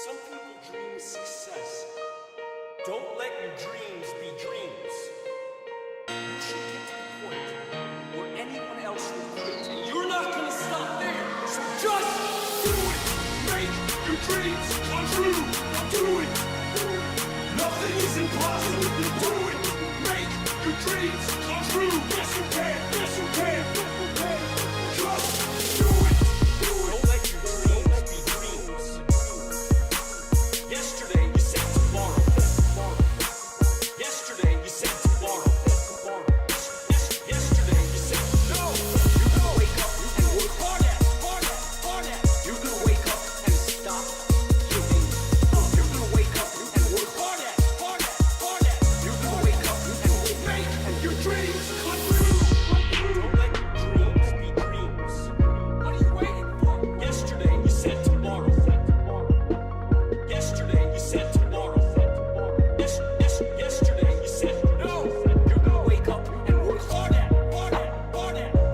Some people dream success. Don't let your dreams be dreams. You should get to the point where anyone else will quit, and you're not gonna stop there. So just do it. Make your dreams come true. Do it. Nothing is impossible. Do it. Make your dreams come true. Yes, you can. Yes, you can. Just do it. Don't let your dreams be dreams. Yesterday you said tomorrow. Yesterday you said tomorrow. Yesterday you said no. You're gonna wake up and work hard at. You're gonna wake up and stop giving up. You're gonna wake up and work hard at. You're gonna wake up and make your dreams come true. Don't let your dreams be dreams. What are you waiting for? Yesterday you said tomorrow. Yesterday you said tomorrow. Yesterday you said no. You're gonna wake up and work hard at.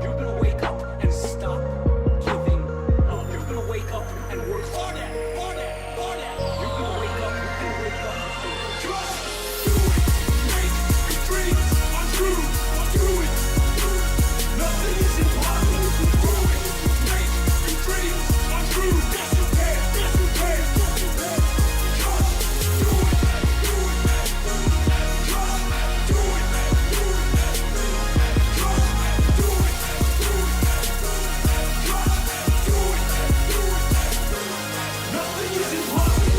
You're gonna wake up and stop giving up. You're gonna wake up and work hard at. You're gonna wake up and wake up. Just do it. Make your dreams come true. Do it. Nothing is impossible. Do it. Make your dreams come true. Yes, you can. Yes, you can. Just do it. Nothing is impossible.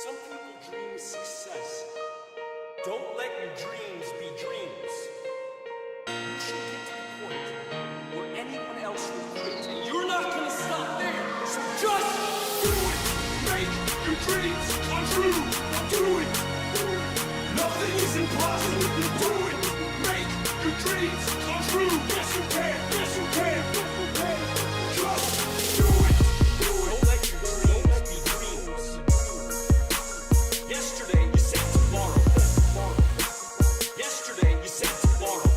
Some people dream success. Don't let your dreams be dreams. You should get to the point where anyone else will quit, and you're not gonna stop there. So just do it. Make your dreams come true. Do it. Nothing is impossible. Do it. Make your dreams come true. Yes, you can. Yes, you can. Just do it. Don't let your dreams be dreams. Yesterday you said tomorrow. Yesterday you said tomorrow.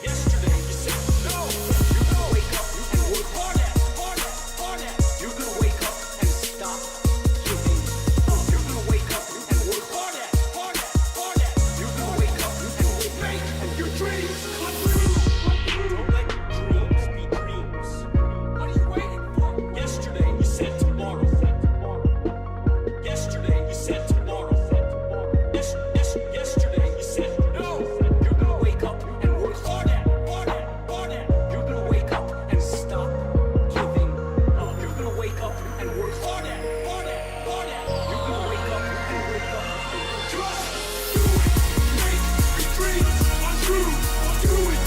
Yesterday you said no. You're gonna wake up and work hard at. You're gonna wake up and stop giving up. You're gonna wake up and work hard at. You're gonna wake up and make your dreams come true. Don't let your dreams be dreams. What are you waiting for? Yesterday you said tomorrow. Yesterday you said tomorrow. Yesterday you said no. You're gonna wake up and work hard at. You're gonna wake up and stop giving up. You're gonna wake up and work hard at. You're gonna wake up and wake up. Just do it. Make your dreams come true. Do it.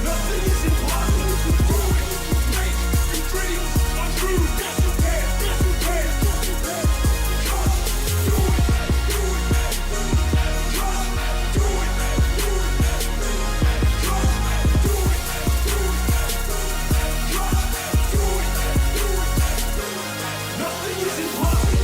Nothing is impossible. Do it. Make your dreams come true. Yes, you can. Yes, you can. Just do it. Nothing is impossible.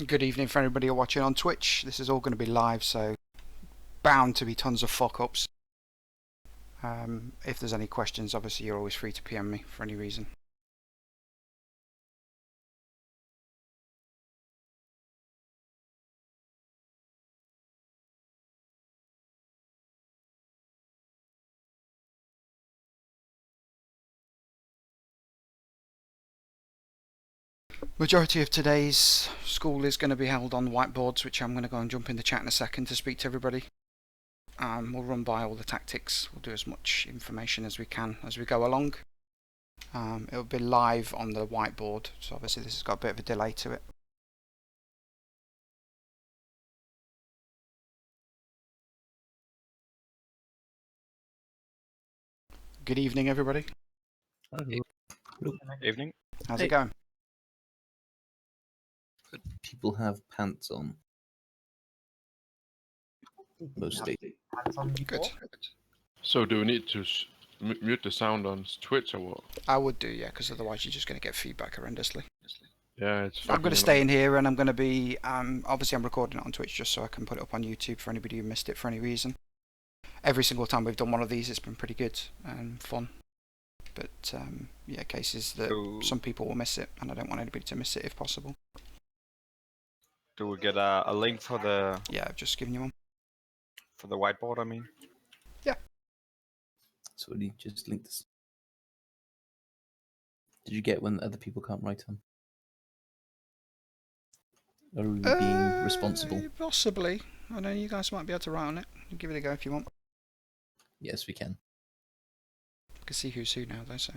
Good evening for anybody watching on Twitch. This is all going to be live, so bound to be tons of fuck-ups. If there's any questions, obviously you're always free to PM me for any reason. Majority of today's school is going to be held on whiteboards, which I'm going to go and jump in the chat in a second to speak to everybody. We'll run by all the tactics. We'll do as much information as we can as we go along. It'll be live on the whiteboard, so obviously this has got a bit of a delay to it. Good evening, everybody. Evening. How's it going? People have pants on. Mostly. Good. So do we need to mute the sound on Twitch or what? I would do, yeah, because otherwise you're just going to get feedback horrendously. Yeah, it's. I'm going to stay in here, and I'm going to be. Obviously, I'm recording it on Twitch just so I can put it up on YouTube for anybody who missed it for any reason. Every single time we've done one of these, it's been pretty good and fun. But yeah, cases that some people will miss it, and I don't want anybody to miss it if possible. Do we get a link for the Yeah, I've just given you one. whiteboard? I mean. So you just link this. Did you get when other people can't write on? Or are we being responsible? Possibly. I know you guys might be able to write on it. Give it a go if you want. Yes, we can. I can see who's who now, though, so.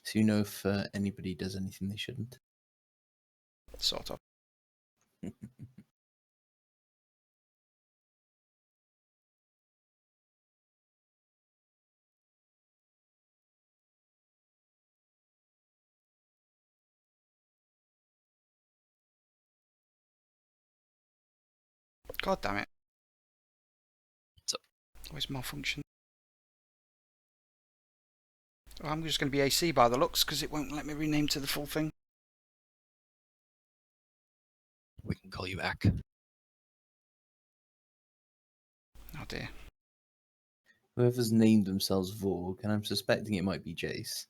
So you know if anybody does anything they shouldn't. Sort of. God damn it. Always malfunction. Oh, I'm just going to be AC by the looks because it won't let me rename to the full thing. We can call you back. Oh dear. Whoever's named themselves Vorg, and I'm suspecting it might be Jace.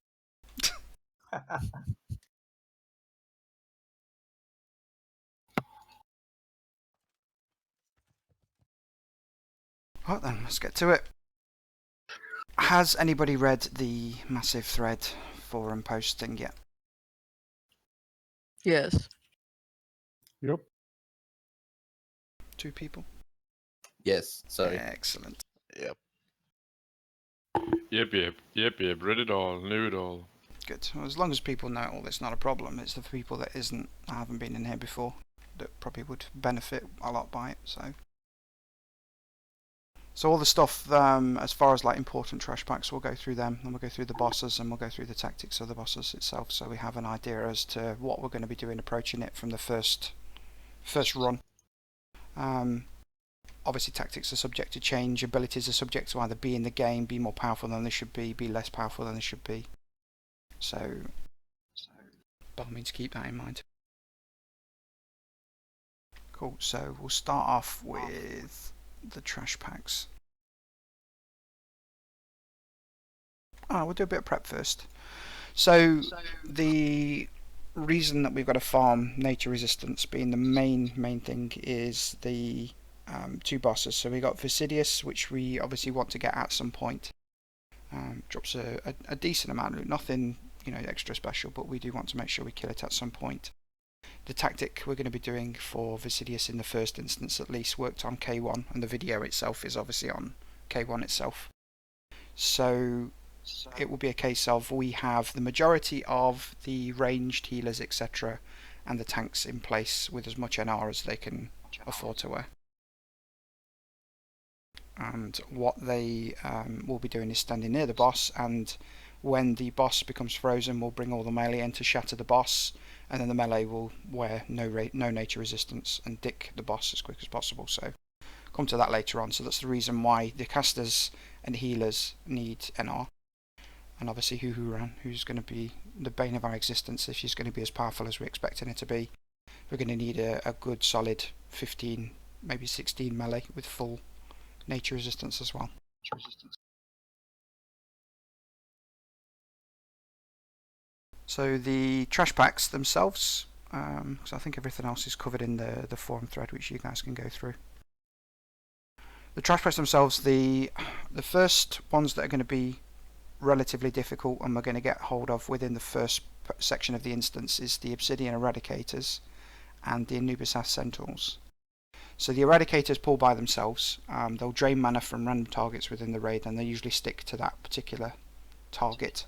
Right then, let's get to it. Has anybody read the massive thread forum posting yet? Yes. Yep. 2 people? Yes, sorry. Excellent. Yep. Yep. Read it all, knew it all. Good. Well, as long as people know it all, it's not a problem. It's the people that haven't been in here before that probably would benefit a lot by it. So all the stuff, as far as like important trash packs, we'll go through them, and we'll go through the bosses, and we'll go through the tactics of the bosses itself, so we have an idea as to what we're going to be doing approaching it from the first run. Obviously tactics are subject to change, abilities are subject to either be in the game, be more powerful than they should be less powerful than they should be. So by all means keep that in mind. Cool, so we'll start off with the trash packs. We'll do a bit of prep first. So the reason that we've got to farm nature resistance being the main thing is the 2 bosses. So we got Visidius, which we obviously want to get at some point. Drops a decent amount of loot, nothing extra special, but we do want to make sure we kill it at some point. The tactic we're going to be doing for Visidius in the first instance at least worked on K1, and the video itself is obviously on K1 itself. So it will be a case of we have the majority of the ranged healers etc. and the tanks in place with as much NR as they can afford to wear. And what they will be doing is standing near the boss, and when the boss becomes frozen we'll bring all the melee in to shatter the boss, and then the melee will wear no nature resistance and dick the boss as quick as possible. So come to that later on. So that's the reason why the casters and healers need NR. And obviously Huhuran, who's going to be the bane of our existence if she's going to be as powerful as we're expecting her to be. We're going to need a good solid 15, maybe 16 melee with full nature resistance as well. So the trash packs themselves, because I think everything else is covered in the forum thread, which you guys can go through. The trash packs themselves, the first ones that are going to be relatively difficult and we're going to get hold of within the first section of the instance is the Obsidian Eradicators and the Anubis As Sentinels. So the Eradicators pull by themselves. They'll drain mana from random targets within the raid, and they usually stick to that particular target.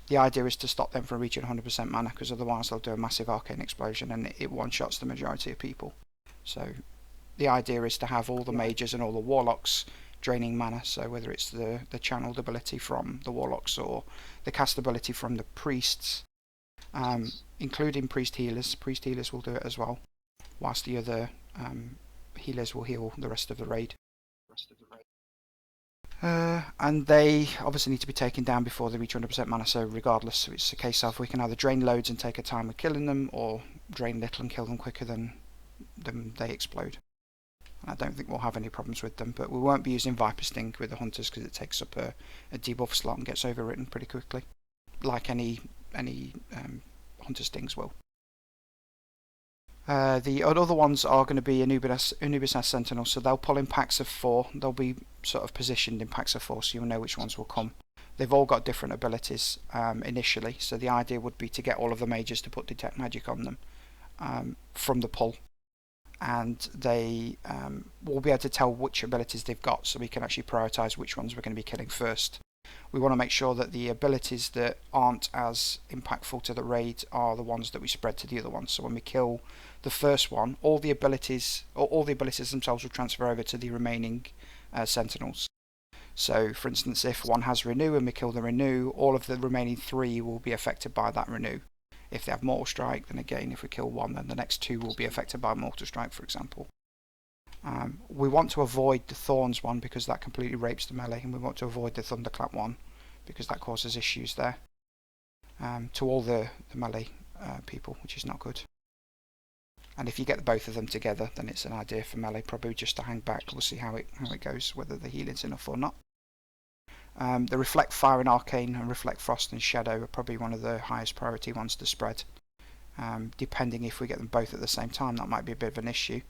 The idea is to stop them from reaching 100% mana, because otherwise they'll do a massive arcane explosion and it one-shots the majority of people. So the idea is to have all the mages and all the warlocks draining mana, so whether it's the channeled ability from the warlocks or the cast ability from the priests, including priest healers. Priest healers will do it as well, whilst the other healers will heal the rest of the raid. And they obviously need to be taken down before they reach 100% mana, so regardless, it's a case of we can either drain loads and take a time with killing them, or drain little and kill them quicker than they explode. I don't think we'll have any problems with them, but we won't be using Viper Sting with the Hunters because it takes up a debuff slot and gets overwritten pretty quickly, like any Hunter Stings will. The other ones are going to be Anubis As Sentinels, so they'll pull in packs of 4. They'll be sort of positioned in packs of 4, so you'll know which ones will come. They've all got different abilities initially, so the idea would be to get all of the mages to put Detect Magic on them from the pull. And they will be able to tell which abilities they've got, so we can actually prioritise which ones we're going to be killing first. We want to make sure that the abilities that aren't as impactful to the raid are the ones that we spread to the other ones. So when we kill the first one, all the abilities themselves will transfer over to the remaining sentinels. So for instance, if one has Renew and we kill the Renew, all of the remaining 3 will be affected by that Renew. If they have Mortal Strike, then again, if we kill one, then the next 2 will be affected by Mortal Strike, for example. We want to avoid the Thorns one because that completely rapes the melee, and we want to avoid the Thunderclap one because that causes issues there to all the melee people, which is not good. And if you get both of them together, then it's an idea for melee probably just to hang back. We'll see how it goes, whether the healing's enough or not. The Reflect Fire and Arcane and Reflect Frost and Shadow are probably one of the highest priority ones to spread. Depending if we get them both at the same time, that might be a bit of an issue.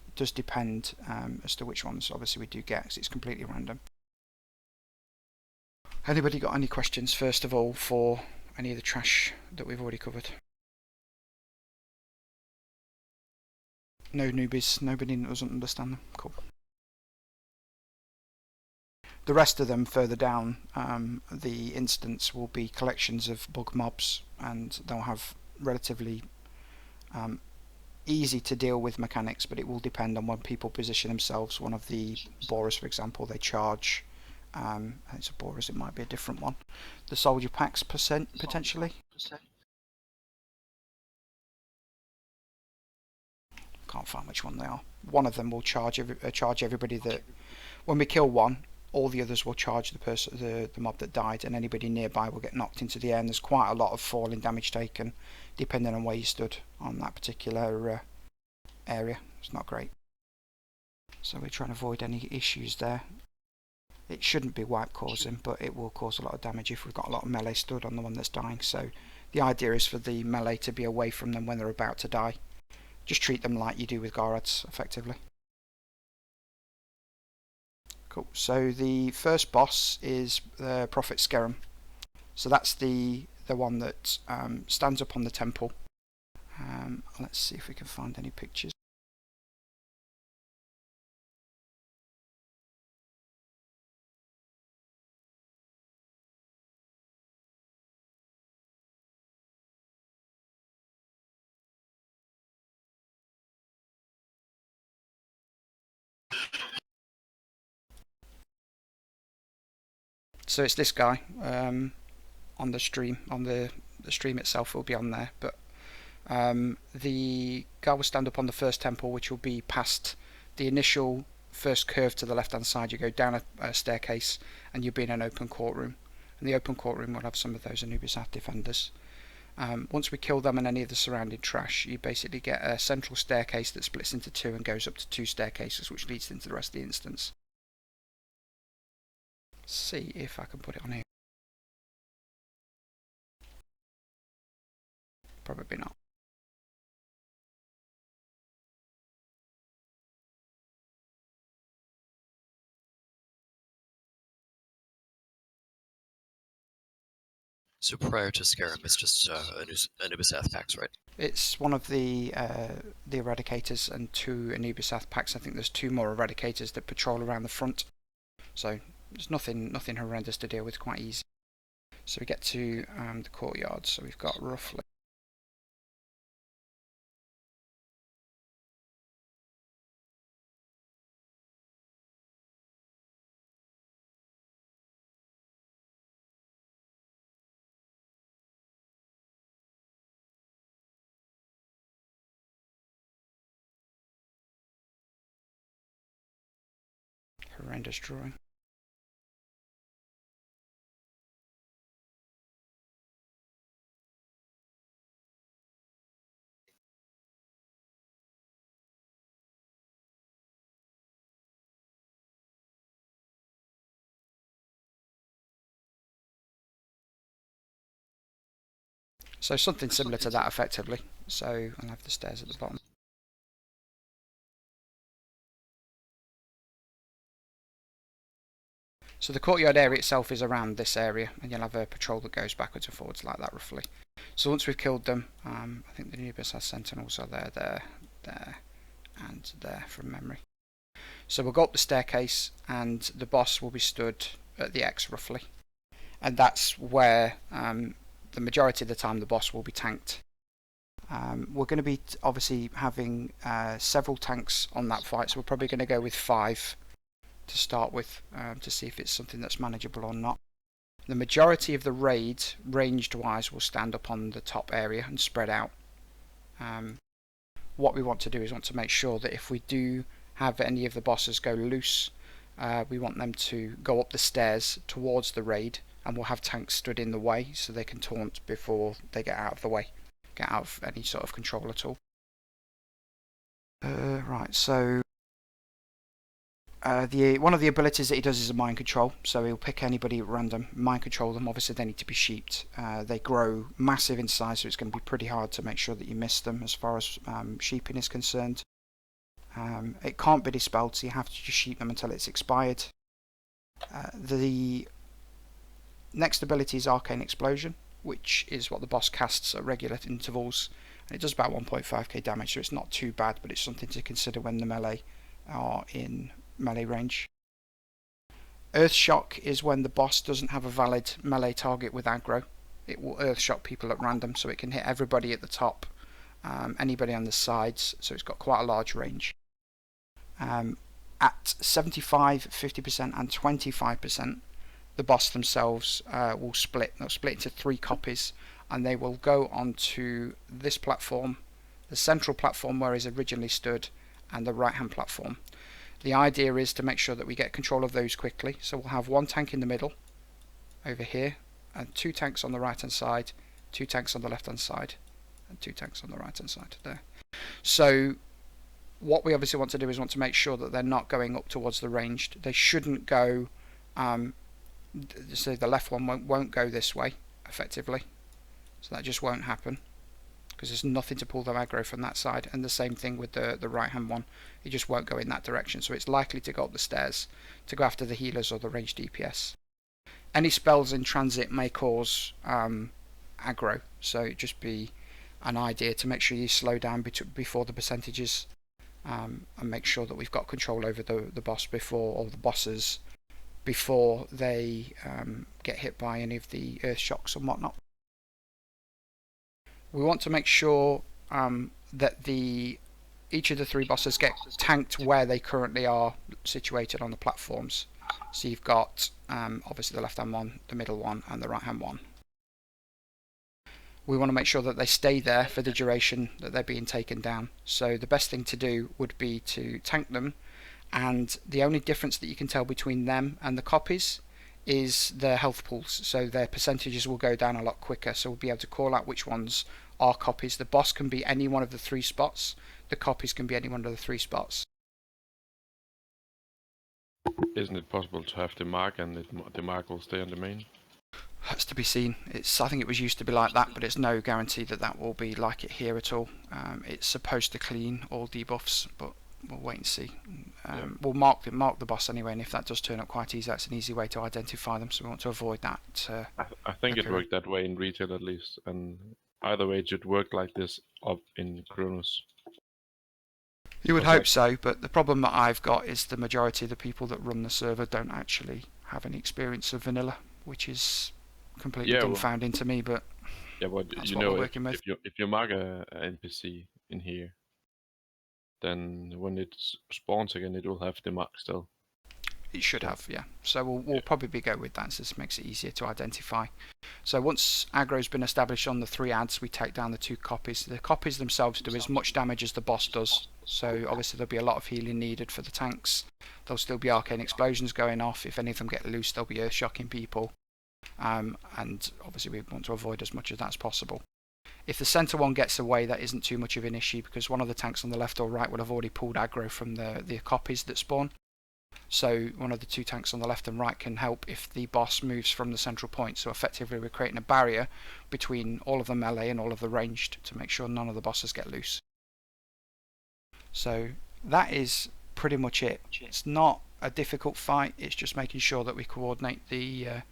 It does depend as to which ones obviously we do get, because it's completely random. Anybody got any questions first of all for any of the trash that we've already covered? No newbies, nobody doesn't understand them. Cool. The rest of them further down the instance will be collections of bug mobs, and they'll have relatively easy to deal with mechanics, but it will depend on when people position themselves. One of the Borers, for example, they charge, it's a Borers, it might be a different one, the soldier packs potentially. Can't find which one they are. One of them will charge everybody that when we kill one, all the others will charge the mob that died, and anybody nearby will get knocked into the air, and there's quite a lot of falling damage taken depending on where you stood on that particular area. It's not great, so we're trying to avoid any issues there. It shouldn't be wipe causing, but it will cause a lot of damage if we've got a lot of melee stood on the one that's dying, so the idea is for the melee to be away from them when they're about to die. Just treat them like you do with Gorads, effectively. Cool. So the first boss is the Prophet Skerim. So that's the one that stands up on the temple. Let's see if we can find any pictures. So it's this guy on the stream. On the stream itself will be on there, but the guy will stand up on the first temple, which will be past the initial first curve to the left hand side. You go down a staircase and you'll be in an open courtroom, and the open courtroom will have some of those Anubis As defenders. Once we kill them and any of the surrounding trash, you basically get a central staircase that splits into 2 and goes up to 2 staircases, which leads into the rest of the instance. See if I can put it on here. Probably not. So prior to Scarab, it's just Anubis Ath packs, right? It's one of the Eradicators and 2 Anubis Ath packs. I think there's 2 more Eradicators that patrol around the front. So there's nothing horrendous to deal with, quite easy. So we get to the courtyard, so we've got roughly... horrendous drawing. So something similar to that, effectively. So I'll have the stairs at the bottom. So the courtyard area itself is around this area, and you'll have a patrol that goes backwards and forwards like that, roughly. So once we've killed them, I think the Anubis has sentinels are there, and there from memory. So we'll go up the staircase, and the boss will be stood at the X, roughly. And that's where the majority of the time the boss will be tanked. We're going to be obviously having several tanks on that fight, so we're probably going to go with 5 to start with, to see if it's something that's manageable or not. The majority of the raid, ranged wise, will stand up on the top area and spread out. What we want to do is want to make sure that if we do have any of the bosses go loose, we want them to go up the stairs towards the raid, and we'll have tanks stood in the way so they can taunt before they get out of the way, get out of any sort of control at all. Right, so one of the abilities that he does is a mind control, so he'll pick anybody at random, mind control them. Obviously they need to be sheeped. They grow massive in size, so it's going to be pretty hard to make sure that you miss them as far as sheeping is concerned. It can't be dispelled, so you have to just sheep them until it's expired. The next ability is Arcane Explosion, which is what the boss casts at regular intervals, and it does about 1.5k damage, so it's not too bad, but it's something to consider when the melee are in melee range. Earth Shock is when the boss doesn't have a valid melee target with aggro. It will Earth Shock people at random, so it can hit everybody at the top, anybody on the sides, so it's got quite a large range. At 75, 50% and 25%, the boss themselves will split. They'll split into 3 copies, and they will go onto this platform, the central platform where he's originally stood, and the right hand platform. The idea is to make sure that we get control of those quickly, so we'll have 1 tank in the middle over here, and 2 tanks on the right hand side, 2 tanks on the left hand side, and 2 tanks on the right hand side there. So what we obviously want to do is want to make sure that they're not going up towards the ranged. They shouldn't go, so the left one won't go this way effectively, so that just won't happen because there's nothing to pull the aggro from that side, and the same thing with the right hand one, it just won't go in that direction, so it's likely to go up the stairs to go after the healers or the ranged DPS. Any spells in transit may cause aggro, so it'd just be an idea to make sure you slow down before the percentages, and make sure that we've got control over the boss before, or the bosses before they get hit by any of the earth shocks and whatnot. We want to make sure that each of the 3 bosses get tanked where they currently are situated on the platforms. So you've got obviously the left hand one, the middle one, and the right hand one. We want to make sure that they stay there for the duration that they're being taken down. So the best thing to do would be to tank them, and the only difference that you can tell between them and the copies is their health pools, so their percentages will go down a lot quicker, so we'll be able to call out which ones are copies. The boss can be any one of the 3 spots, the copies can be any one of the 3 spots. Isn't it possible to have the mark and the mark will stay on the main? That's to be seen. I think it was used to be like that, but it's no guarantee that that will be like it here at all. It's supposed to clean all debuffs, but we'll wait and see. We'll mark the boss anyway, and if that does turn up quite easy, that's an easy way to identify them. So we want to avoid that. I think it Okay. worked that way in retail at least, and either way it should work like this up in Kronos. You would Was hope that- so, but the problem that I've got is the majority of the people that run the server don't actually have any experience of vanilla, which is completely Yeah, well- dumbfounding to me. But Yeah, but That's you what we're know, working with. if you mark a NPC in here, then when it spawns again, it will have the mark still. it should have, yeah. So we'll probably go with that, so this makes it easier to identify. So once aggro's been established on the 3 ads, we take down the 2 copies. The copies themselves do as much damage as the boss does, so obviously there'll be a lot of healing needed for the tanks. There'll still be arcane explosions going off. If any of them get loose, there'll be earth shocking people. And obviously we want to avoid as much of that as possible. If the centre one gets away, that isn't too much of an issue, because one of the tanks on the left or right will have already pulled aggro from the copies that spawn. So one of the 2 tanks on the left and right can help if the boss moves from the central point. So effectively we're creating a barrier between all of the melee and all of the ranged to make sure none of the bosses get loose. So that is pretty much it. It's not a difficult fight, it's just making sure that we coordinate the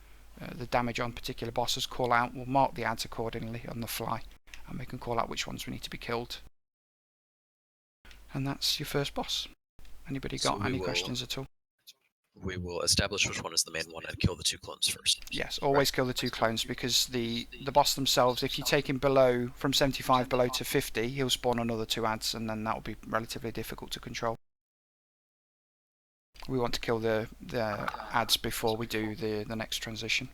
damage on particular bosses, call out, we'll mark the ads accordingly on the fly, and we can call out which ones we need to be killed. And that's your first boss. Anybody So got we any will- questions at all? We will establish which one is the main one and kill the 2 clones first. Yes, always kill the 2 clones, because the boss themselves, if you take him below, from 75 below to 50, he'll spawn another 2 ads, and then that will be relatively difficult to control. We want to kill the ads before we do the next transition.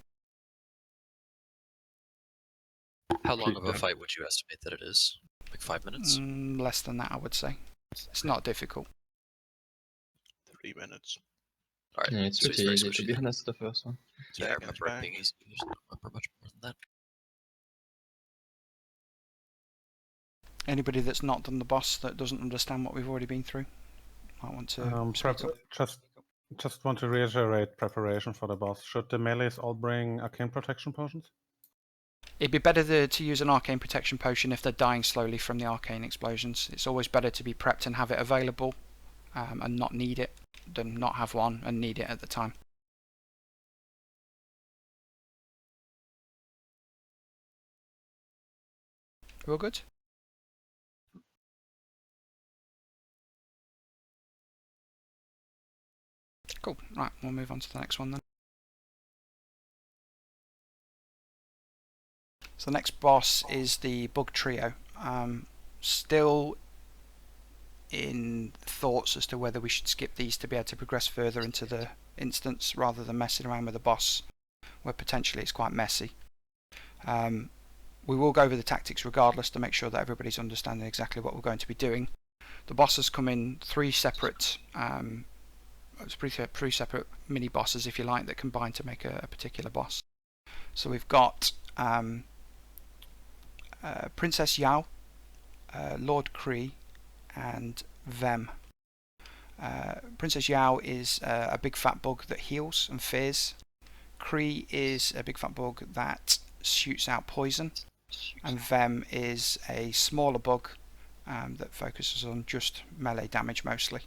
How long of a Yeah. fight would you estimate that it is? Like 5 minutes? Less than that, I would say. It's not difficult. 3 minutes. Alright, Yeah, it's so he's pretty very easy to be squishy. honest, the first one. Yeah, I Yeah, remember it back. being easy. I just don't remember much more than that. Anybody that's not done the boss that doesn't understand what we've already been through might want to speak up. Just want to reiterate preparation for the boss. Should the melees all bring arcane protection potions? It'd be better to use an arcane protection potion if they're dying slowly from the arcane explosions. It's always better to be prepped and have it available and not need it than not have one and need it at the time. We all good? Cool. Right, we'll move on to the next one then. So the next boss is the Bug Trio. Still in thoughts as to whether we should skip these to be able to progress further into the instance rather than messing around with the boss, where potentially it's quite messy. We will go over the tactics regardless to make sure that everybody's understanding exactly what we're going to be doing. The bosses come in 3 separate mini bosses, if you like, that combine to make a particular boss. So we've got Princess Yao, Lord Kree, and Vem. Princess Yao is a big fat bug that heals and fears. Kree is a big fat bug that shoots out poison, and Vem is a smaller bug that focuses on just melee damage mostly.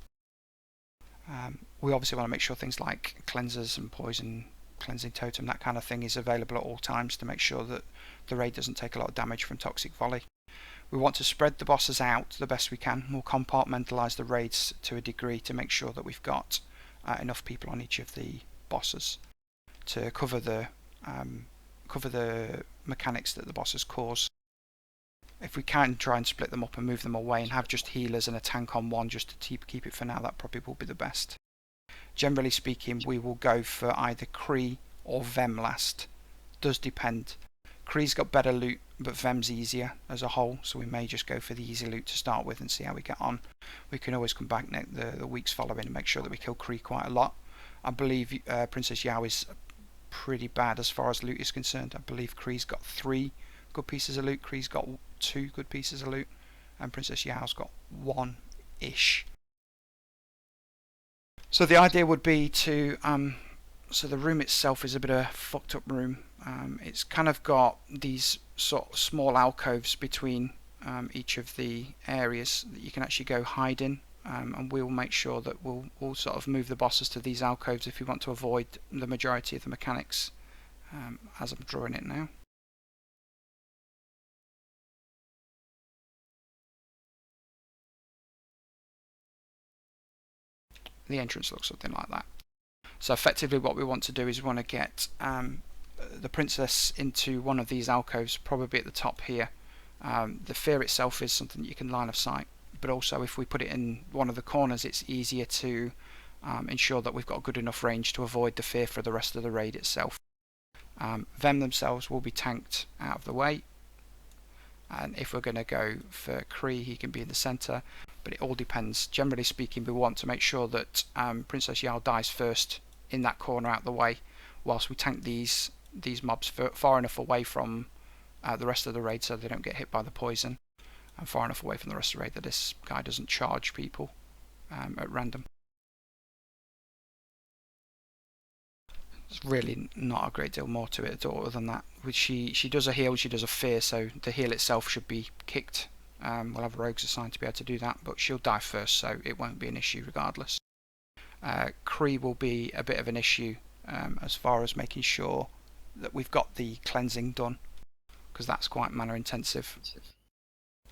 We obviously want to make sure things like cleansers and poison, cleansing totem, that kind of thing is available at all times to make sure that the raid doesn't take a lot of damage from toxic volley. We want to spread the bosses out the best we can. We'll compartmentalise the raids to a degree to make sure that we've got enough people on each of the bosses to cover the mechanics that the bosses cause. If we can try and split them up and move them away and have just healers and a tank on one just to keep it for now, that probably will be the best. Generally speaking, we will go for either Kree or Vem last. Does depend. Kree's got better loot, but Vem's easier as a whole, so we may just go for the easy loot to start with and see how we get on. We can always come back the weeks following and make sure that we kill Kree quite a lot. I believe Princess Yao is pretty bad as far as loot is concerned. I believe Kree's got 3 good pieces of loot, Kree's got 2 good pieces of loot, and Princess Yao's got 1-ish. So the idea would be to so the room itself is a bit of a fucked up room. It's kind of got these sort of small alcoves between each of the areas that you can actually go hide in and we'll make sure that we'll sort of move the bosses to these alcoves if we want to avoid the majority of the mechanics, as I'm drawing it now. The entrance looks something like that. So effectively what we want to do is we want to get the princess into one of these alcoves, probably at the top here. The fear itself is something that you can line of sight, but also if we put it in one of the corners, it's easier to ensure that we've got good enough range to avoid the fear for the rest of the raid itself. Them themselves will be tanked out of the way, and if we're going to go for Kree, he can be in the centre, but it all depends. Generally speaking, we want to make sure that Princess Yao dies first in that corner out of the way, whilst we tank these mobs far enough away from the rest of the raid so they don't get hit by the poison, and far enough away from the rest of the raid that this guy doesn't charge people at random. There's really not a great deal more to it at all other than that. She does a heal, she does a fear, so the heal itself should be kicked. We'll have rogues assigned to be able to do that, but she'll die first, so it won't be an issue regardless. Kree will be a bit of an issue as far as making sure that we've got the cleansing done, because that's quite mana intensive.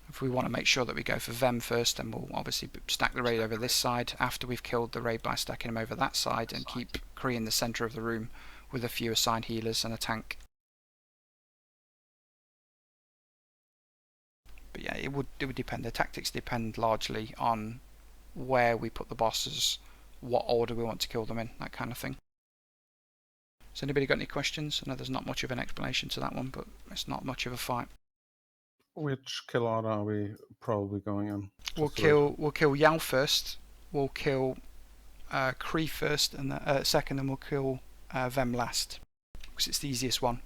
If we want to make sure that we go for Vem first, then we'll obviously stack the raid over this side after we've killed the raid by stacking him over that side, and keep Kree in the centre of the room with a few assigned healers and a tank. But yeah, it would depend. The tactics depend largely on where we put the bosses, what order we want to kill them in, that kind of thing. Has anybody got any questions? I know there's not much of an explanation to that one, but it's not much of a fight. Which kill order are we probably going in? We'll kill Yao first. We'll kill Kree first, and second, and we'll kill Vem last, because it's the easiest one.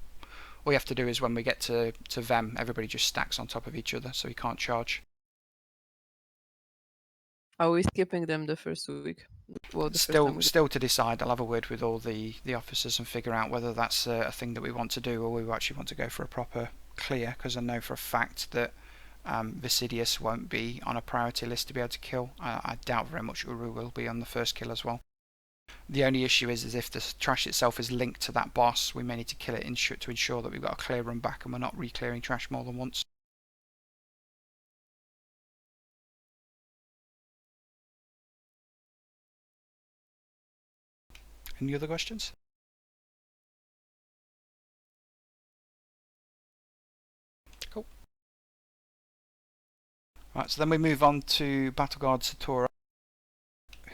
All you have to do is when we get to Vem, everybody just stacks on top of each other, so he can't charge. Are we skipping them the first week? Well, the Still to decide. I'll have a word with all the officers and figure out whether that's a thing that we want to do, or we actually want to go for a proper clear, because I know for a fact that Visidius won't be on a priority list to be able to kill. I doubt very much Uru will be on the first kill as well. The only issue is if the trash itself is linked to that boss, we may need to kill it to ensure that we've got a clear run back and we're not re-clearing trash more than once. Any other questions? Cool. Right, so then we move on to Battleguard Satora,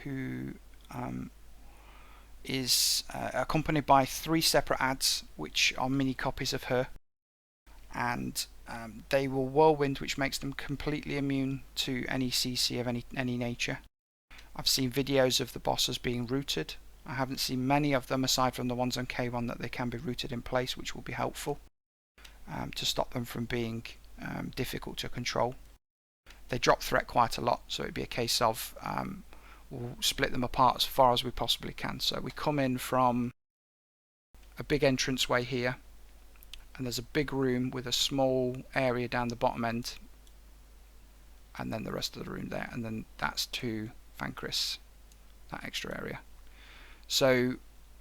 who is accompanied by 3 separate ads, which are mini copies of her, and they will whirlwind, which makes them completely immune to any CC of any nature. I've seen videos of the bosses being rooted. I haven't seen many of them aside from the ones on K1 that they can be rooted in place, which will be helpful to stop them from being difficult to control. They drop threat quite a lot, so it'd be a case of we'll split them apart as far as we possibly can. So we come in from a big entranceway here, and there's a big room with a small area down the bottom end, and then the rest of the room there, and then that's to Thancred, that extra area. So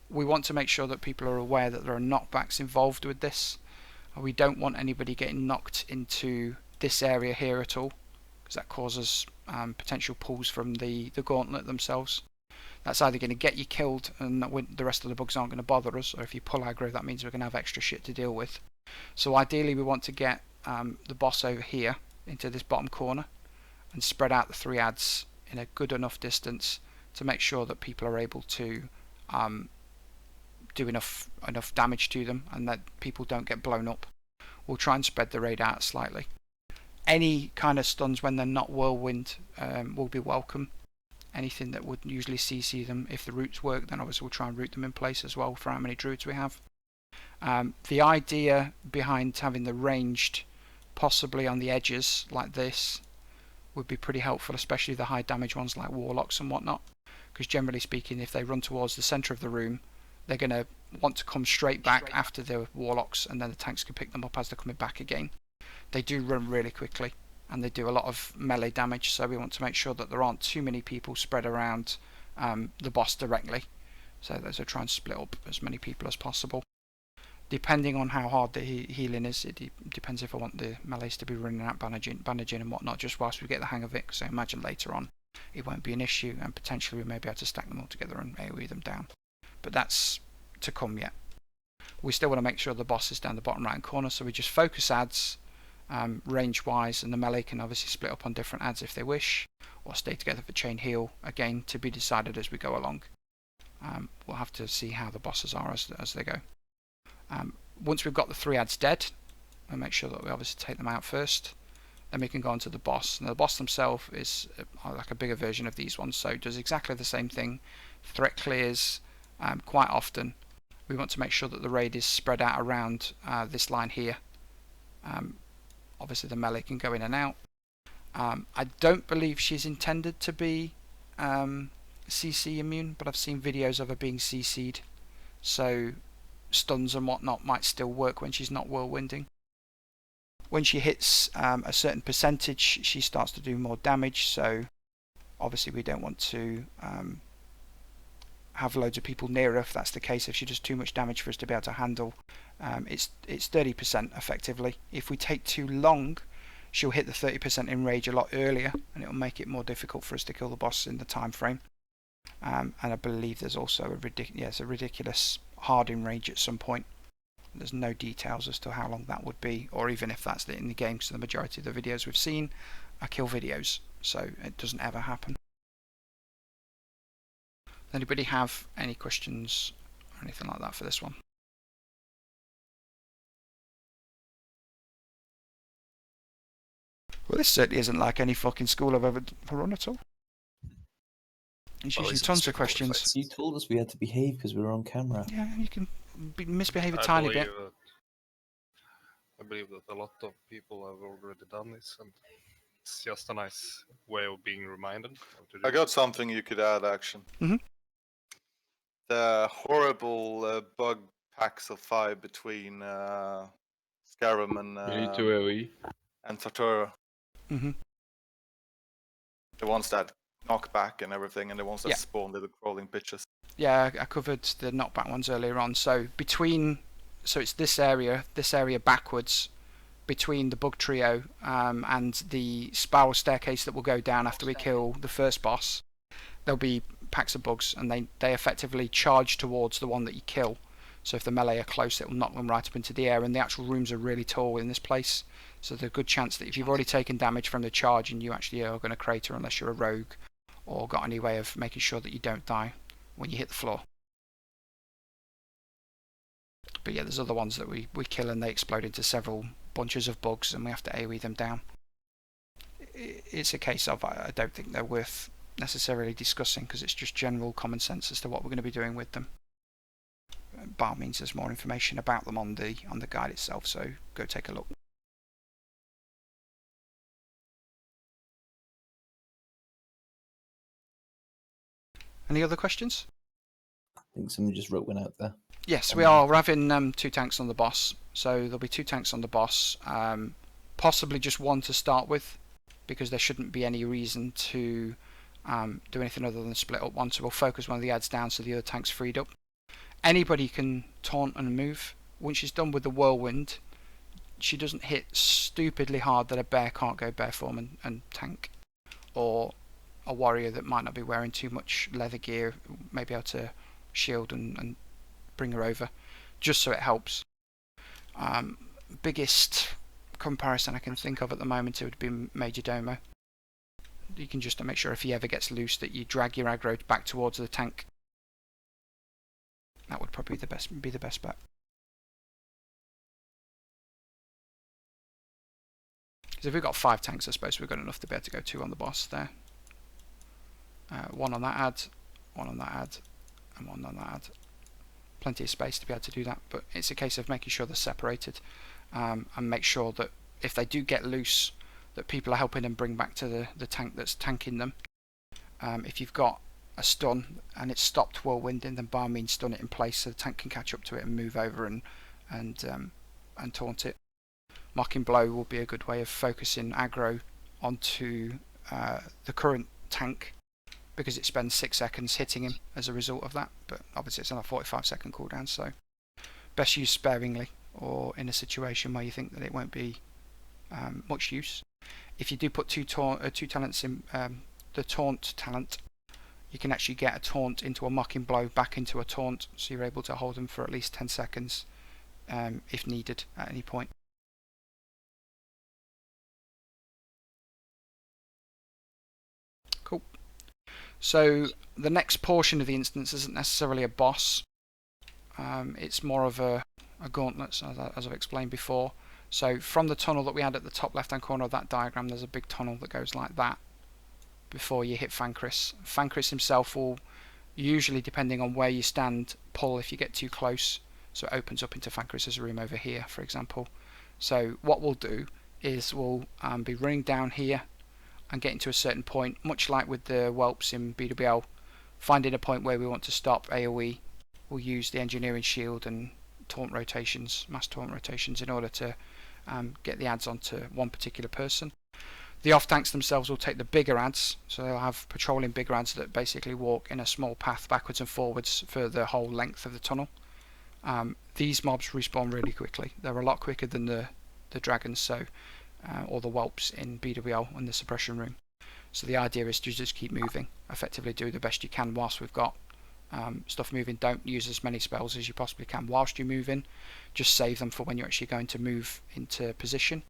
we want to make sure that people are aware that there are knockbacks involved with this. We don't want anybody getting knocked into this area here at all, because that causes potential pulls from the gauntlet themselves. That's either going to get you killed and the rest of the bugs aren't going to bother us, or if you pull aggro, that means we're going to have extra shit to deal with. So ideally we want to get the boss over here into this bottom corner and spread out the 3 ads in a good enough distance to make sure that people are able to do enough damage to them and that people don't get blown up. We'll try and spread the raid out slightly. Any kind of stuns when they're not whirlwind will be welcome. Anything that would usually CC them, if the roots work, then obviously we'll try and root them in place as well for how many druids we have. The idea behind having the ranged possibly on the edges like this would be pretty helpful, especially the high damage ones like warlocks and whatnot, because generally speaking, if they run towards the centre of the room, they're going to want to come straight back after the warlocks, and then the tanks can pick them up as they're coming back again. They do run really quickly, and they do a lot of melee damage, so we want to make sure that there aren't too many people spread around the boss directly. So those are trying to split up as many people as possible. Depending on how hard the healing is, it depends if I want the melees to be running out bandaging and whatnot just whilst we get the hang of it, so I imagine later on it won't be an issue, and potentially we may be able to stack them all together and AoE them down. But that's to come yet. We still want to make sure the boss is down the bottom right hand corner, so we just focus adds range wise, and the melee can obviously split up on different adds if they wish, or stay together for chain heal, again to be decided as we go along. We'll have to see how the bosses are as they go. Once we've got the 3 adds dead, we'll make sure that we obviously take them out first. Then we can go on to the boss. Now the boss themselves is like a bigger version of these ones, so it does exactly the same thing. Threat clears quite often. We want to make sure that the raid is spread out around this line here. Obviously the melee can go in and out. I don't believe she's intended to be CC immune, but I've seen videos of her being CC'd, so stuns and whatnot might still work when she's not whirlwinding. When she hits a certain percentage, she starts to do more damage, so obviously we don't want to have loads of people near her if that's the case. If she does too much damage for us to be able to handle, it's 30% effectively. If we take too long, she'll hit the 30% in rage a lot earlier, and it'll make it more difficult for us to kill the boss in the time frame. And I believe there's also a ridiculous hard in rage at some point. There's no details as to how long that would be, or even if that's in the game, because the majority of the videos we've seen are kill videos, so it doesn't ever happen. Does anybody have any questions or anything like that for this one? Well, this certainly isn't like any fucking school I've ever run at all. It's Well, usually it's tons of straightforward questions. fights. You told us we had to behave because we were on camera. Yeah, you can misbehave a tiny bit. I believe that a lot of people have already done this, and it's just a nice way of being reminded. I got something you could add, action. Mhm. The horrible bug packs of 5 between Scarum and You need to AoE. and Sartora. Mm-hmm. The ones that knock back and everything, and the ones that Yeah. spawn little crawling bitches. Yeah, I covered the knockback ones earlier on. So it's this area backwards, between the bug trio and the spiral staircase that will go down after we kill the first boss. There'll be packs of bugs, and they effectively charge towards the one that you kill. So if the melee are close, it will knock them right up into the air, and the actual rooms are really tall in this place. So there's a good chance that if you've already taken damage from the charge and you actually are going to crater unless you're a rogue or got any way of making sure that you don't die when you hit the floor. But yeah, there's other ones that we kill and they explode into several bunches of bugs and we have to AoE them down. It's a case of I don't think they're worth necessarily discussing because it's just general common sense as to what we're going to be doing with them. By all means, there's more information about them on the guide itself, so go take a look. Any other questions? I think someone just wrote one out there. Yes, we are. We're having 2 tanks on the boss, so there'll be 2 tanks on the boss. Possibly just 1 to start with, because there shouldn't be any reason to do anything other than split up 1. So we'll focus one of the adds down so the other tank's freed up. Anybody can taunt and move. Once she's done with the whirlwind, she doesn't hit stupidly hard that a bear can't go bear form and tank, or a warrior that might not be wearing too much leather gear may be able to shield and bring her over, just so it helps. Biggest comparison I can think of at the moment, it would be Major Domo. You can just make sure if he ever gets loose that you drag your aggro back towards the tank. That would probably be the best bet. Because if we've got 5 tanks, I suppose we've got enough to be able to go 2 on the boss there. 1 on that ad, 1 on that ad, and 1 on that ad. Plenty of space to be able to do that, but it's a case of making sure they're separated and make sure that if they do get loose, that people are helping them bring back to the tank that's tanking them. If you've got a stun and it's stopped whirlwinding, then by all means stun it in place so the tank can catch up to it and move over and taunt it. Mocking blow will be a good way of focusing aggro onto the current tank, because it spends 6 seconds hitting him as a result of that, but obviously it's on a 45-second cooldown, so best used sparingly or in a situation where you think that it won't be much use. If you do put two talents in, the taunt talent, you can actually get a taunt into a mocking blow back into a taunt, so you're able to hold them for at least 10 seconds if needed at any point. Cool. So the next portion of the instance isn't necessarily a boss. It's more of a gauntlet, as I've explained before. So from the tunnel that we had at the top left hand corner of that diagram, there's a big tunnel that goes like that before you hit Thancred. Thancred himself will usually, depending on where you stand, pull if you get too close, so it opens up into Thancred's room over here, for example. So what we'll do is we'll be running down here and getting to a certain point, much like with the whelps in BWL, finding a point where we want to stop AoE. We'll use the engineering shield and taunt rotations, mass taunt rotations, in order to get the adds onto one particular person. The off tanks themselves will take the bigger adds, so they'll have patrolling bigger adds that basically walk in a small path backwards and forwards for the whole length of the tunnel. These mobs respawn really quickly. They're a lot quicker than the dragons, so or the whelps in BWL in the suppression room. So the idea is to just keep moving, effectively do the best you can whilst we've got stuff moving. Don't use as many spells as you possibly can whilst you're moving. Just save them for when you're actually going to move into position.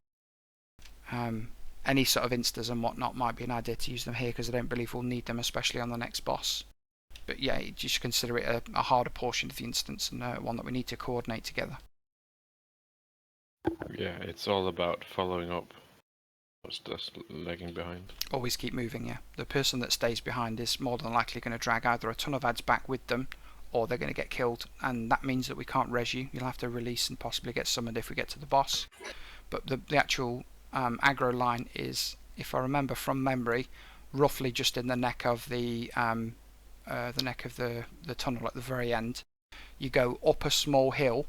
Any sort of instas and whatnot might be an idea to use them here, because I don't believe we'll need them, especially on the next boss. But yeah, just consider it a harder portion of the instance, and one that we need to coordinate together. Yeah, it's all about following up what's just lagging behind. Always keep moving, yeah. The person that stays behind is more than likely going to drag either a ton of adds back with them, or they're going to get killed, and that means that we can't res you. You'll have to release and possibly get summoned if we get to the boss. But the actual aggro line is, if I remember from memory, roughly just in the neck of the tunnel at the very end. You go up a small hill,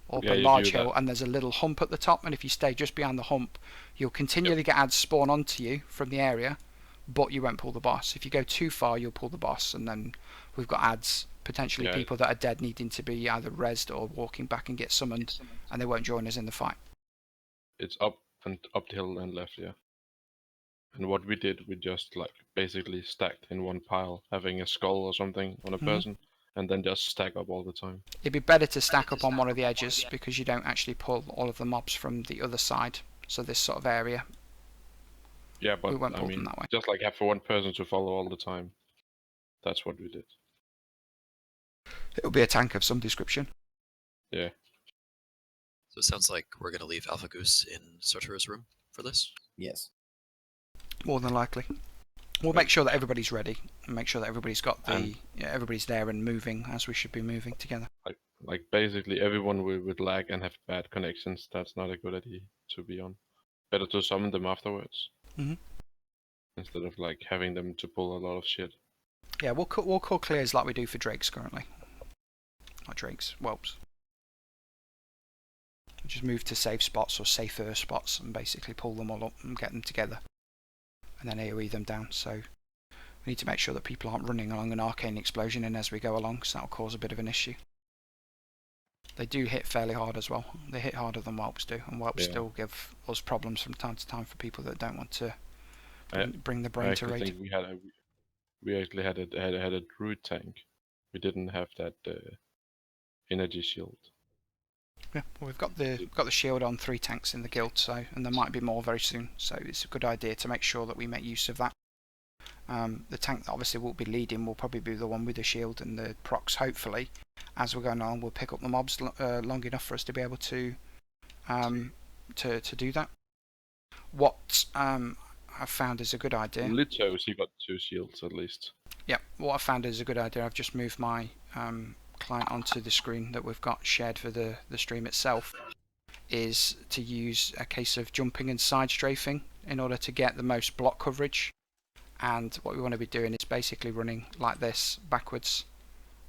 up a large hill, and there's a little hump at the top, and if you stay just behind the hump, you'll continually get adds spawn onto you from the area, but you won't pull the boss. If you go too far, you'll pull the boss, and then we've got adds, potentially people that are dead needing to be either rezzed or walking back and get summoned, and they won't join us in the fight. It's up the hill and left, yeah. And what we did, we just like basically stacked in one pile, having a skull or something on a person, and then just stack up all the time. It'd be better to stack up on one of the edges, because you don't actually pull all of the mobs from the other side. So this sort of area, yeah, but we won't pull I mean, them that way. just like have for one person to follow all the time. That's what we did. It'll be a tank of some description. Yeah. So it sounds like we're going to leave Alpha Goose in Sortura's room for this? Yes. More than likely. We'll make sure that everybody's ready, and make sure that everybody's got the everybody's there and moving as we should be moving together. Like basically everyone would lag and have bad connections. That's not a good idea to be on. Better to summon them afterwards. Instead of like having them to pull a lot of shit. Yeah, we'll call clears like we do for drakes currently. Not drakes, whelps. We just move to safe spots or safer spots and basically pull them all up and get them together, and then AoE them down. So we need to make sure that people aren't running along an arcane explosion in as we go along, because that'll cause a bit of an issue. They do hit fairly hard as well. They hit harder than whelps do, and whelps still give us problems from time to time for people that don't want to bring the brain to raid. I think we actually had a druid tank. We didn't have that energy shield. Yeah, well, we've got the shield on 3 tanks in the guild, so, and there might be more very soon. So it's a good idea to make sure that we make use of that. The tank that obviously will be leading will probably be the one with the shield, and the procs, hopefully, as we're going on, will pick up the mobs long enough for us to be able to do that. What I've found is a good idea. Litos, he got 2 shields at least. Yeah, what I found is a good idea. I've just moved my client onto the screen that we've got shared for the stream itself, is to use a case of jumping and side strafing in order to get the most block coverage. And what we want to be doing is basically running like this backwards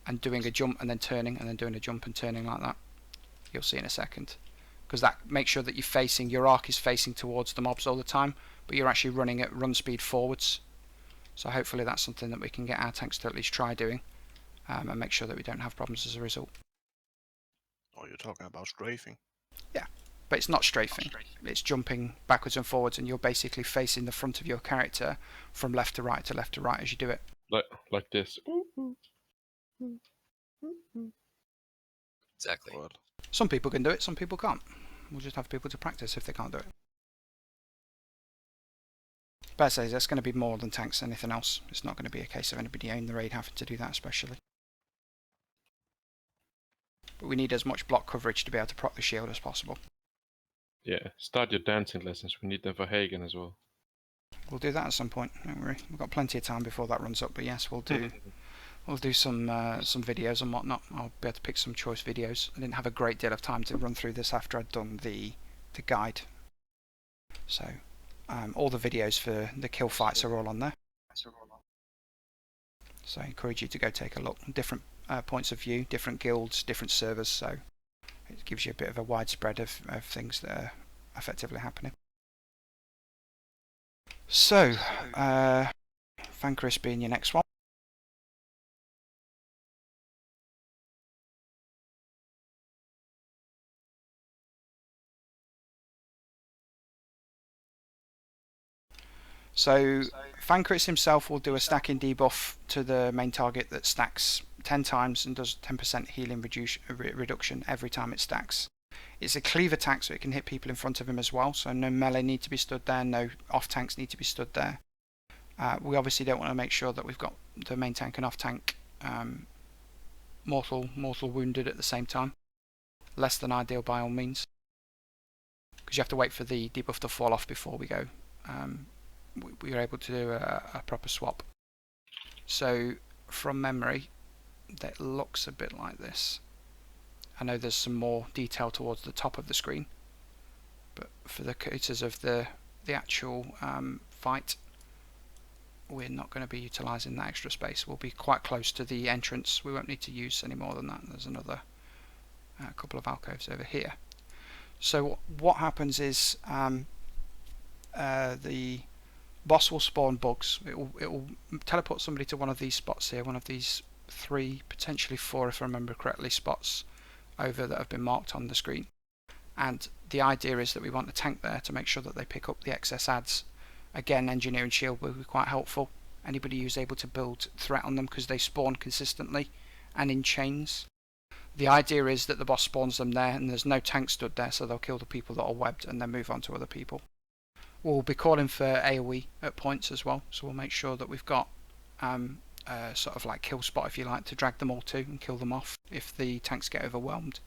and doing a jump and then turning, and then doing a jump and turning like that. You'll see in a second, because that makes sure that your arc is facing towards the mobs all the time, but you're actually running at run speed forwards. So hopefully that's something that we can get our tanks to at least try doing, and make sure that we don't have problems as a result. Oh, you're talking about strafing. Yeah, but it's not strafing. It's jumping backwards and forwards, and you're basically facing the front of your character from left to right to left to right as you do it. Like this. Exactly. What? Some people can do it, some people can't. We'll just have people to practice if they can't do it. But I say that's going to be more than tanks than anything else. It's not going to be a case of anybody in the raid having to do that especially. But we need as much block coverage to be able to proc the shield as possible. Yeah, start your dancing lessons. We need them for Hagen as well. We'll do that at some point, don't worry. We've got plenty of time before that runs up, but yes, we'll do some videos and whatnot. I'll be able to pick some choice videos. I didn't have a great deal of time to run through this after I'd done the guide. So all the videos for the kill fights are all on there. So I encourage you to go take a look. Different points of view, different guilds, different servers, so it gives you a bit of a widespread of things that are effectively happening. So, Vanquis being your next one. So Vanquis himself will do a stacking debuff to the main target that stacks 10 times and does 10% healing reduction every time it stacks. It's a cleave attack, so it can hit people in front of him as well, so no melee need to be stood there, no off tanks need to be stood there. We obviously don't want to make sure that we've got the main tank and off tank mortal wounded at the same time. Less than ideal by all means, because you have to wait for the debuff to fall off before we go. We are able to do a proper swap. So from memory, that looks a bit like this. I know there's some more detail towards the top of the screen, but for the cases of the actual fight, we're not going to be utilising that extra space. We'll be quite close to the entrance. We won't need to use any more than that. There's another couple of alcoves over here. So what happens is the boss will spawn bugs. It will teleport somebody to one of these spots here, one of these 3, potentially 4 if I remember correctly, spots over that have been marked on the screen. And the idea is that we want a tank there to make sure that they pick up the excess adds. Again, engineering shield will be quite helpful. Anybody who's able to build threat on them, because they spawn consistently and in chains. The idea is that the boss spawns them there and there's no tank stood there, so they'll kill the people that are webbed and then move on to other people. We'll be calling for AoE at points as well, so we'll make sure that we've got sort of like kill spot, if you like, to drag them all to and kill them off if the tanks get overwhelmed.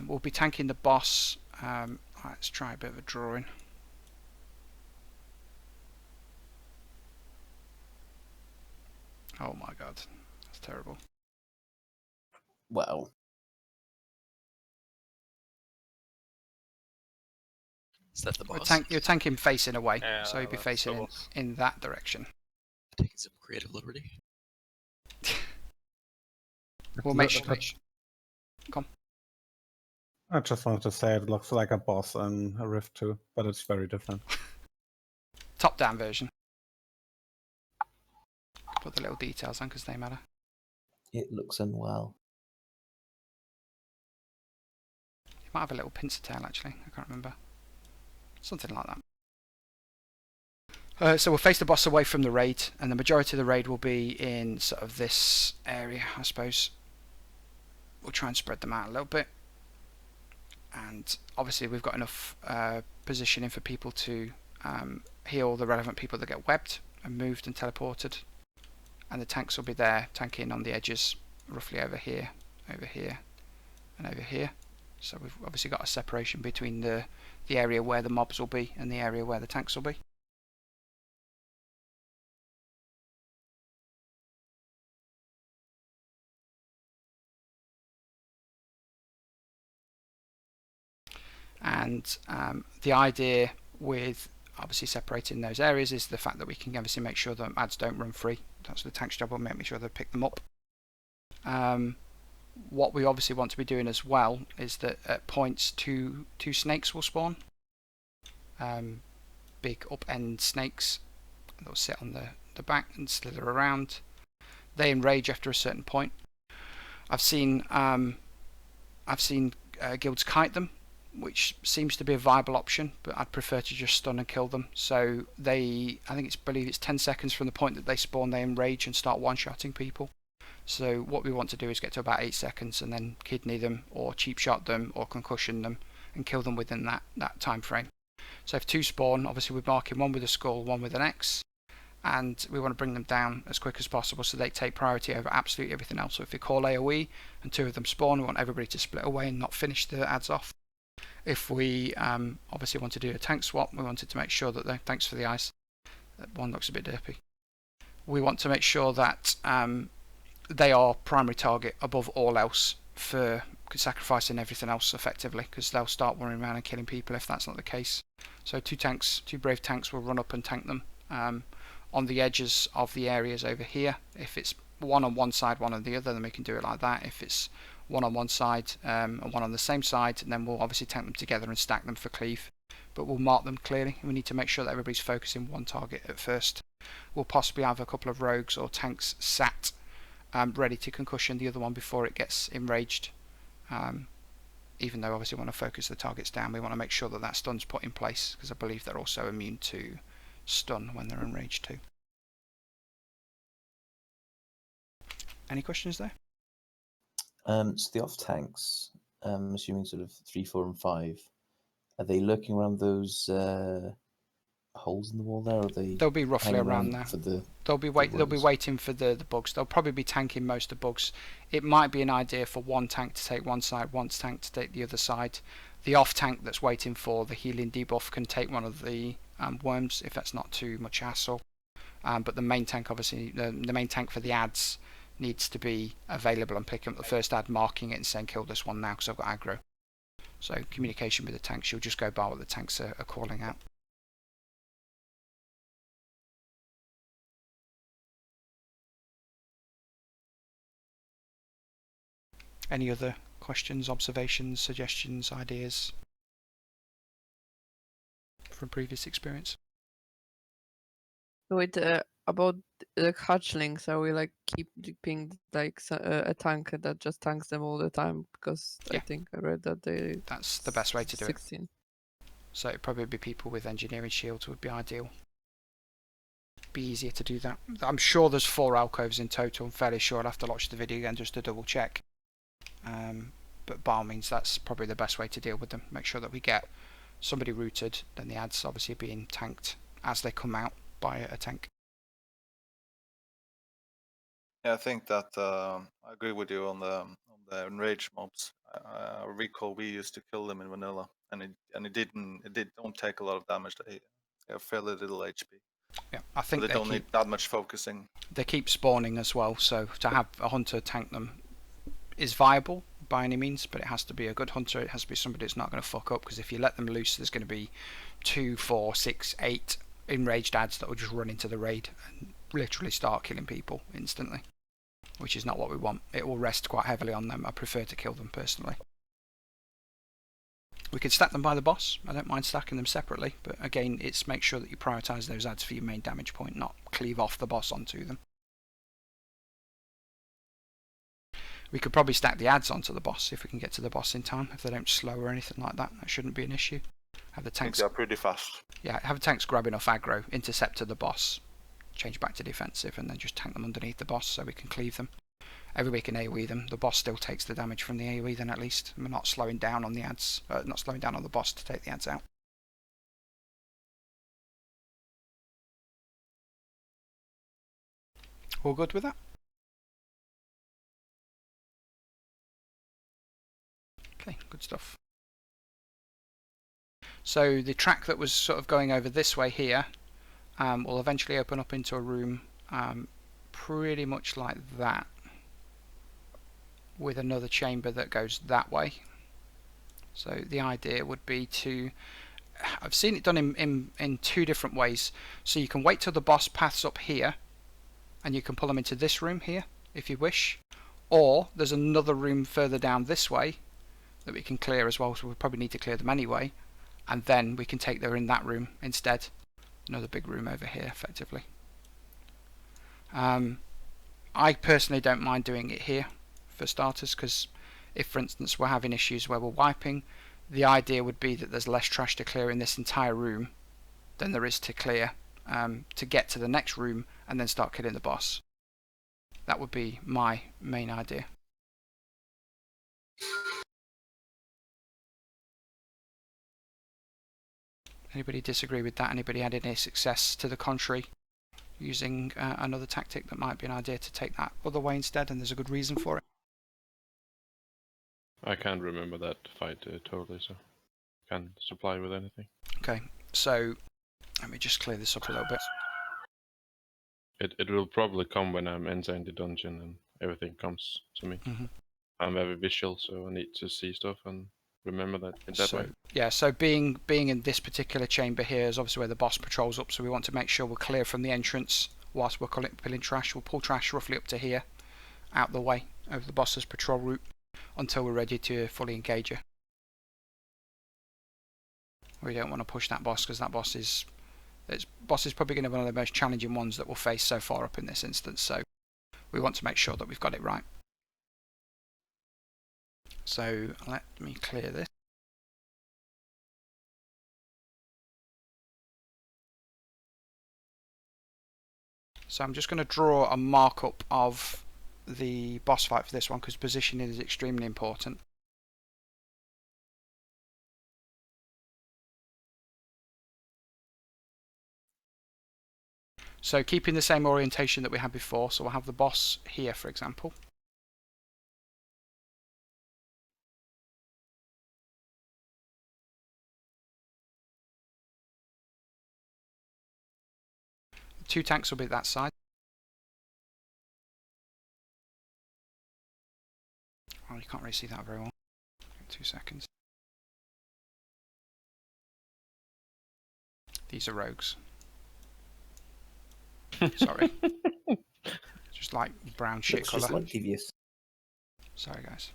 We'll be tanking the boss. Let's try a bit of a drawing. Oh my god, that's terrible. Well, Is that the boss? You're tanking facing away, Yeah, so you'll be that's facing the boss. in that direction. Taking some creative liberty. We'll make Look, sure. but- I just wanted to say it looks like a boss in a Rift 2, but it's very different. Top-down version. Put the little details on because they matter. it looks unwell. It might have a little pincer tail actually. I can't remember. Something like that. So we'll face the boss away from the raid, and the majority of the raid will be in sort of this area, I suppose. We'll try and spread them out a little bit. And obviously we've got enough positioning for people to heal the relevant people that get webbed and moved and teleported. And the tanks will be there, tanking on the edges, roughly over here, and over here. So we've obviously got a separation between the area where the mobs will be and the area where the tanks will be. And the idea with obviously separating those areas is the fact that we can obviously make sure that ads don't run free. That's the tank's job, we'll make sure they pick them up. what we obviously want to be doing as well is that at points two snakes will spawn. Big upend snakes. They'll sit on the back and slither around. They enrage after a certain point. I've seen guilds kite them, which seems to be a viable option, but I'd prefer to just stun and kill them. So I believe it's 10 seconds from the point that they spawn, they enrage and start one-shotting people. So what we want to do is get to about 8 seconds and then kidney them, or cheap shot them, or concussion them, and kill them within that time frame. So if 2 spawn, obviously we're marking one with a skull, one with an X, and we want to bring them down as quick as possible so they take priority over absolutely everything else. So if we call AoE and 2 of them spawn, we want everybody to split away and not finish the ads off. If we obviously want to do a tank swap, we wanted to make sure that thanks for the ice, that one looks a bit derpy. We want to make sure that they are primary target above all else for sacrificing everything else effectively, because they'll start running around and killing people if that's not the case. So 2 brave tanks will run up and tank them on the edges of the areas over here. If it's one on one side, one on the other, then we can do it like that. If it's one on one side and one on the same side, and then we'll obviously tank them together and stack them for cleave. But we'll mark them clearly. We need to make sure that everybody's focusing one target at first. We'll possibly have a couple of rogues or tanks sat ready to concussion the other one before it gets enraged. Even though obviously we want to focus the targets down, we want to make sure that stun's put in place, because I believe they're also immune to stun when they're enraged too. Any questions there? So the off tanks, assuming sort of 3, 4, and 5, are they lurking around those holes in the wall there? Or are they'll be roughly around there. They'll be waiting for the bugs. They'll probably be tanking most of the bugs. It might be an idea for one tank to take one side, one tank to take the other side. The off tank that's waiting for the healing debuff can take one of the worms if that's not too much hassle. But the main tank, obviously, the main tank for the ads needs to be available and picking up the first ad, marking it and saying kill this one now because I've got aggro. So communication with the tanks, you'll just go by what the tanks are calling out. Any other questions, observations, suggestions, ideas from previous experience? Wait, about the hatchlings, are we like keeping like a tank that just tanks them all the time? Because I think I read that that's the best way to do 16. So it'd probably be people with engineering shields would be ideal. Be easier to do that. I'm sure there's 4 alcoves in total. I'm fairly sure. I'd have to watch the video again just to double check. But by all means, that's probably the best way to deal with them. Make sure that we get somebody routed, then the ads obviously being tanked as they come out by a tank. Yeah, I think that I agree with you on the enraged mobs. I recall we used to kill them in vanilla, and it don't take a lot of damage. They have fairly little HP. Yeah, I think they don't need that much focusing. They keep spawning as well, so to have a hunter tank them is viable by any means, but it has to be a good hunter. It has to be somebody that's not going to fuck up, because if you let them loose, there's going to be 2, 4, 6, 8 enraged ads that will just run into the raid and literally start killing people instantly, which is not what we want. It will rest quite heavily on them. I prefer to kill them personally. We could stack them by the boss. I don't mind stacking them separately, but again, it's make sure that you prioritise those ads for your main damage point, not cleave off the boss onto them. We could probably stack the ads onto the boss if we can get to the boss in time. If they don't slow or anything like that, that shouldn't be an issue. Have the tanks. I think they're pretty fast. Yeah, have the tanks grab enough aggro, intercept to the boss, change back to defensive, and then just tank them underneath the boss so we can cleave them. Everybody can AoE them. The boss still takes the damage from the AoE then at least. We're not slowing down on the ads, not slowing down on the boss to take the ads out. All good with that? Okay, good stuff. So the track that was sort of going over this way here will eventually open up into a room pretty much like that, with another chamber that goes that way. So the idea would be to, I've seen it done in 2 different ways. So you can wait till the boss paths up here and you can pull them into this room here if you wish, Or there's another room further down this way that we can clear as well, so we'll probably need to clear them anyway, and then we can take them in that room instead. Another big room over here, effectively. I personally don't mind doing it here for starters, because if, for instance, we're having issues where we're wiping, the idea would be that there's less trash to clear in this entire room than there is to clear to get to the next room and then start killing the boss. That would be my main idea. Anybody disagree with that? Anybody had any success to the contrary using another tactic that might be an idea to take that other way instead, and there's a good reason for it? I can't remember that fight totally, so can't supply with anything. Okay, so let me just clear this up a little bit. It will probably come when I'm entering the dungeon and everything comes to me. I'm very visual, so I need to see stuff and remember that in that way. Yeah, so being in this particular chamber here is obviously where the boss patrols up, so we want to make sure we're clear from the entrance whilst we're pulling trash. We'll pull trash roughly up to here, out the way over the boss's patrol route, until we're ready to fully engage her. We don't want to push that boss, because that boss is probably going to be one of the most challenging ones that we'll face so far up in this instance, so we want to make sure that we've got it right. So let me clear this. So I'm just going to draw a markup of the boss fight for this one, because positioning is extremely important. So keeping the same orientation that we had before, so we'll have the boss here, for example. The 2 tanks will be that side. Oh, you can't really see that very well. 2 seconds. These are rogues. Sorry. Just like brown shit Looks colour. just like devious. Sorry, guys.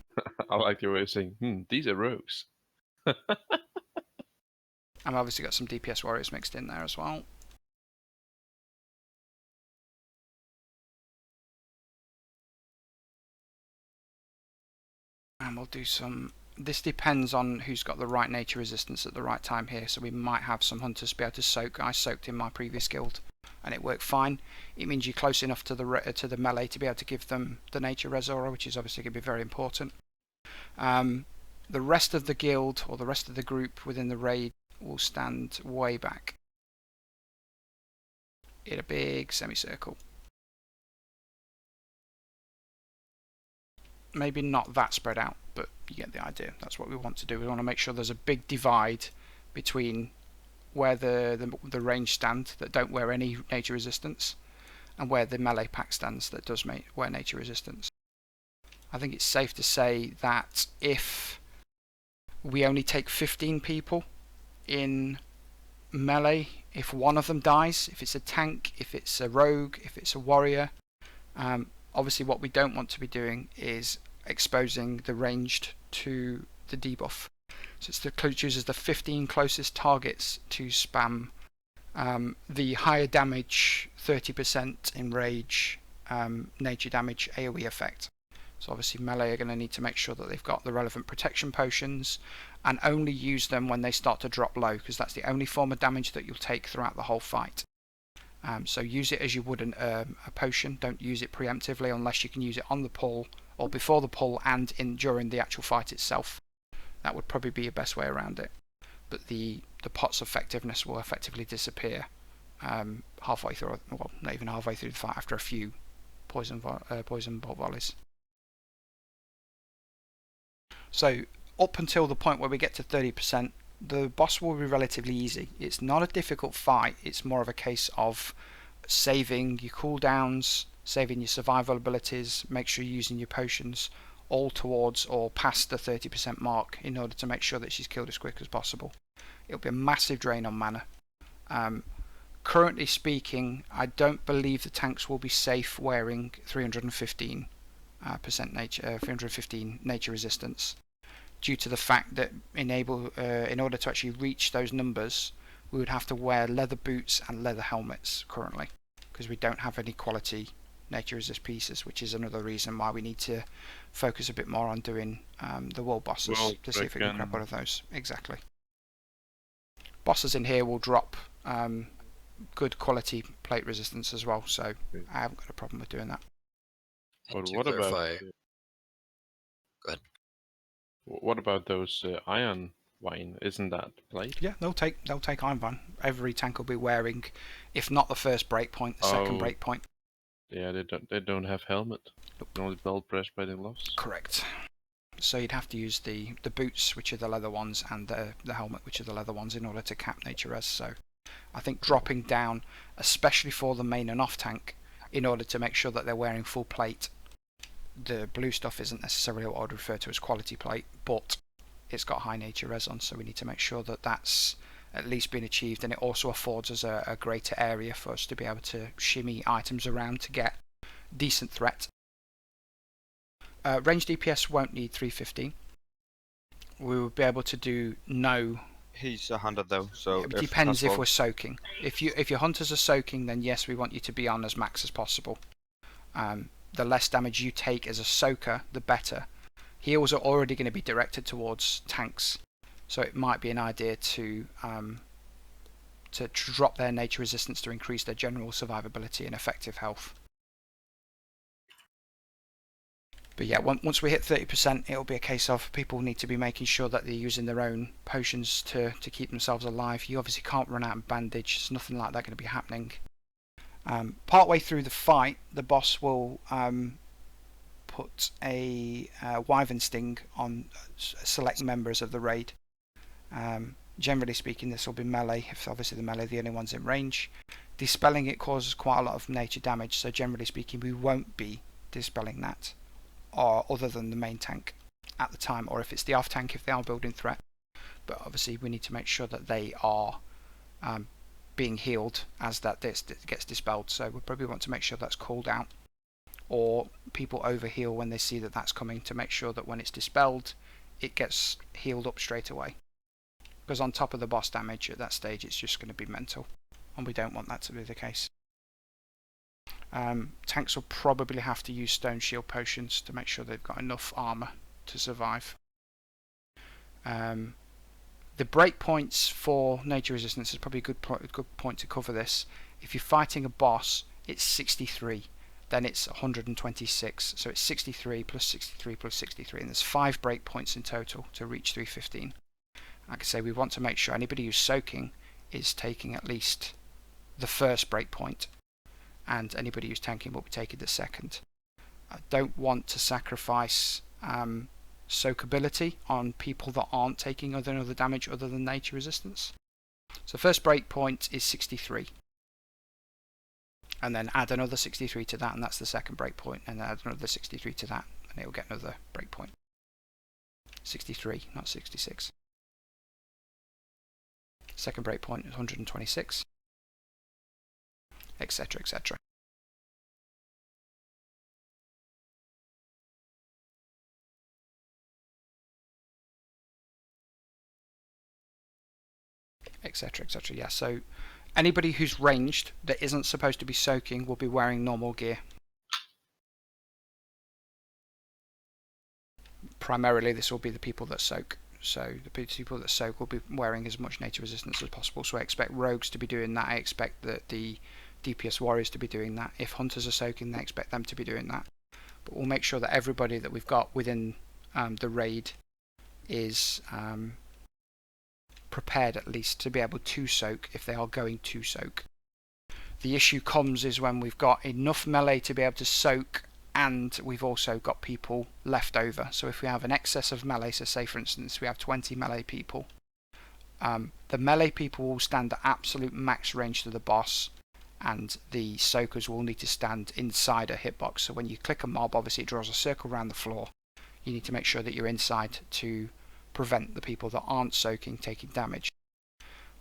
I like your way of saying, these are rogues. I've obviously got some DPS warriors mixed in there as well. And we'll do some... This depends on who's got the right nature resistance at the right time here, so we might have some hunters be able to soak. I soaked in my previous guild and it worked fine. It means you're close enough to the melee to be able to give them the nature res aura, which is obviously going to be very important. The rest of the guild, or the rest of the group within the raid, will stand way back in a big semicircle. Maybe not that spread out, but you get the idea. That's what we want to do. We want to make sure there's a big divide between where the range stand that don't wear any nature resistance and where the melee pack stands that does wear nature resistance. I think it's safe to say that if we only take 15 people in melee, if one of them dies, if it's a tank, if it's a rogue, if it's a warrior, obviously what we don't want to be doing is exposing the ranged to the debuff. So it chooses the 15 closest targets to spam the higher damage 30% in rage nature damage AoE effect. So obviously melee are going to need to make sure that they've got the relevant protection potions and only use them when they start to drop low, because that's the only form of damage that you'll take throughout the whole fight. So use it as you would a potion. Don't use it preemptively unless you can use it on the pull or before the pull and during the actual fight itself. That would probably be your best way around it. But the pot's effectiveness will effectively disappear halfway through, well, not even halfway through the fight, after a few poison bolt volleys. So up until the point where we get to 30%, the boss will be relatively easy. It's not a difficult fight, it's more of a case of saving your cooldowns, saving your survival abilities, make sure you're using your potions all towards or past the 30% mark in order to make sure that she's killed as quick as possible. It'll be a massive drain on mana. Currently speaking, I don't believe the tanks will be safe wearing 315 percent nature, 315 nature resistance, due to the fact that in order to actually reach those numbers, we would have to wear leather boots and leather helmets currently, because we don't have any quality nature resist pieces, which is another reason why we need to focus a bit more on doing the world bosses to see if we can grab one of those. Exactly. Bosses in here will drop good quality plate resistance as well, so I haven't got a problem with doing that. But To what about clarify, go ahead. what about those iron wine? Isn't that plate? Yeah, they'll take Iron Van. Every tank will be wearing, if not the first breakpoint, the second breakpoint. Yeah, they don't have helmet. Only belt, breastplate, and gloves. Correct. So you'd have to use the boots, which are the leather ones, and the helmet, which are the leather ones, in order to cap nature res. So I think dropping down, especially for the main and off tank, in order to make sure that they're wearing full plate. The blue stuff isn't necessarily what I would refer to as quality plate, but it's got high nature res on, so we need to make sure that that's at least been achieved, and it also affords us a greater area for us to be able to shimmy items around to get decent threat. Range DPS won't need 315. We will be able to do no. He's 100 though, so It depends if we're soaking. If your hunters are soaking, then yes, we want you to be on as max as possible. The less damage you take as a soaker, the better. Heals are already going to be directed towards tanks, so it might be an idea to drop their nature resistance to increase their general survivability and effective health. But yeah, once we hit 30%, it'll be a case of people need to be making sure that they're using their own potions to keep themselves alive. You obviously can't run out of bandage. There's nothing like that going to be happening. Partway through the fight, the boss will put a wyvern sting on select members of the raid. Generally speaking, this will be melee, if obviously the melee are the only ones in range. Dispelling it causes quite a lot of nature damage, so generally speaking, we won't be dispelling that, or other than the main tank at the time, or if it's the off tank if they are building threat. But obviously we need to make sure that they are being healed as that gets dispelled, so we probably want to make sure that's called out, or people overheal when they see that that's coming, to make sure that when it's dispelled it gets healed up straight away, because on top of the boss damage at that stage it's just going to be mental, and we don't want that to be the case. Tanks will probably have to use stone shield potions to make sure they've got enough armor to survive. The breakpoints for nature resistance is probably a good point to cover this. If you're fighting a boss, it's 63, then it's 126, so it's 63 plus 63 plus 63, and there's 5 breakpoints in total to reach 315. Like I say, we want to make sure anybody who's soaking is taking at least the first breakpoint, and anybody who's tanking will be taking the second. I don't want to sacrifice soakability on people that aren't taking other damage other than nature resistance. So first breakpoint is 63, and then add another 63 to that, and that's the second breakpoint, and then add another 63 to that, and it will get another breakpoint. 63, not 66. Second breakpoint is 126, etc, etc. Etc, etc. Yeah, so anybody who's ranged that isn't supposed to be soaking will be wearing normal gear. Primarily this will be the people that soak. So the people that soak will be wearing as much nature resistance as possible. So I expect rogues to be doing that. I expect that the DPS warriors to be doing that. If hunters are soaking, they expect them to be doing that. But we'll make sure that everybody that we've got within the raid is prepared at least to be able to soak if they are going to soak. The issue comes is when we've got enough melee to be able to soak, and we've also got people left over. So if we have an excess of melee, so say for instance we have 20 melee people, the melee people will stand at absolute max range to the boss, and the soakers will need to stand inside a hitbox. So when you click a mob, obviously it draws a circle around the floor. You need to make sure that you're inside to prevent the people that aren't soaking taking damage.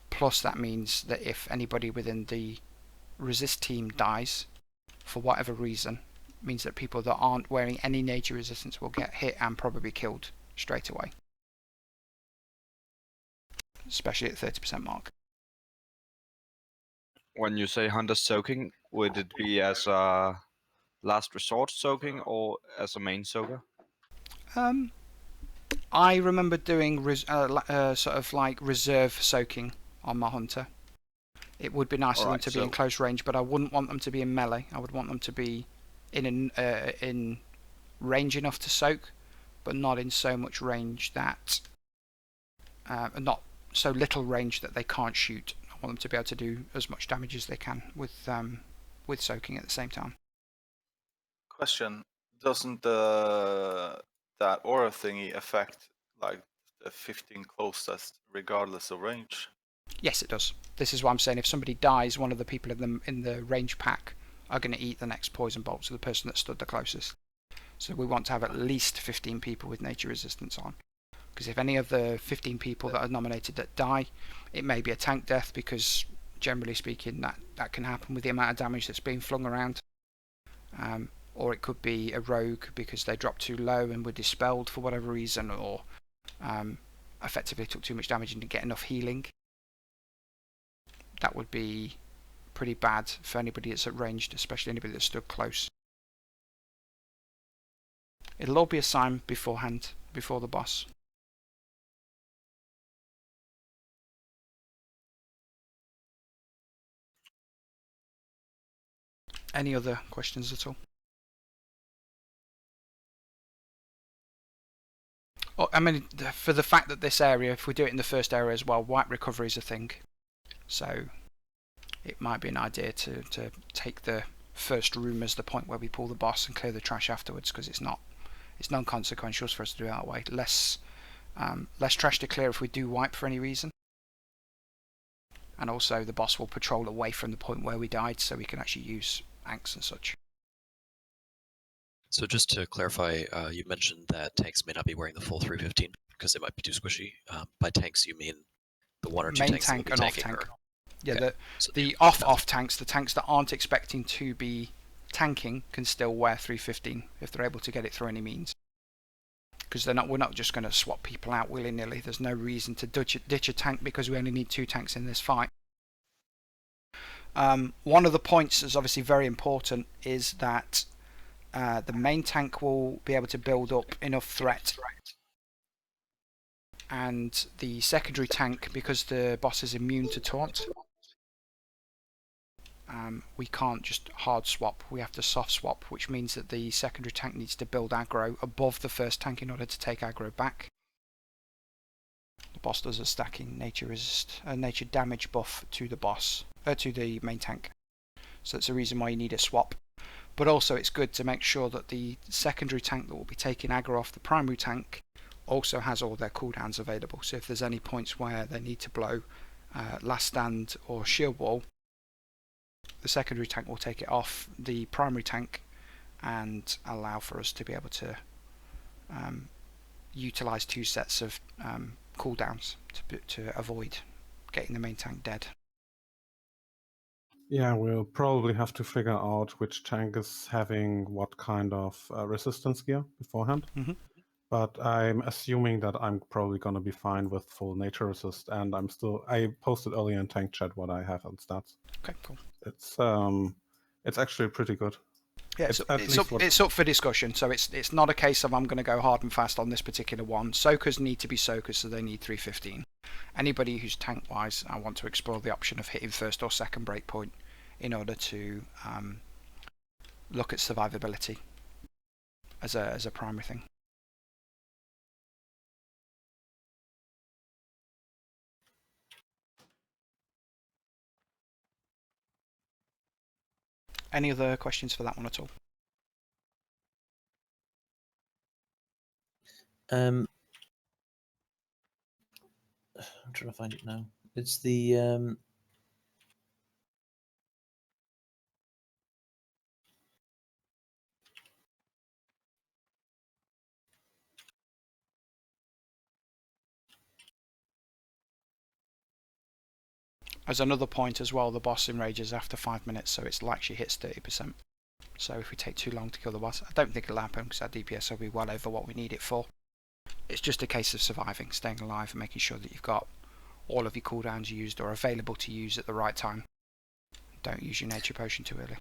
Plus that means that if anybody within the resist team dies for whatever reason, means that people that aren't wearing any nature resistance will get hit and probably killed straight away, especially at 30% mark. When you say hunter soaking, would it be as a last resort soaking or as a main soaker? I remember doing sort of like reserve soaking on my hunter. It would be nice for them Alright, to be in close range, but I wouldn't want them to be in melee. I would want them to be in range enough to soak, but not in so much range that not so little range that they can't shoot. I want them to be able to do as much damage as they can with soaking at the same time. Question: doesn't that aura thingy affect like the 15 closest regardless of range? Yes, it does. This is what I'm saying. If somebody dies, one of the people in the range pack are going to eat the next poison bolt, so the person that stood the closest. So we want to have at least 15 people with nature resistance on. Because if any of the 15 people that are nominated that die, it may be a tank death, because generally speaking that can happen with the amount of damage that's being flung around. Or it could be a rogue because they dropped too low and were dispelled for whatever reason, or effectively took too much damage and didn't get enough healing. That would be pretty bad for anybody that's at ranged, especially anybody that stood close. It'll all be assigned beforehand, before the boss. Any other questions at all? Oh, I mean, for the fact that this area, if we do it in the first area as well, wipe recovery is a thing. So it might be an idea to take the first room as the point where we pull the boss and clear the trash afterwards, because it's non-consequential for us to do it that way. Less trash to clear if we do wipe for any reason. And also the boss will patrol away from the point where we died, so we can actually use anks and such. So just to clarify, you mentioned that tanks may not be wearing the full 315 because they might be too squishy. By tanks, you mean the one or two Main tanks tank that and will be off tanking? tank. Or... Yeah, Okay. the off tanks, the tanks that aren't expecting to be tanking, can still wear 315 if they're able to get it through any means. Because we're not just going to swap people out willy-nilly. There's no reason to ditch a tank because we only need 2 tanks in this fight. One of the points that's obviously very important is that the main tank will be able to build up enough threat, and the secondary tank, because the boss is immune to taunt, we can't just hard swap, we have to soft swap, which means that the secondary tank needs to build aggro above the first tank in order to take aggro back. The boss does a stacking nature damage buff to the boss, to the main tank, so that's the reason why you need a swap. But also it's good to make sure that the secondary tank that will be taking aggro off the primary tank also has all their cooldowns available. So if there's any points where they need to blow last stand or shield wall, the secondary tank will take it off the primary tank and allow for us to be able to utilize 2 sets of cooldowns to avoid getting the main tank dead. Yeah, we'll probably have to figure out which tank is having what kind of resistance gear beforehand. Mhm. But I'm assuming that I'm probably going to be fine with full nature resist, and I posted earlier in tank chat what I have on stats. Okay, cool. It's actually pretty good. Yeah, it's up for discussion. So it's not a case of I'm going to go hard and fast on this particular one. Soakers need to be soakers, so they need 315. Anybody who's tank wise, I want to explore the option of hitting first or second breakpoint in order to look at survivability as a primary thing. Any other questions for that one at all? I'm trying to find it now. It's the As another point as well, the boss enrages after 5 minutes, so it actually hits 30%. So if we take too long to kill the boss, I don't think it'll happen because our DPS will be well over what we need it for. It's just a case of surviving, staying alive, and making sure that you've got all of your cooldowns used or available to use at the right time. Don't use your nature potion too early.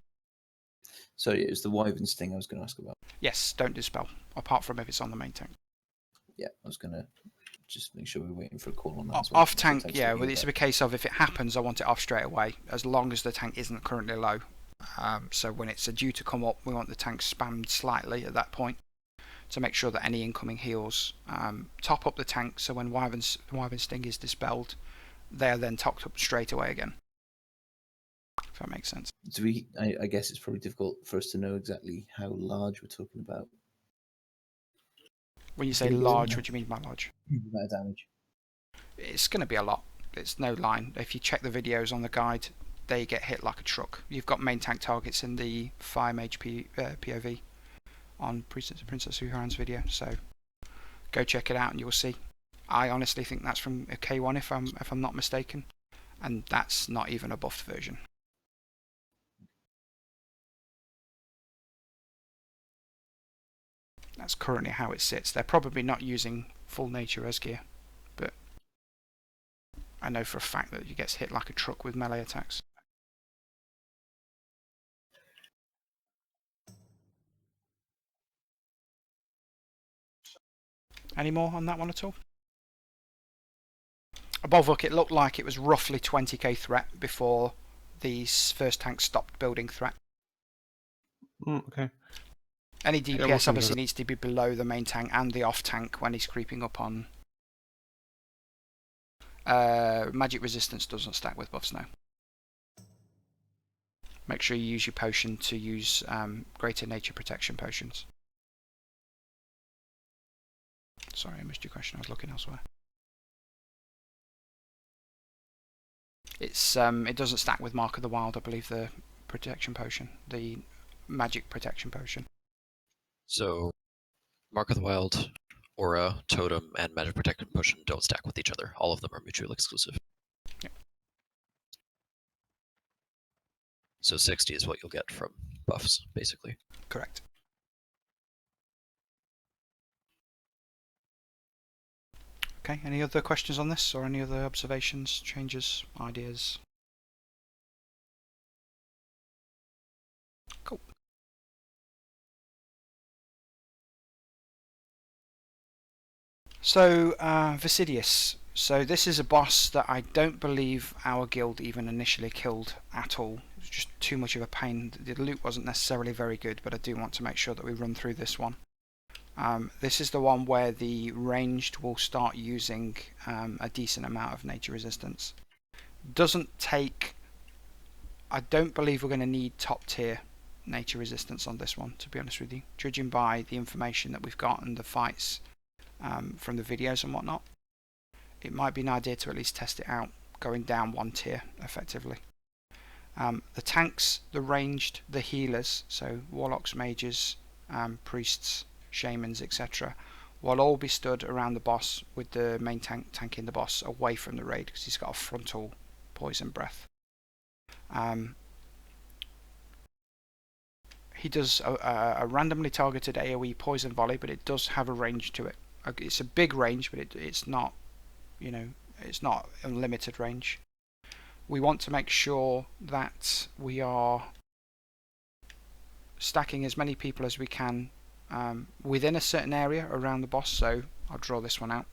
Sorry, it was the Wyvern Sting I was going to ask about. Yes, don't dispel, apart from if it's on the main tank. Yeah, I was going to just make sure we're waiting for a call on that. as well. Off tank, yeah, well, it's a a case of if it happens, I want it off straight away, as long as the tank isn't currently low. So when it's due to come up, we want the tank spammed slightly at that point to make sure that any incoming heals top up the tank, so when Wyvern Sting is dispelled, they are then topped up straight away again. If that makes sense. Do we? I guess it's probably difficult for us to know exactly how large we're talking about. When you say large, what do you mean by large? Amount of damage. It's going to be a lot. It's no line. If you check the videos on the guide, they get hit like a truck. You've got main tank targets in the Fire Mage POV on Princess Uhuran's video, so go check it out and you'll see. I honestly think that's from a K1 if I'm not mistaken, and that's not even a buffed version. That's currently how it sits. They're probably not using full nature res gear, but I know for a fact that he gets hit like a truck with melee attacks. Any more on that one at all? Above Hook, it looked like it was roughly 20k threat before the first tank stopped building threat. Okay. Any Yeah, we'll DPS come obviously to needs to be below the main tank and the off tank when he's creeping up on. Magic resistance doesn't stack with buffs now. Make sure you use your potion to use greater nature protection potions. Sorry, I missed your question. I was looking elsewhere. It's it doesn't stack with Mark of the Wild, I believe, the protection potion, the magic protection potion. So, Mark of the Wild, Aura, Totem, and Magic Protection Potion don't stack with each other. All of them are mutually exclusive. Yep. So 60 is what you'll get from buffs, basically. Correct. Okay, any other questions on this, or any other observations, changes, ideas? Cool. So, Vasidius. So this is a boss that I don't believe our guild even initially killed at all. It was just too much of a pain. The loot wasn't necessarily very good, but I do want to make sure that we run through this one. This is the one where the ranged will start using a decent amount of nature resistance. Doesn't take... I don't believe we're going to need top tier nature resistance on this one, to be honest with you. Judging by the information that we've got and the fights from the videos and whatnot, it might be an idea to at least test it out, going down one tier effectively. The tanks, the ranged, the healers, so warlocks, mages, priests, shamans, etc., will all be stood around the boss with the main tank tanking the boss away from the raid because he's got a frontal poison breath. He does a randomly targeted AoE poison volley, but it does have a range to it. It's a big range, but it's not, you know, it's not unlimited range. We want to make sure that we are stacking as many people as we can within a certain area around the boss, so I'll draw this one out.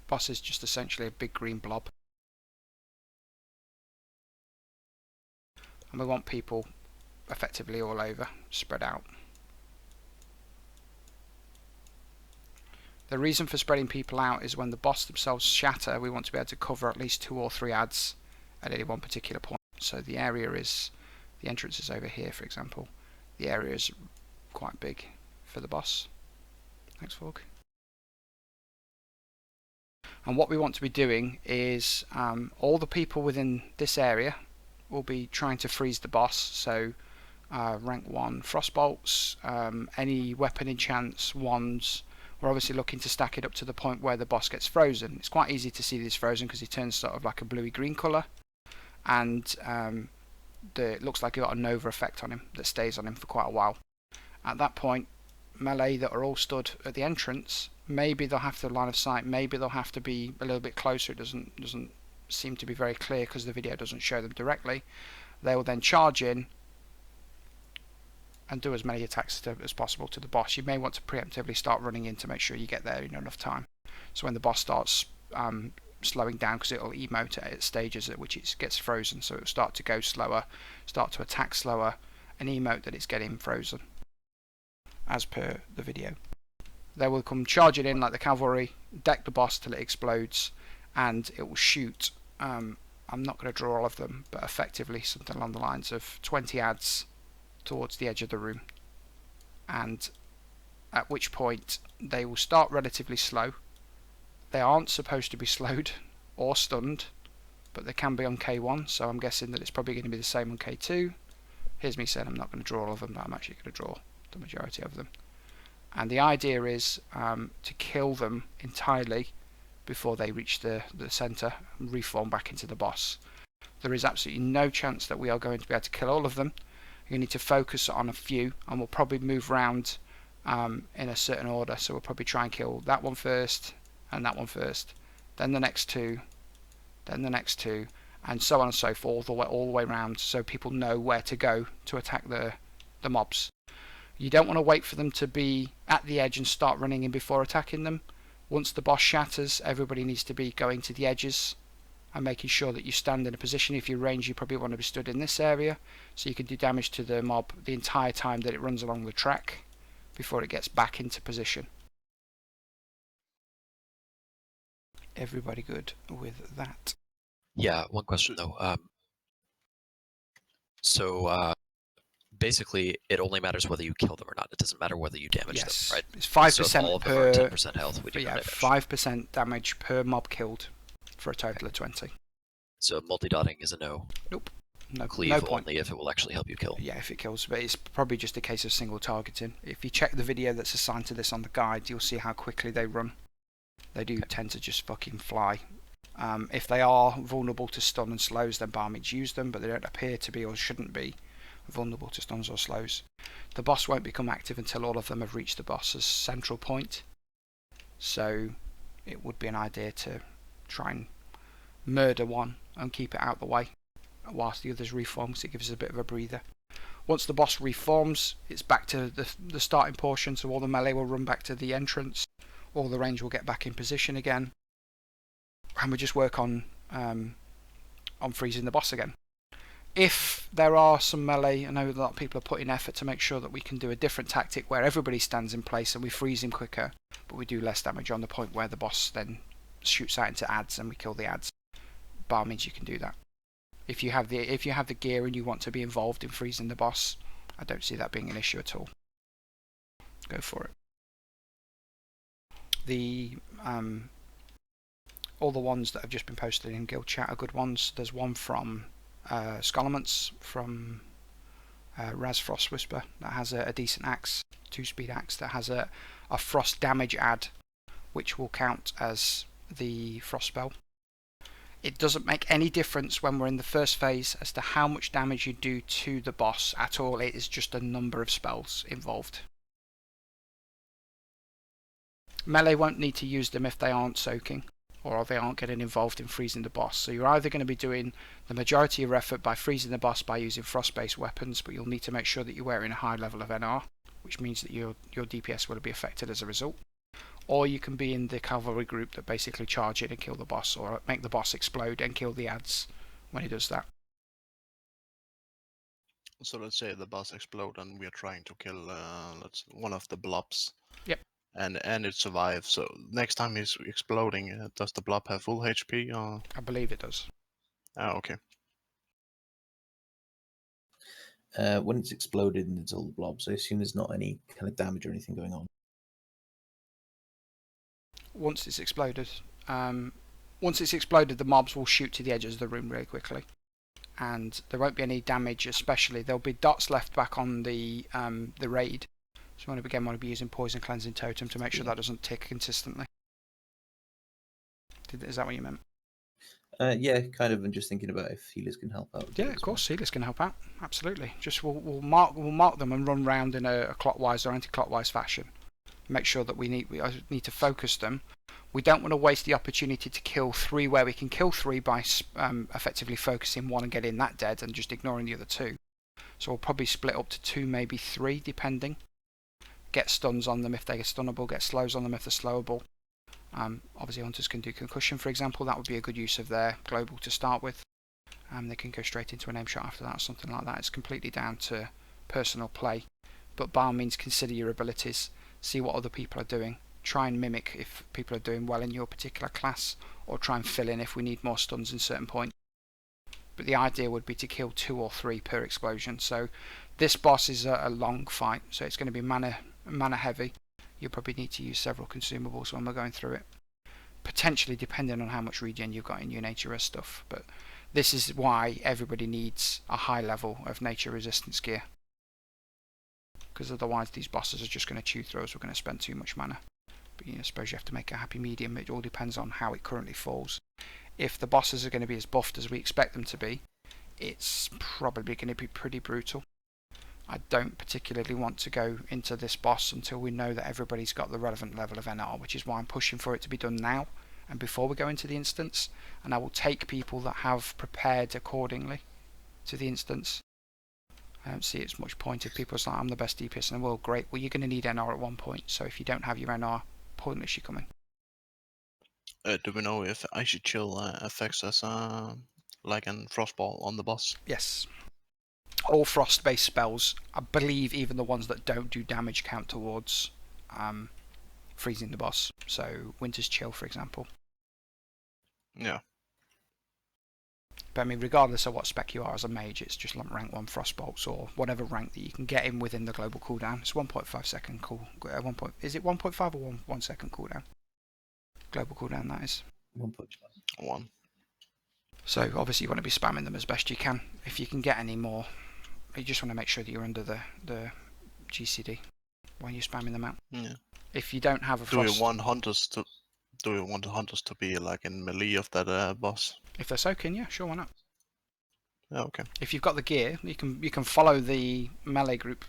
Boss is just essentially a big green blob. And we want people effectively all over, spread out. The reason for spreading people out is when the boss themselves shatter, we want to be able to cover at least 2 or 3 adds at any one particular point. So the area is, the entrance is over here, for example. The area is quite big for the boss. Thanks, Forg. And what we want to be doing is all the people within this area will be trying to freeze the boss. So rank 1 frostbolts, any weapon enchants, wands, we're obviously looking to stack it up to the point where the boss gets frozen. It's quite easy to see this frozen because he turns sort of like a bluey green colour, and it looks like he got a Nova effect on him that stays on him for quite a while. At that point, melee that are all stood at the entrance, maybe they'll have to line of sight, maybe they'll have to be a little bit closer. It doesn't seem to be very clear because the video doesn't show them directly. They will then charge in and do as many attacks as possible to the boss. You may want to preemptively start running in to make sure you get there in enough time. So when the boss starts slowing down, because it'll emote at stages at which it gets frozen, so it'll start to go slower, start to attack slower, and emote that it's getting frozen, as per the video. They will come charging in like the cavalry, deck the boss till it explodes, and it will shoot. I'm not going to draw all of them, but effectively something along the lines of 20 adds towards the edge of the room, and at which point they will start relatively slow. They aren't supposed to be slowed or stunned, but they can be on K1, so I'm guessing that it's probably going to be the same on K2. Here's me saying I'm not going to draw all of them, but I'm actually going to draw the majority of them. And the idea is to kill them entirely before they reach the centre and reform back into the boss. There is absolutely no chance that we are going to be able to kill all of them. You need to focus on a few, and we'll probably move round in a certain order. So we'll probably try and kill that one first, and that one first, then the next two, then the next two, and so on and so forth, all the way around, so people know where to go to attack the mobs. You don't want to wait for them to be at the edge and start running in before attacking them. Once the boss shatters, everybody needs to be going to the edges and making sure that you stand in a position. If you range, you probably want to be stood in this area, so you can do damage to the mob the entire time that it runs along the track before it gets back into position. Everybody good with that? Yeah, one question though. So basically, it only matters whether you kill them or not. It doesn't matter whether you damage Yes, them, right? it's 5% So if all of them per. are 10% health, we do yeah, no damage. 5% damage per mob killed for a total of 20. So multi-dotting is a no. Nope. No, Cleave no point. only if it will actually help you kill. Yeah, if it kills, but it's probably just a case of single targeting. If you check the video that's assigned to this on the guide, you'll see how quickly they run. They do tend to just fucking fly. If they are vulnerable to stun and slows, then by all means use them, but they don't appear to be or shouldn't be vulnerable to stuns or slows. The boss won't become active until all of them have reached the boss's central point, so it would be an idea to try and murder one and keep it out the way whilst the others reform, because it gives us a bit of a breather. Once the boss reforms, it's back to the starting portion, so all the melee will run back to the entrance, all the range will get back in position again, and we just work on freezing the boss again. If there are some melee, I know a lot of people are putting effort to make sure that we can do a different tactic where everybody stands in place and we freeze him quicker, but we do less damage on the point where the boss then shoots out into adds and we kill the adds. By all means, you can do that. If you have the gear and you want to be involved in freezing the boss, I don't see that being an issue at all. Go for it. The all the ones that have just been posted in guild chat are good ones. There's one from Scholarments from Raz Frost Whisper that has a decent axe, 2-speed axe that has a frost damage add, which will count as the frost spell. It doesn't make any difference when we're in the first phase as to how much damage you do to the boss at all. It is just a number of spells involved. Melee won't need to use them if they aren't soaking, or they aren't getting involved in freezing the boss. So you're either going to be doing the majority of your effort by freezing the boss by using frost-based weapons, but you'll need to make sure that you're wearing a high level of NR, which means that your DPS will be affected as a result. Or you can be in the cavalry group that basically charge it and kill the boss, or make the boss explode and kill the adds when he does that. So let's say the boss explode and we are trying to kill one of the blobs. Yep. And it survives. So next time he's exploding, does the blob have full HP? Or? I believe it does. Oh, okay. When it's exploded and it's all the blobs, I assume there's not any kind of damage or anything going on. Once it's exploded, the mobs will shoot to the edges of the room really quickly, and there won't be any damage. Especially there'll be dots left back on the raid, So you want to be using Poison Cleansing Totem to make sure that doesn't tick consistently. Is that what you meant? Yeah, kind of. And just thinking about if healers can help out. Yeah, of course, healers can help out. Absolutely. Just we'll mark them and run round in a clockwise or anti-clockwise fashion. Make sure that we need to focus them. We don't want to waste the opportunity to kill 3 where we can kill 3 by effectively focusing 1 and getting that dead and just ignoring the other 2. So we'll probably split up to 2, maybe 3, depending. Get stuns on them if they're stunnable, get slows on them if they're slowable. Obviously hunters can do concussion, for example. That would be a good use of their global to start with. They can go straight into an aim shot after that or something like that. It's completely down to personal play. But by all means, consider your abilities. See what other people are doing. Try and mimic if people are doing well in your particular class, or try and fill in if we need more stuns in certain points. But the idea would be to kill 2 or 3 per explosion. So this boss is a long fight, so it's going to be mana heavy. You'll probably need to use several consumables when we're going through it. Potentially depending on how much regen you've got in your nature res stuff. But this is why everybody needs a high level of nature resistance gear. Because otherwise these bosses are just going to chew through us. We're going to spend too much mana. But I suppose you have to make a happy medium. It all depends on how it currently falls. If the bosses are going to be as buffed as we expect them to be, it's probably going to be pretty brutal. I don't particularly want to go into this boss until we know that everybody's got the relevant level of NR, which is why I'm pushing for it to be done now and before we go into the instance. And I will take people that have prepared accordingly to the instance. I don't see it's much point if people are like, I'm the best DPS in the world. Great, well, you're going to need NR at one point, so if you don't have your NR, pointless you coming. Do we know if Icy Chill affects us like an Frostball on the boss? Yes. All frost-based spells, I believe even the ones that don't do damage, count towards freezing the boss. So Winter's Chill, for example. Yeah. But I mean, regardless of what spec you are as a mage, it's just like rank 1 Frostbolts or whatever rank that you can get in within the global cooldown. It's 1.5 second cool. Is it 1.5 or 1 second cooldown? Global cooldown, that is. 1.1. So obviously you want to be spamming them as best you can. If you can get any more, you just want to make sure that you're under the GCD when you're spamming them out. Yeah. If you don't have a Do we frost, want hunters to be like in melee of that boss? if they're soaking, yeah, sure, why not? Yeah, okay. If you've got the gear, you can follow the melee group.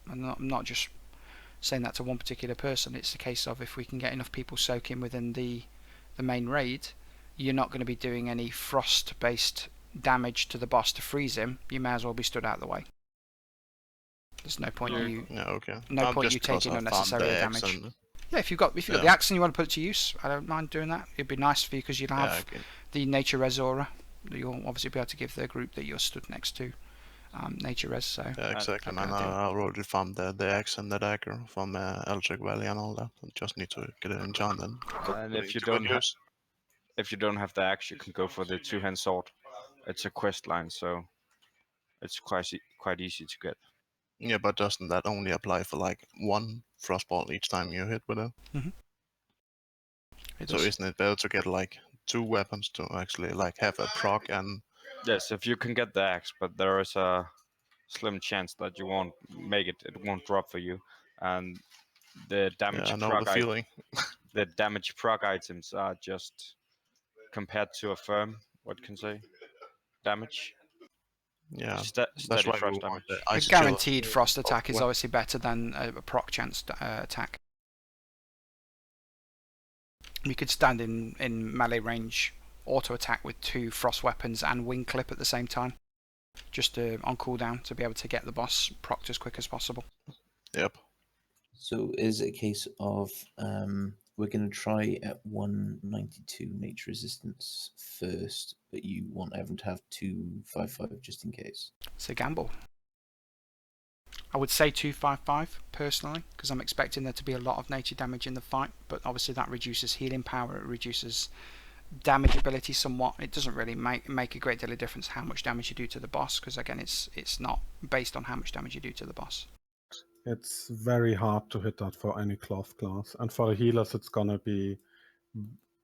I'm not just saying that to one particular person. It's a case of if we can get enough people soaking within the main raid, you're not going to be doing any frost-based damage to the boss to freeze him. You may as well be stood out of the way. There's no point you. Yeah, okay. No I'm point just you 'cause taking I found unnecessary the axe damage. and- Yeah, if you've got Yeah. the axe and you want to put it to use, I don't mind doing that. It'd be nice for you because you'd have Yeah, okay. the nature res aura that you'll obviously be able to give the group that you're stood next to nature res. So Yeah, exactly. that And kind of I already found the axe and the dagger from Eldrick Valley and all that. I just need to get it enchanted. And Put if it you to good don't have, use. if you don't have the axe, you can go for the 2-hand sword. It's a quest line, so it's quite easy to get. Yeah, but doesn't that only apply for like 1 frostball each time you hit with it? it So does. isn't it better to get like 2 weapons to actually like have a proc and Yes, if you can get the axe, but there is a slim chance that you won't make it. It won't drop for you, and the damage I know proc the feeling. the damage proc items are just compared to a firm. What can say? Damage. Yeah, Steady that's why we frost want damage. the A ice chill. guaranteed frost attack is weapon. obviously better than a proc chance attack. We could stand in melee range, auto attack with 2 frost weapons and wing clip at the same time, just on cooldown to be able to get the boss procced as quick as possible. Yep. So is it a case of we're going to try at 192 nature resistance first, but you want everyone to have 255 just in case? It's a gamble. I would say 255 personally, because I'm expecting there to be a lot of nature damage in the fight, but obviously that reduces healing power, it reduces damage ability somewhat. It doesn't really make a great deal of difference how much damage you do to the boss, because again it's not based on how much damage you do to the boss. It's very hard to hit that for any cloth class, and for the healers, it's gonna be.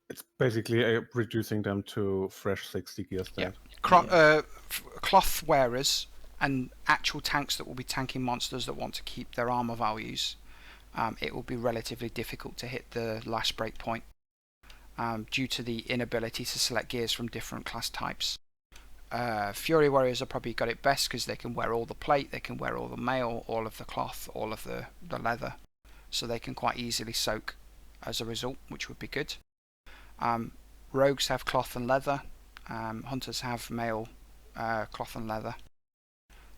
It's basically reducing them to fresh 60 gear stat. Cloth wearers and actual tanks that will be tanking monsters that want to keep their armor values, it will be relatively difficult to hit the last break point due to the inability to select gears from different class types. Fury Warriors have probably got it best because they can wear all the plate, they can wear all the mail, all of the cloth, all of the leather, so they can quite easily soak as a result, which would be good. Rogues have cloth and leather, hunters have mail, cloth and leather,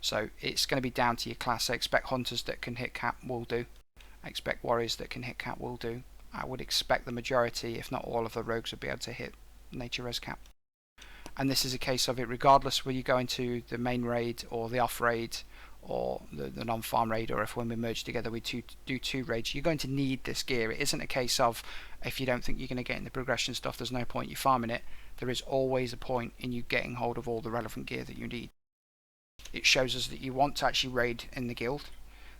so it's going to be down to your class. I expect hunters that can hit cap will do, I expect warriors that can hit cap will do. I would expect the majority, if not all of the rogues, would be able to hit nature res cap. And this is a case of it regardless whether you go into the main raid or the off raid or the non-farm raid, or if when we merge together we do two raids, you're going to need this gear. It isn't a case of if you don't think you're going to get in the progression stuff, there's no point you farming it. There is always a point in you getting hold of all the relevant gear that you need. It shows us that you want to actually raid in the guild,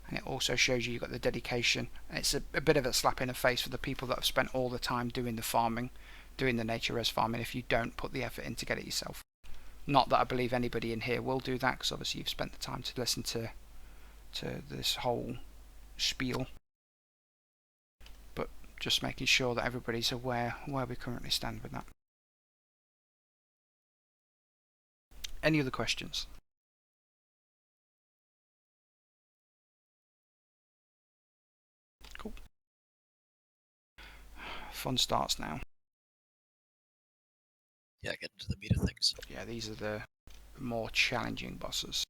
and it also shows you've got the dedication, and it's a bit of a slap in the face for the people that have spent all the time doing the farming, doing the nature res farming, if you don't put the effort in to get it yourself. Not that I believe anybody in here will do that, because obviously you've spent the time to listen to this whole spiel, but just making sure that everybody's aware where we currently stand with that. Any other questions? Cool. Fun starts now. Yeah, get into the meat of things. Yeah, these are the more challenging bosses.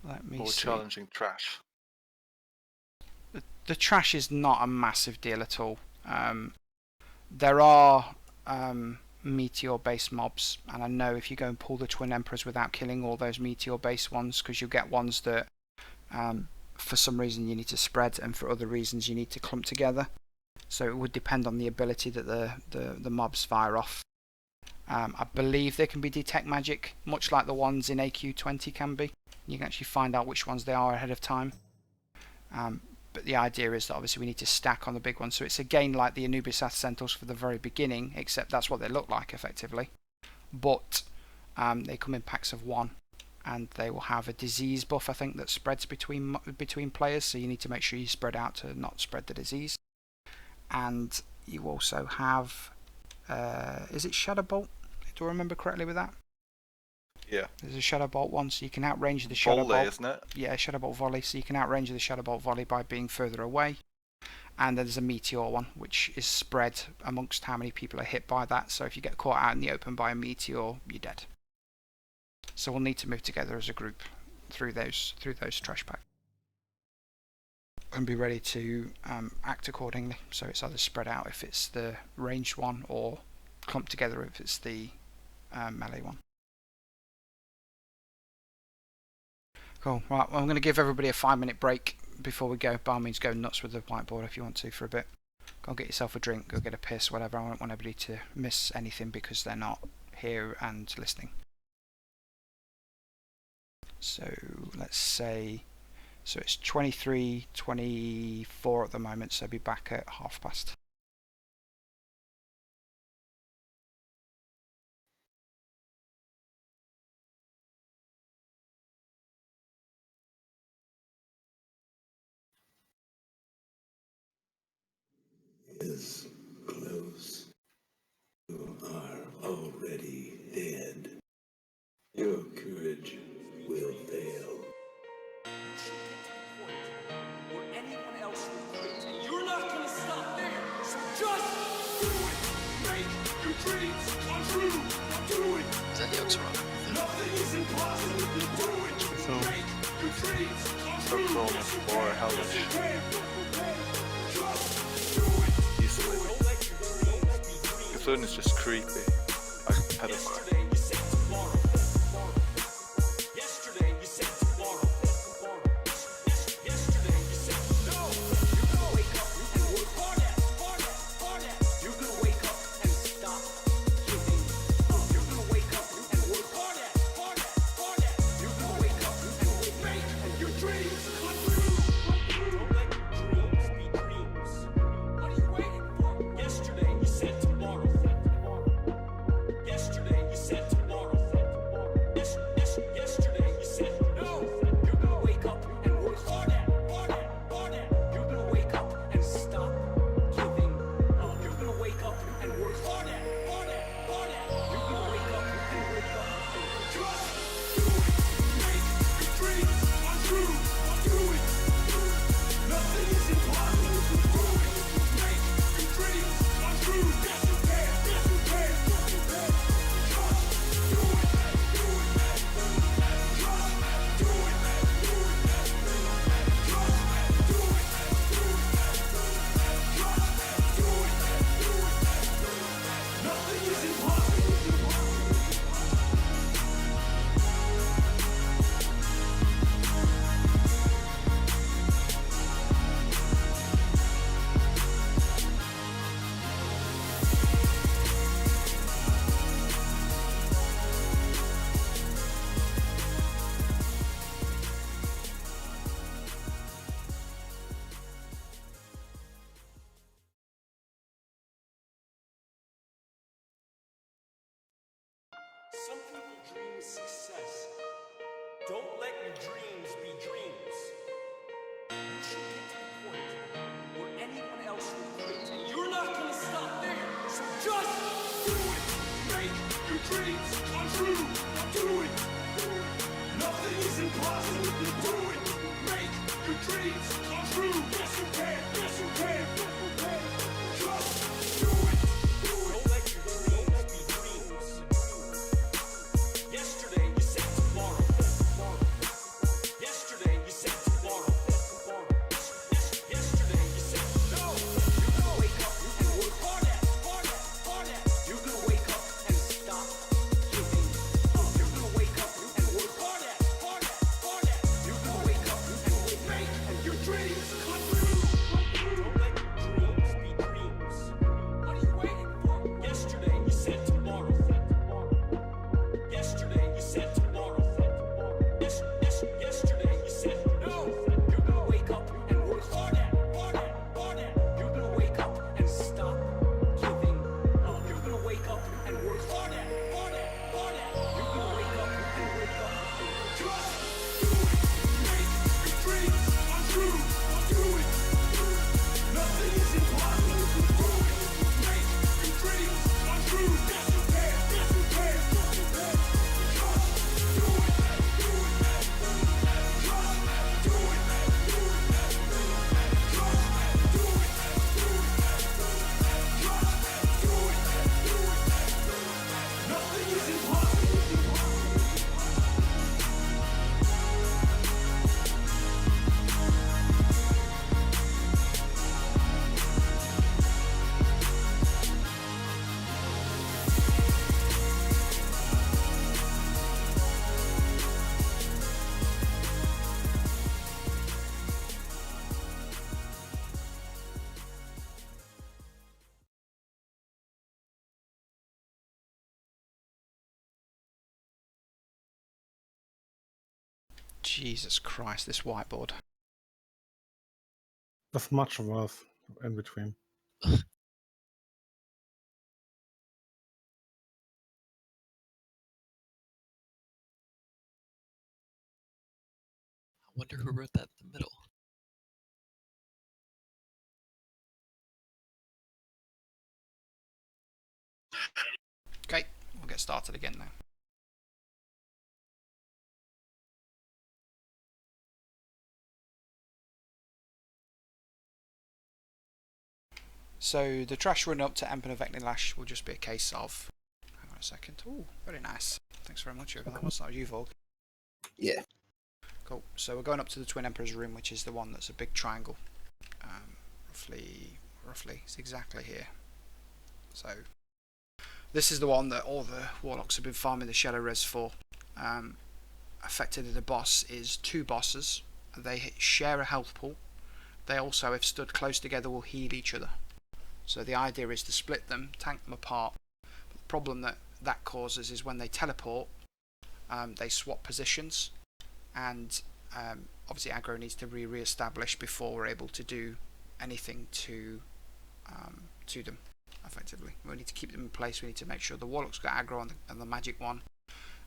Let me More see. challenging trash. The trash is not a massive deal at all. There are meteor-based mobs, and I know if you go and pull the Twin Emperors without killing all those meteor-based ones, because you'll get ones that for some reason you need to spread, and for other reasons you need to clump together. So it would depend on the ability that the mobs fire off. I believe they can be detect magic, much like the ones in AQ20 can be. You can actually find out which ones they are ahead of time. But the idea is that obviously we need to stack on the big ones. So it's again like the Anubis Centaurs for the very beginning, except that's what they look like effectively. But they come in packs of 1, and they will have a disease buff, I think, that spreads between players. So you need to make sure you spread out to not spread the disease. And you also have, is it Shadow Bolt? Do I remember correctly with that? Yeah. There's a Shadow Bolt one, so you can outrange the Shadow Volley, Bolt. isn't it? Yeah, Shadow Bolt Volley, so you can outrange the Shadow Bolt Volley by being further away. And then there's a Meteor one, which is spread amongst how many people are hit by that. So if you get caught out in the open by a Meteor, you're dead. So we'll need to move together as a group through those trash packs, and be ready to act accordingly. So it's either spread out if it's the ranged one, or clumped together if it's the melee one. Cool. Right, well, I'm going to give everybody a 5-minute break before we go. By all means, go nuts with the whiteboard if you want to for a bit. Go get yourself a drink, go get a piss, whatever. I don't want anybody to miss anything because they're not here and listening. So let's say, so it's 23:24 at the moment, so I'll be back at past. Is close. You are already dead. Your courage will fail. Or anyone else will quit. And you're not gonna stop there. So just do it. Make your dreams come true. Do it. Is that the Oxeron? Nothing is impossible. Do it. So, Make your dreams come true. Stockholm or Hellish. Easily. Cthulhu is just creepy. Like a pedophile. Yesterday you said tomorrow. Yesterday you said no. You're gonna wake up and work hard at. You're gonna wake up and stop giving up. You're gonna wake up and work hard at. You're gonna wake up and make your dreams come true. Don't let your dreams be dreams. What are you waiting for? Yesterday you said tomorrow. Yesterday you said tomorrow. Some people dream success. Don't let your dreams be dreams. You should get to the point where anyone else will quit, and you're not gonna stop there. So just do it. Make your dreams come true. Do it. Nothing is impossible. Do it. Make your dreams come true. Yes, you can. Yes, you can. Just do it. Don't let your dreams be dreams. Yesterday you said tomorrow. Yesterday you said tomorrow. Yesterday you said no. You're gonna wake up and work hard at. You're gonna wake up and stop giving up. You're gonna wake up and work hard at. You're gonna wake up and make your dreams come true. Don't let your dreams be dreams. What are you waiting for? Yesterday you said tomorrow. Yesterday you said tomorrow. Yesterday you said no. You're gonna wake up and work hard at. You're gonna wake up and stop giving up. You're gonna wake up and work hard at. You're gonna wake up and wake up. Just do it. Make your dreams come true. Do it. Nothing is impossible. Do it. Make your dreams come true. Yes, you can. Yes, you can. Just do it. Nothing is impossible. Jesus Christ, this whiteboard. There's much worse in between. I wonder who wrote that in the middle. Okay, we'll get started again now. So the trash run up to Emperor Vecnilash will just be a case of... Hang on a second. Oh, very nice. Thanks very much, Jürgen. That was you, Volk. Yeah. Cool. So we're going up to the Twin Emperor's room, which is the one that's a big triangle. Roughly, it's exactly here. So this is the one that all the Warlocks have been farming the Shadow Res for. Effectively, the boss is two bosses. They share a health pool. They also, if stood close together, will heal each other. So the idea is to split them, tank them apart. But the problem that causes is when they teleport, they swap positions, and obviously aggro needs to be re-established before we're able to do anything to them. Effectively, we need to keep them in place. We need to make sure the Warlock's got aggro on the magic one,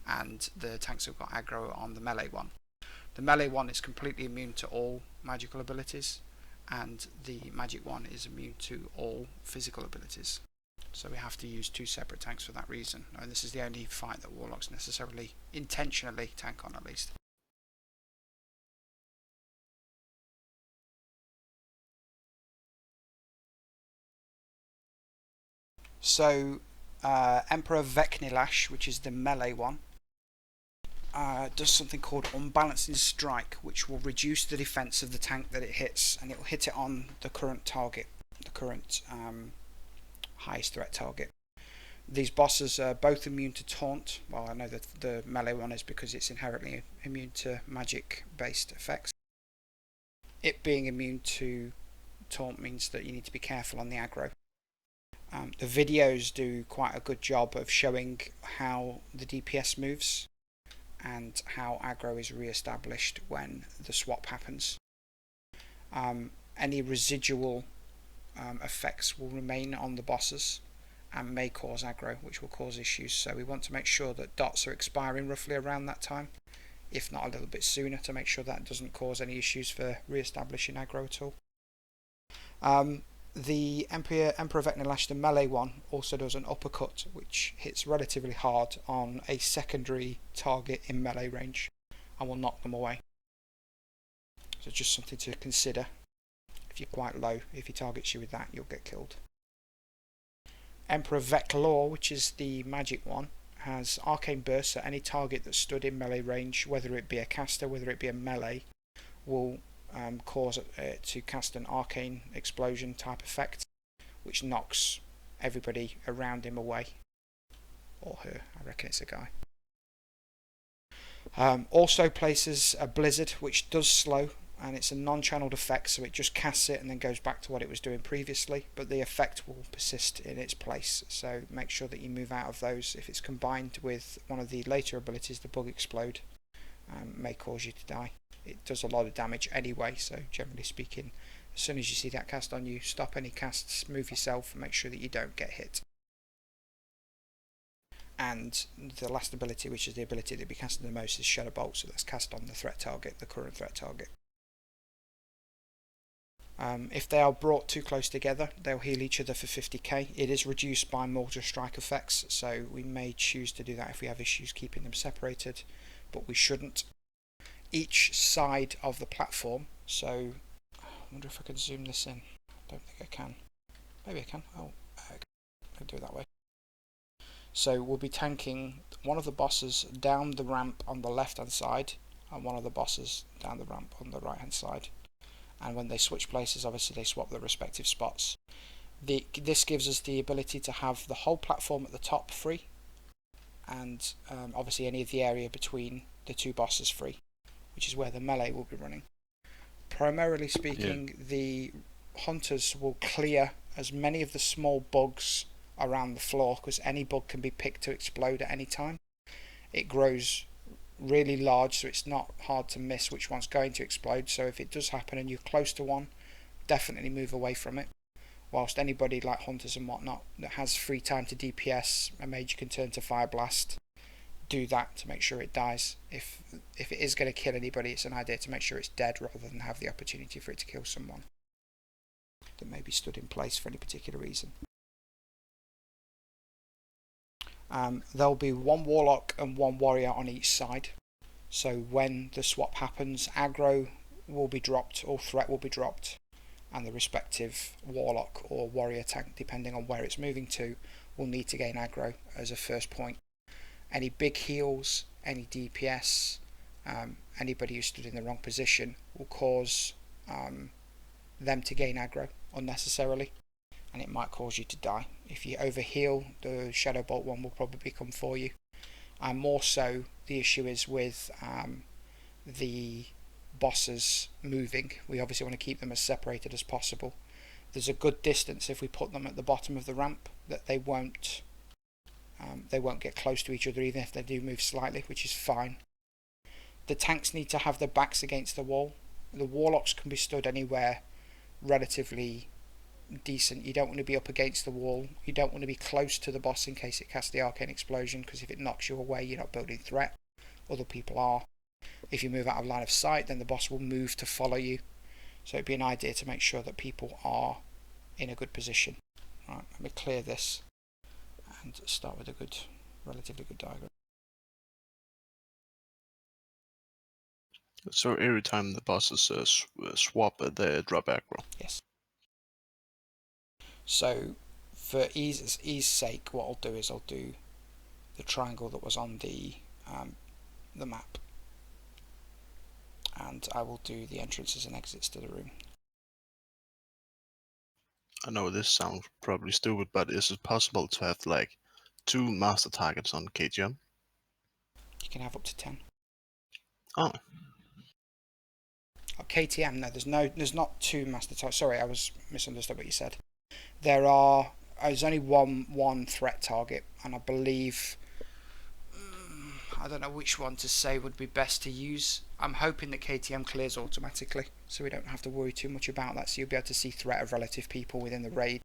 and the tanks have got aggro on the melee one. The melee one is completely immune to all magical abilities, and the magic one is immune to all physical abilities. So we have to use two separate tanks for that reason. And this is the only fight that Warlocks necessarily, intentionally tank on, at least. So Emperor Vecnilash, which is the melee one, does something called Unbalancing Strike, which will reduce the defense of the tank that it hits, and it will hit it on the current target, the current highest threat target. These bosses are both immune to taunt. Well, I know that the melee one is because it's inherently immune to magic based effects. It being immune to taunt means that you need to be careful on the aggro. The videos do quite a good job of showing how the DPS moves and how aggro is re-established when the swap happens. Any residual effects will remain on the bosses, and may cause aggro, which will cause issues. So we want to make sure that dots are expiring roughly around that time, if not a little bit sooner, to make sure that doesn't cause any issues for re-establishing aggro at all. The Emperor Vecna Lash, the melee one, also does an uppercut which hits relatively hard on a secondary target in melee range and will knock them away. So just something to consider. If you're quite low, if he targets you with that, you'll get killed. Emperor Veclaw, which is the magic one, has Arcane Burst, so any target that stood in melee range, whether it be a caster, whether it be a melee, will cause it to cast an arcane explosion type effect, which knocks everybody around him away, or her. I reckon it's a guy. Also places a blizzard, which does slow, and it's a non-channeled effect, so it just casts it and then goes back to what it was doing previously, but the effect will persist in its place, so make sure that you move out of those. If it's combined with one of the later abilities, the Bug Explode, may cause you to die. It does a lot of damage anyway, so generally speaking, as soon as you see that cast on you, stop any casts, move yourself, and make sure that you don't get hit. And the last ability, which is the ability that will be casting the most, is Shadow Bolt, so that's cast on the threat target, the current threat target. If they are brought too close together, they'll heal each other for 50k. It is reduced by Mortal Strike effects, so we may choose to do that if we have issues keeping them separated, but we shouldn't. Each side of the platform, so I wonder if I can zoom this in. I don't think I can. Maybe I can. Oh, I'll do it that way. So we'll be tanking one of the bosses down the ramp on the left hand side and one of the bosses down the ramp on the right hand side. And when they switch places, obviously they swap their respective spots. This gives us the ability to have the whole platform at the top free, and obviously any of the area between the two bosses free, which is where the melee will be running. Primarily speaking, the hunters will clear as many of the small bugs around the floor, because any bug can be picked to explode at any time. It grows really large, so it's not hard to miss which one's going to explode, so if it does happen and you're close to one, definitely move away from it. Whilst anybody like hunters and whatnot that has free time to DPS, a mage can turn to Fire Blast, do that to make sure it dies. If it is going to kill anybody, it's an idea to make sure it's dead rather than have the opportunity for it to kill someone that may be stood in place for any particular reason. There'll be one warlock and one warrior on each side, so when the swap happens, aggro will be dropped or threat will be dropped, and the respective warlock or warrior tank, depending on where it's moving to, will need to gain aggro as a first point. Any big heals, any DPS, anybody who stood in the wrong position will cause them to gain aggro unnecessarily, and it might cause you to die. If you overheal, the Shadow Bolt one will probably come for you. And more so, the issue is with the bosses moving. We obviously want to keep them as separated as possible. There's a good distance if we put them at the bottom of the ramp that they won't get close to each other, even if they do move slightly, which is fine. The tanks need to have their backs against the wall. The warlocks can be stood anywhere relatively decent. You don't want to be up against the wall. You don't want to be close to the boss in case it casts the arcane explosion, because if it knocks you away, you're not building threat. Other people are. If you move out of line of sight, then the boss will move to follow you. So it'd be an idea to make sure that people are in a good position. Right, let me clear this and start with a relatively good diagram. So every time the bosses swap, they drop aggro. Yes. So for ease's sake, what I'll do is I'll do the triangle that was on the map, and I will do the entrances and exits to the room. I know this sounds probably stupid, but is it possible to have like 2 master targets on KTM? You can have up to 10. Oh. KTM, no, there's not 2 master targets. Sorry, I was misunderstood what you said. There's only one threat target, and I believe I don't know which one to say would be best to use. I'm hoping that KTM clears automatically, so we don't have to worry too much about that, so you'll be able to see threat of relative people within the raid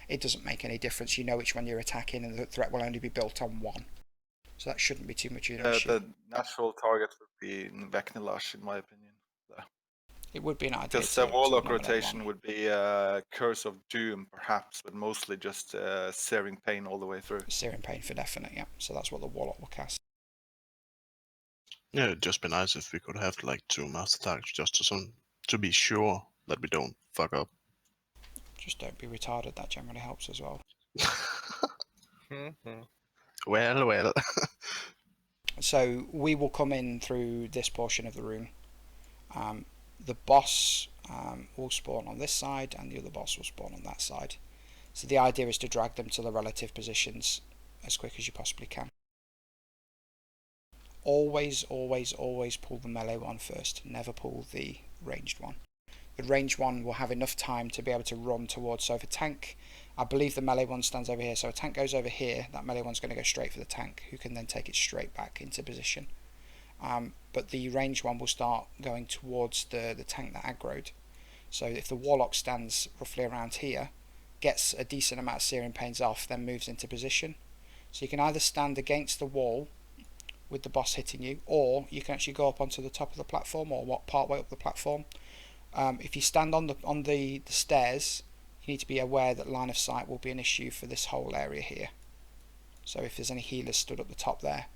it doesn't make any difference. You know which one you're attacking, and the threat will only be built on one. So that shouldn't be too much of an issue. The natural target would be Vecnilash, in my opinion. It would be an idea. Just to Warlock nominate rotation one. would be Curse of Doom, perhaps, but mostly just Searing Pain all the way through. Searing Pain for definite, yeah. So that's what the Warlock will cast. Yeah, it'd just be nice if we could have like 2 master attacks just to be sure that we don't fuck up. Just don't be retarded. That generally helps as well. Well. So we will come in through this portion of the room. The boss will spawn on this side, and the other boss will spawn on that side. So the idea is to drag them to the relative positions as quick as you possibly can. Always pull the melee one first. Never pull the ranged one. The ranged one will have enough time to be able to run towards. So if a tank, I believe the melee one stands over here. So a tank goes over here, that melee one's going to go straight for the tank, who can then take it straight back into position. But the ranged one will start going towards the tank that aggroed. So if the Warlock stands roughly around here, gets a decent amount of Searing Pains off, then moves into position. So you can either stand against the wall with the boss hitting you, or you can actually go up onto the top of the platform, or part way up the platform. If you stand on the stairs, you need to be aware that line of sight will be an issue for this whole area here. So if there's any healers stood up the top there,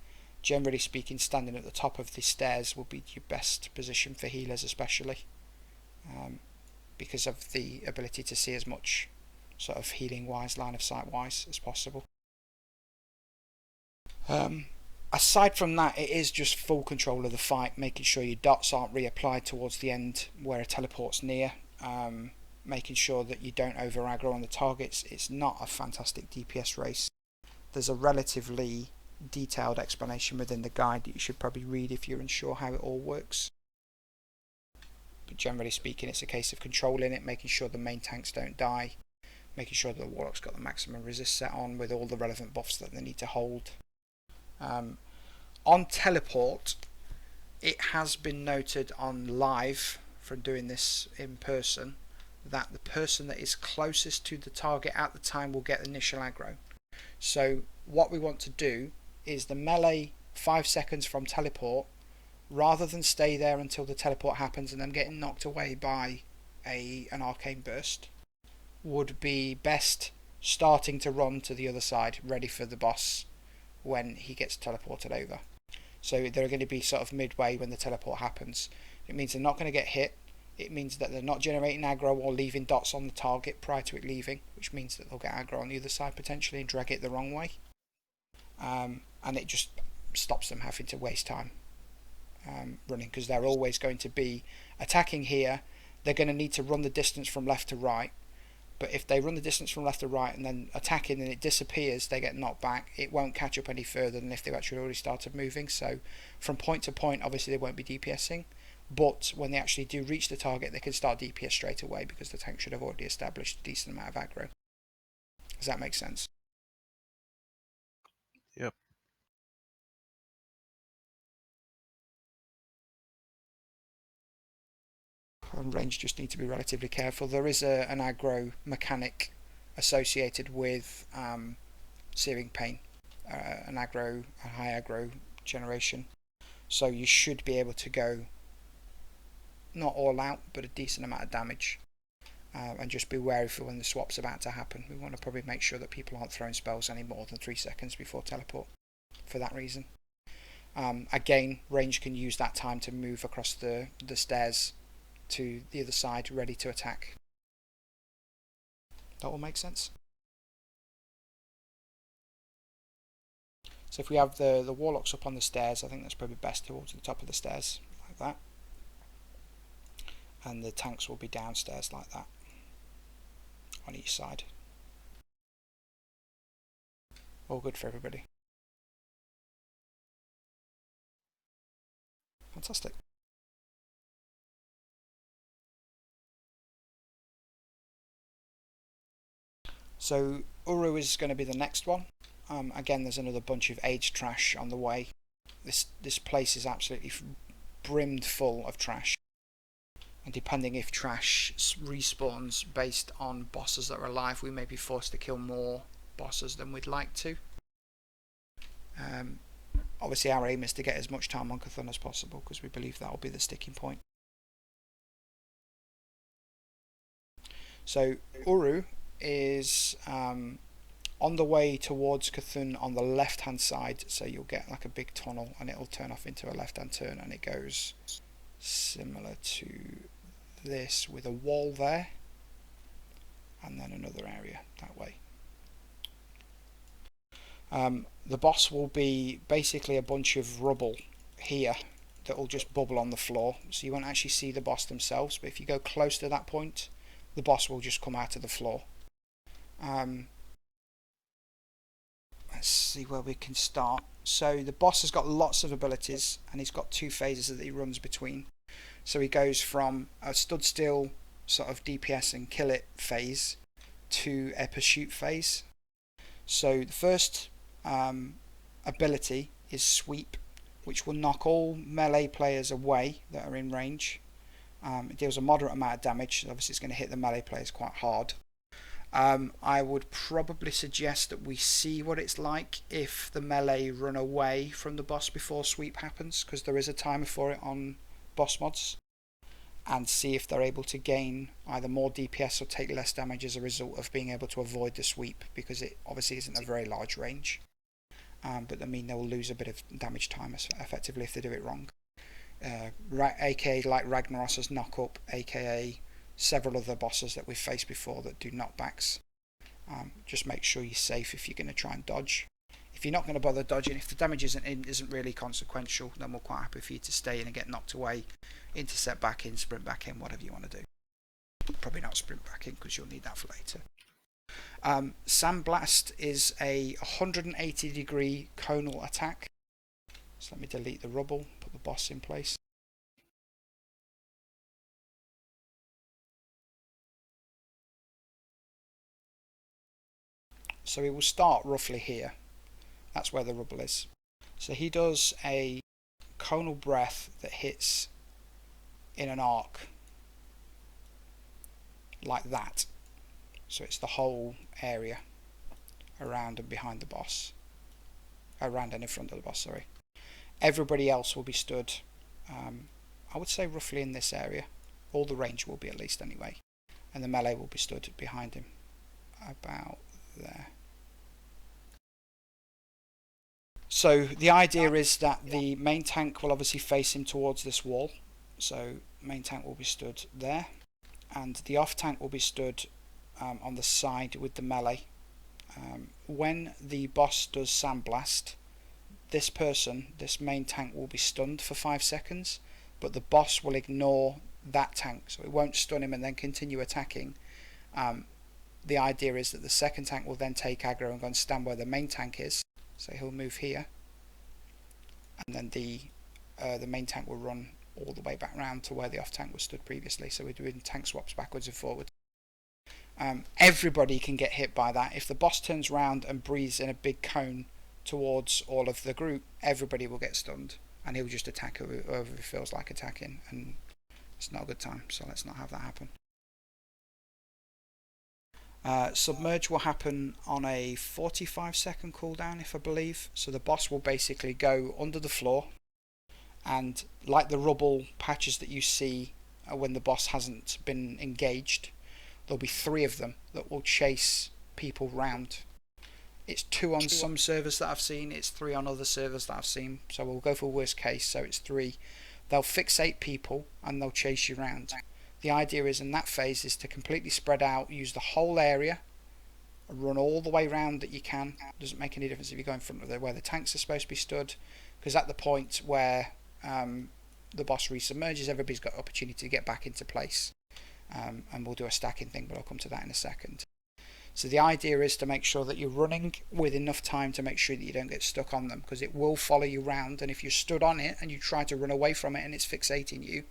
generally speaking, standing at the top of the stairs will be your best position for healers, especially because of the ability to see as much sort of healing wise, line of sight wise as possible. Aside from that, it is just full control of the fight, making sure your dots aren't reapplied towards the end where a teleport's near, making sure that you don't over aggro on the targets. It's not a fantastic DPS race. There's a relatively detailed explanation within the guide that you should probably read if you're unsure how it all works. But generally speaking, it's a case of controlling it, making sure the main tanks don't die, making sure that the Warlock's got the maximum resist set on with all the relevant buffs that they need to hold. On teleport, it has been noted on live from doing this in person that the person that is closest to the target at the time will get initial aggro. So what we want to do is the melee 5 seconds from teleport, rather than stay there until the teleport happens and then getting knocked away by an arcane burst, would be best starting to run to the other side, ready for the boss when he gets teleported over. So they're going to be sort of midway when the teleport happens. It means they're not going to get hit. It means that they're not generating aggro or leaving dots on the target prior to it leaving, which means that they'll get aggro on the other side potentially and drag it the wrong way. And it just stops them having to waste time running, because they're always going to be attacking here. They're going to need to run the distance from left to right. But if they run the distance from left to right and then attacking and it disappears, they get knocked back. It won't catch up any further than if they've actually already started moving. So from point to point, obviously they won't be DPSing. But when they actually do reach the target, they can start DPS straight away because the tank should have already established a decent amount of aggro. Does that make sense? Yep. And range just need to be relatively careful. There is an aggro mechanic associated with Searing Pain, a high aggro generation. So you should be able to go not all out, but a decent amount of damage. And just be wary for when the swap's about to happen. We want to probably make sure that people aren't throwing spells any more than 3 seconds before teleport for that reason. Again, range can use that time to move across the stairs to the other side, ready to attack. That all makes sense. So if we have the Warlocks up on the stairs, I think that's probably best towards the top of the stairs, like that. And the tanks will be downstairs like that, on each side. All good for everybody. Fantastic. So Uru is going to be the next one. Again, there's another bunch of age trash on the way. This place is absolutely brimmed full of trash. and depending if trash respawns based on bosses that are alive, we may be forced to kill more bosses than we'd like to. Obviously our aim is to get as much time on Cthulhu as possible, because we believe that will be the sticking point. So Uru is on the way towards Cthulhu on the left hand side, so you'll get like a big tunnel and it'll turn off into a left hand turn, and it goes similar to this with a wall there and then another area that way. The boss will be basically a bunch of rubble here that will just bubble on the floor, so you won't actually see the boss themselves, but if you go close to that point, the boss will just come out of the floor. Let's see where we can start. So the boss has got lots of abilities, and he's got 2 phases that he runs between. So he goes from a stood still sort of DPS and kill it phase to a pursuit phase. So the first ability is sweep, which will knock all melee players away that are in range. It deals a moderate amount of damage, obviously it's going to hit the melee players quite hard. I would probably suggest that we see what it's like if the melee run away from the boss before sweep happens, because there is a timer for it on boss mods, and see if they're able to gain either more DPS or take less damage as a result of being able to avoid the sweep, because it obviously isn't a very large range. But I mean, they will lose a bit of damage time effectively if they do it wrong. AKA like Ragnaros' knock up, AKA several other bosses that we've faced before that do knockbacks. Just make sure you're safe if you're going to try and dodge. If you're not going to bother dodging, if the damage isn't really consequential, then we're quite happy for you to stay in and get knocked away, intercept back in, sprint back in, whatever you want to do. Probably not sprint back in, because you'll need that for later. Sandblast is a 180 degree conal attack. So let me delete the rubble, put the boss in place. So he will start roughly here. That's where the rubble is. So he does a conal breath that hits in an arc like that. So it's the whole area around and behind the boss. Around and in front of the boss, sorry. Everybody else will be stood, I would say roughly in this area. All the range will be at least anyway. And the melee will be stood behind him. About there. So the idea is that the main tank will obviously face him towards this wall. So main tank will be stood there. And the off tank will be stood on the side with the melee. When the boss does Sandblast, this main tank will be stunned for 5 seconds, but the boss will ignore that tank, so it won't stun him and then continue attacking. The idea is that the second tank will then take aggro and go and stand where the main tank is, so he'll move here, and then the main tank will run all the way back round to where the off tank was stood previously. So we're doing tank swaps backwards and forwards. Everybody can get hit by that. If the boss turns round and breathes in a big cone towards all of the group, everybody will get stunned, and he'll just attack whoever he feels like attacking, and it's not a good time, so let's not have that happen. Submerge will happen on a 45-second cooldown, if I believe. So the boss will basically go under the floor, and like the rubble patches that you see when the boss hasn't been engaged, there'll be 3 of them that will chase people round. It's 2 on some servers that I've seen, it's 3 on other servers that I've seen, so we'll go for worst case, so it's 3. They'll fixate people and they'll chase you round. The idea is in that phase is to completely spread out, use the whole area, run all the way round that you can. Doesn't make any difference if you go in front of where the tanks are supposed to be stood, because at the point where the boss resubmerges, everybody's got opportunity to get back into place. And we'll do a stacking thing, but I'll come to that in a second. So the idea is to make sure that you're running with enough time to make sure that you don't get stuck on them, because it will follow you round, and if you're stood on it and you try to run away from it and it's fixating you,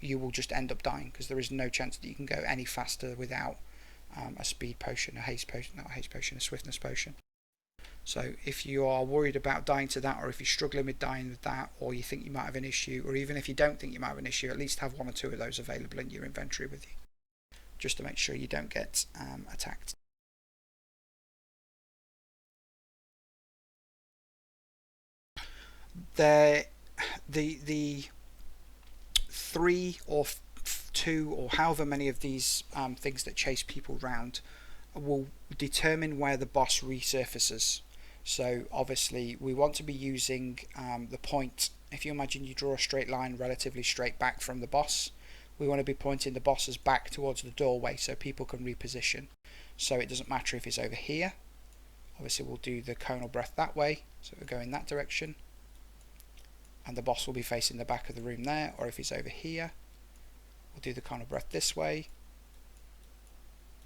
you will just end up dying, because there is no chance that you can go any faster without a speed potion, a haste potion, not a haste potion, a swiftness potion. So if you are worried about dying to that, or if you're struggling with dying with that, or you think you might have an issue, or even if you don't think you might have an issue, at least have 1 or 2 of those available in your inventory with you, just to make sure you don't get attacked. The 3 or 2 or however many of these things that chase people round will determine where the boss resurfaces. So obviously we want to be using the point. If you imagine you draw a straight line relatively straight back from the boss, we want to be pointing the bosses back towards the doorway so people can reposition. So it doesn't matter if it's over here. Obviously we'll do the conal breath that way, so we'll go in that direction, and the boss will be facing the back of the room there. Or if he's over here, we'll do the conal breath this way.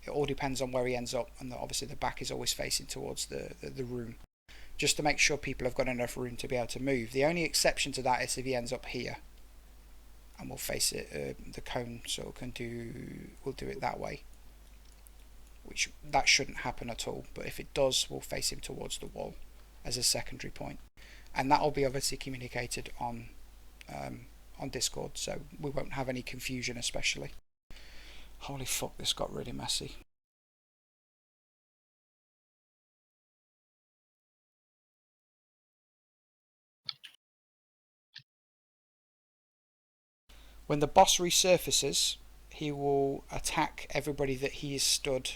It all depends on where he ends up, and obviously the back is always facing towards the room, just to make sure people have got enough room to be able to move. The only exception to that is if he ends up here, and we'll face it, the cone sort of we'll do it that way, which that shouldn't happen at all, but if it does, we'll face him towards the wall as a secondary point, and that will be obviously communicated on Discord, so we won't have any confusion. Especially, holy fuck, this got really messy. When the boss resurfaces, he will attack everybody that he is stood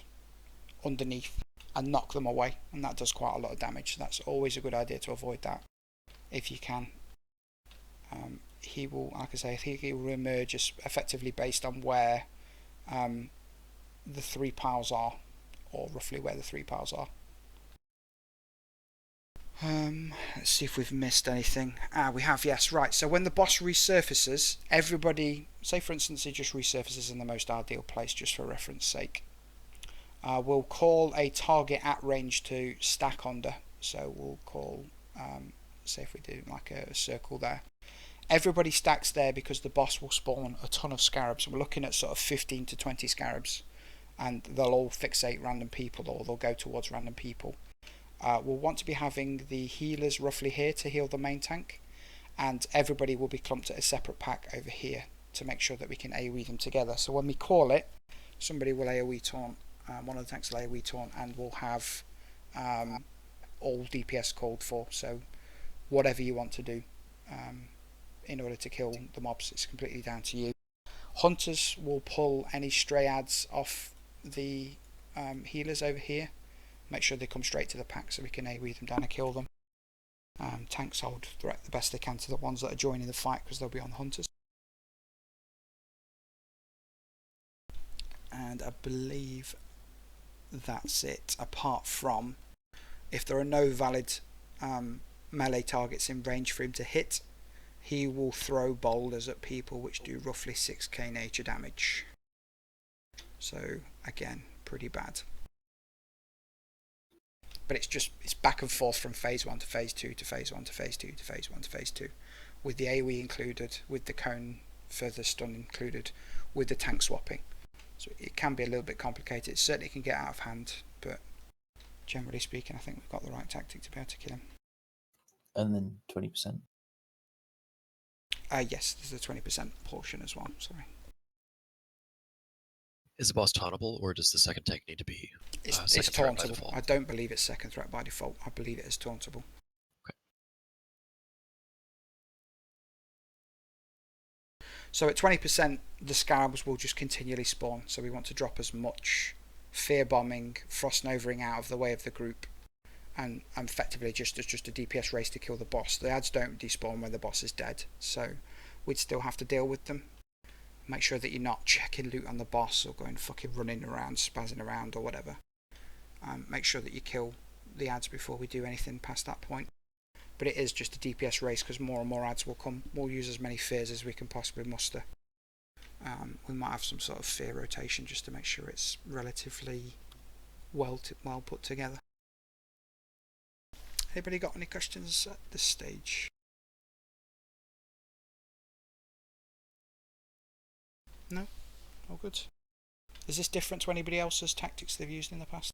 underneath and knock them away, and that does quite a lot of damage. So that's always a good idea to avoid that if you can. He will, like I say, I think he will emerge as effectively based on where the 3 piles are, or roughly where the 3 piles are. Let's see if we've missed anything. We have, yes, right. So when the boss resurfaces, everybody, say for instance he just resurfaces in the most ideal place, just for reference sake, we'll call a target at range to stack under. So we'll call, say if we do like a circle there, everybody stacks there because the boss will spawn a ton of scarabs. We're looking at sort of 15 to 20 scarabs, and they'll all fixate random people, or they'll go towards random people. We'll want to be having the healers roughly here to heal the main tank, and everybody will be clumped at a separate pack over here to make sure that we can AoE them together. So when we call it, somebody will AoE taunt, one of the tanks will AoE taunt, and we'll have all DPS called for. So whatever you want to do in order to kill the mobs, it's completely down to you. Hunters will pull any stray ads off the healers over here. Make sure they come straight to the pack so we can AoE them down and kill them. Tanks hold threat the best they can to the ones that are joining the fight, because they'll be on the hunters. And I believe that's it, apart from if there are no valid melee targets in range for him to hit, he will throw boulders at people which do roughly 6k nature damage. So again, pretty bad. But it's back and forth from phase 1 to phase 2 to phase 1 to phase 2 to phase 1 to phase 2, with the AoE included, with the cone further stun included, with the tank swapping. So it can be a little bit complicated. It certainly can get out of hand, but generally speaking, I think we've got the right tactic to be able to kill him. And then 20%. Yes, there's a 20% portion as well. Sorry. Is the boss tauntable, or does the second tank need to be It's second threat by tauntable. default? I don't believe it's second threat by default. I believe it is tauntable. Okay. So at 20%, the scarabs will just continually spawn. So we want to drop as much fear bombing, frost novering out of the way of the group, and effectively just a DPS race to kill the boss. The ads don't despawn when the boss is dead, so we'd still have to deal with them. Make sure that you're not checking loot on the boss or going fucking running around, spazzing around or whatever. Make sure that you kill the ads before we do anything past that point. But it is just a DPS race, because more and more ads will come. We'll use as many fears as we can possibly muster. We might have some sort of fear rotation just to make sure it's relatively well put together. Anybody got any questions at this stage? No? All good. Is this different to anybody else's tactics they've used in the past?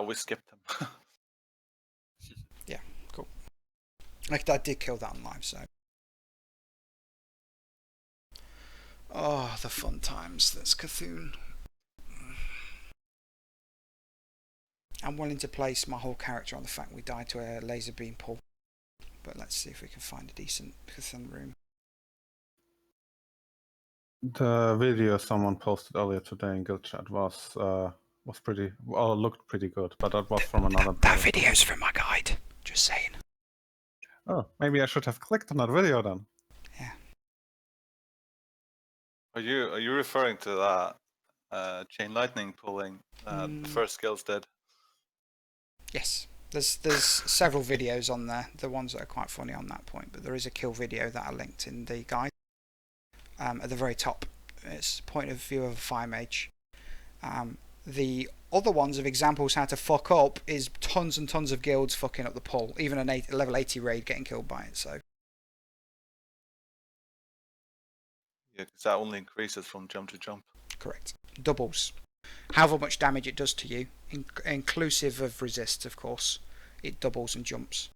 We skipped him. Yeah, cool. Like I did kill that on live, so. Oh, the fun times. That's Cthulhu. I'm willing to place my whole character on the fact we died to a laser beam pull. But let's see if we can find a decent Cthulhu room. The video someone posted earlier today in guild chat was pretty well, looked pretty good, but that was from another. That video's from my guide. Just saying. Oh, maybe I should have clicked on that video then. Yeah. Are you referring to that chain lightning pulling the first skills did? Yes. There's several videos on there. The ones that are quite funny on that point, but there is a kill video that I linked in the guide. At the very top, it's point of view of a fire mage. The other ones of examples how to fuck up is tons and tons of guilds fucking up the pull. Even a level 80 raid getting killed by it. So Yeah, because that only increases from jump to jump. correct. Doubles. However much damage it does to you, inclusive of resist, of course, it doubles and jumps.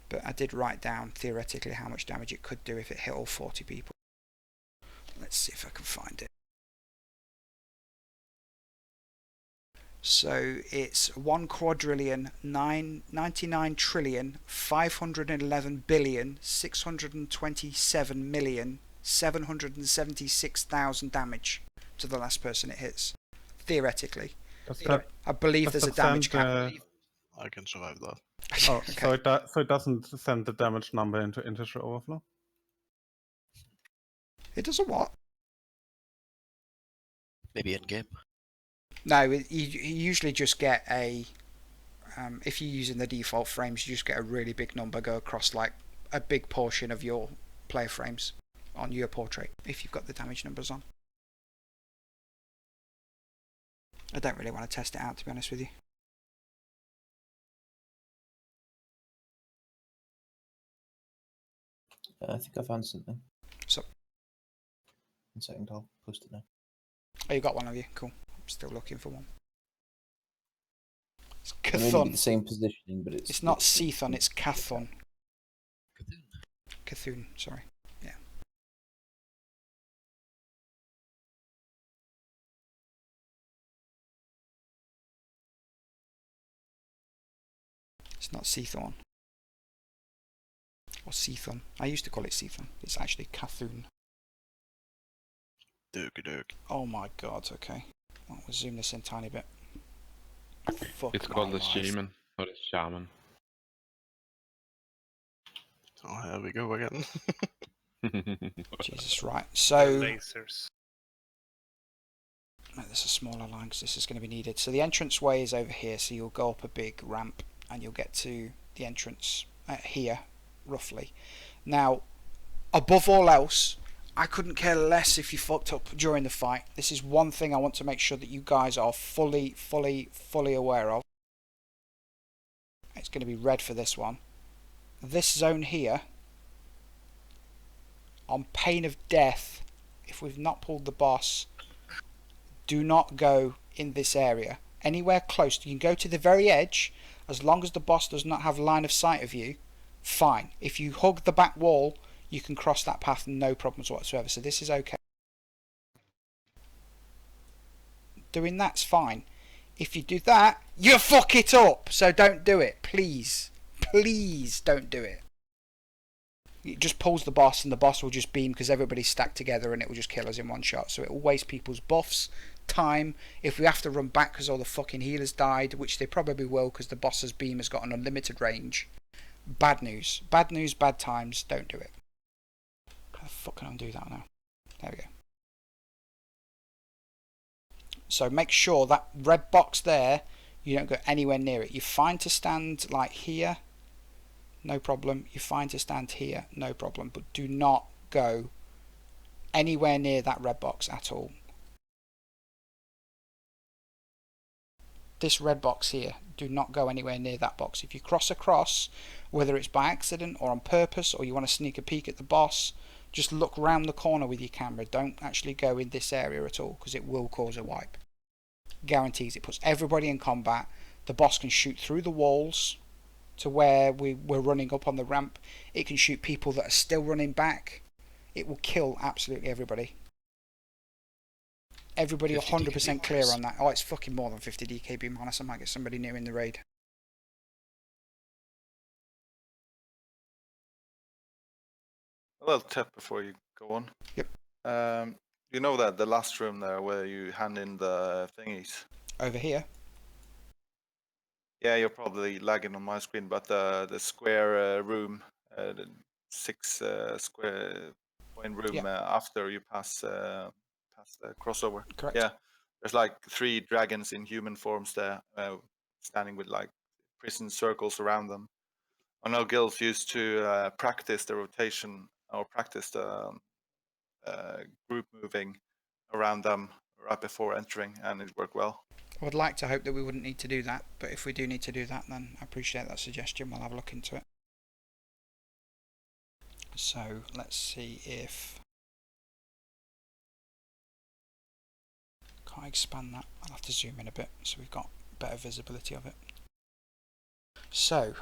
But I did write down theoretically how much damage it could do if it hit all 40 people. Let's see if I can find it. So it's 1,999,511,627,776,000 damage to the last person it hits. Theoretically. I believe there's a damage cap. I can survive that. Oh, Okay. so it doesn't send the damage number into integer overflow? It does a what? Maybe in game. No, you usually just get a. If you're using the default frames, you just get a really big number go across like a big portion of your player frames on your portrait if you've got the damage numbers on. I don't really want to test it out, to be honest with you. I think I found something. So, 1 second, I'll post it now. oh, you got one of you? Cool. I'm still looking for one. It's It may be the Cthulhu. same positioning, but It's not Cthon, it's Cathon. Cthulhu, sorry. Yeah. It's not Cthon. Or Cthon. I used to call it Cthon. It's actually Cthulhu. Oh my god, okay. Well, we'll zoom this in a tiny bit. Fuck It's my called the life. shaman, or the shaman. Oh, here we go again. Jesus, right. So Lasers. Make this a smaller line because this is going to be needed. So the entrance way is over here, so you'll go up a big ramp and you'll get to the entrance here, roughly. Now, above all else, I couldn't care less if you fucked up during the fight. This is one thing I want to make sure that you guys are fully aware of. It's going to be red for this one. This zone here, on pain of death, if we've not pulled the boss, do not go in this area. Anywhere close. You can go to the very edge, as long as the boss does not have line of sight of you, fine. If you hug the back wall, you can cross that path, no problems whatsoever. So this is okay. Doing that's fine. If you do that, you fuck it up. So don't do it, please. Please don't do it. It just pulls the boss and the boss will just beam because everybody's stacked together and it will just kill us in one shot. So it will waste people's buffs, time. If we have to run back because all the fucking healers died, which they probably will because the boss's beam has got an unlimited range. Bad news. Bad news, bad times. Don't do it. How the fuck can I undo that now? There we go. So make sure that red box there, you don't go anywhere near it. You're fine to stand like here. No problem. You're fine to stand here, no problem. But do not go anywhere near that red box at all. This red box here, do not go anywhere near that box. If you cross across, whether it's by accident or on purpose, or you want to sneak a peek at the boss, just look round the corner with your camera. Don't actually go in this area at all, because it will cause a wipe. Guarantees. It puts everybody in combat. The boss can shoot through the walls to where we're running up on the ramp. It can shoot people that are still running back. It will kill absolutely everybody. Everybody 100% clear on that. Oh, it's fucking more than 50 DKB minus. I might get somebody new in the raid. A little tip before you go on. Yep. You know that the last room there where you hand in the thingies? Over here? Yeah, you're probably lagging on my screen, but the square room, the 6 square point room after you pass the crossover. Correct. Yeah, there's like 3 dragons in human forms there, standing with like prison circles around them. I know guilds used to practice the rotation or practice the group moving around them right before entering, and it worked well. I would like to hope that we wouldn't need to do that, but if we do need to do that, then I appreciate that suggestion. We'll have a look into it. So let's see if... Can't expand that. I'll have to zoom in a bit so we've got better visibility of it. So...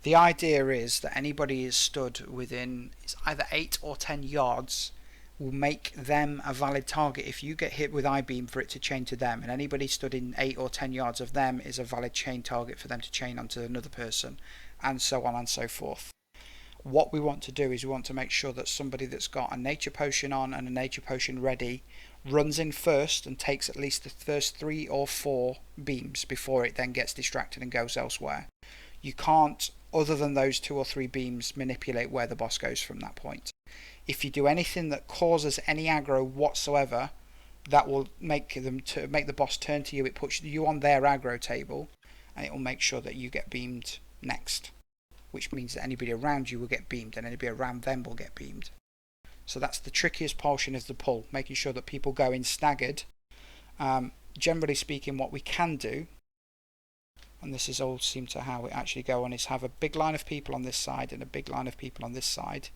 The idea is that anybody is stood within it's either 8 or 10 yards will make them a valid target. If you get hit with I-beam, for it to chain to them, and anybody stood in 8 or 10 yards of them is a valid chain target for them to chain onto another person, and so on and so forth. What we want to do is we want to make sure that somebody that's got a nature potion on and a nature potion ready runs in first and takes at least the first 3 or 4 beams before it then gets distracted and goes elsewhere. You can't, other than those 2 or 3 beams, manipulate where the boss goes from that point. If you do anything that causes any aggro whatsoever, that will make the boss turn to you. It puts you on their aggro table, and it will make sure that you get beamed next, which means that anybody around you will get beamed, and anybody around them will get beamed. So that's the trickiest portion of the pull, making sure that people go in staggered. Generally speaking, what we can do, and this is all seem to how it actually go on, is have a big line of people on this side and a big line of people on this side,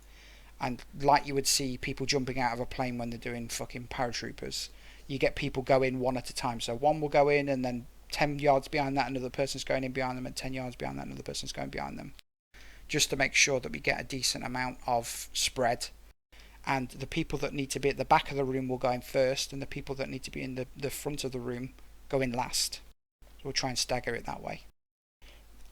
and like you would see people jumping out of a plane when they're doing fucking paratroopers, you get people go in one at a time. So one will go in, and then 10 yards behind that another person's going in behind them, and 10 yards behind that another person's going behind them, just to make sure that we get a decent amount of spread. And the people that need to be at the back of the room will go in first, and the people that need to be in the front of the room go in last. We'll try and stagger it that way.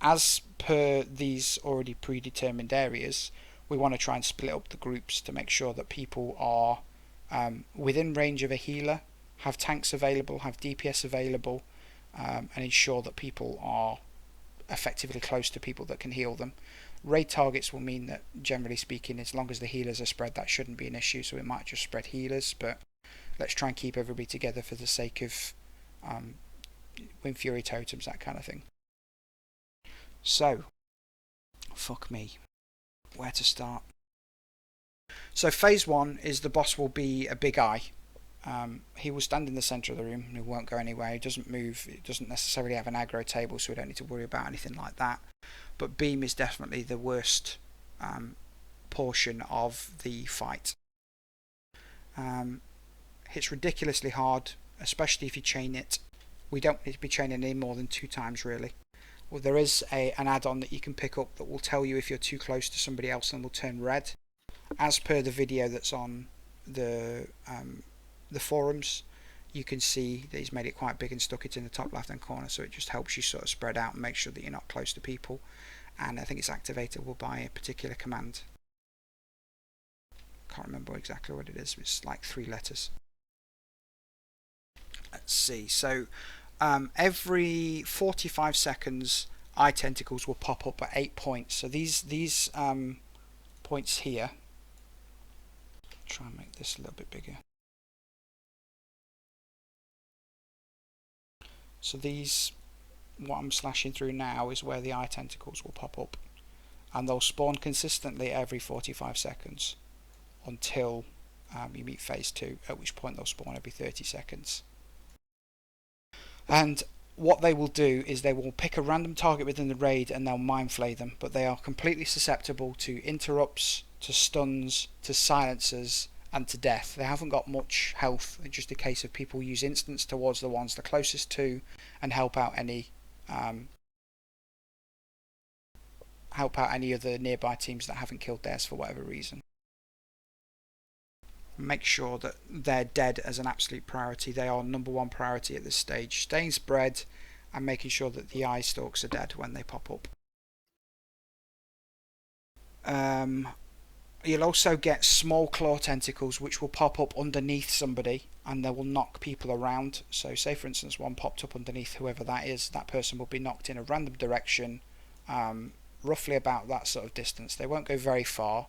As per these already predetermined areas, we want to try and split up the groups to make sure that people are within range of a healer, have tanks available, have DPS available, and ensure that people are effectively close to people that can heal them. Raid targets will mean that, generally speaking, as long as the healers are spread, that shouldn't be an issue, so we might just spread healers, but let's try and keep everybody together for the sake of Wind Fury totems, that kind of thing. So, fuck me, where to start? So phase 1 is the boss will be a big eye. He will stand in the centre of the room, he won't go anywhere, he doesn't move, it doesn't necessarily have an aggro table, so we don't need to worry about anything like that. But beam is definitely the worst portion of the fight. Hits ridiculously hard, especially if you chain it. We don't need to be chaining in more than 2 times really. Well, there is an add-on that you can pick up that will tell you if you're too close to somebody else and will turn red. As per the video that's on the forums, you can see that he's made it quite big and stuck it in the top left hand corner, so it just helps you sort of spread out and make sure that you're not close to people. And I think it's activatable by a particular command. Can't remember exactly what it is, it's like 3 letters. Let's see, so every 45 seconds eye tentacles will pop up at 8 points. So these points here, try and make this a little bit bigger. So these, what I'm slashing through now, is where the eye tentacles will pop up, and they'll spawn consistently every 45 seconds until you meet phase 2, at which point they'll spawn every 30 seconds. And what they will do is they will pick a random target within the raid and they'll mind flay them, but they are completely susceptible to interrupts, to stuns, to silencers, and to death. They haven't got much health. It's just a case of people use instants towards the ones they're closest to and help out any other nearby teams that haven't killed theirs for whatever reason. Make sure that they're dead as an absolute priority. They are #1 priority at this stage. Staying spread and making sure that the eye stalks are dead when they pop up. You'll also get small claw tentacles which will pop up underneath somebody and they will knock people around. So say for instance one popped up underneath whoever that is, that person will be knocked in a random direction, roughly about that sort of distance. They won't go very far.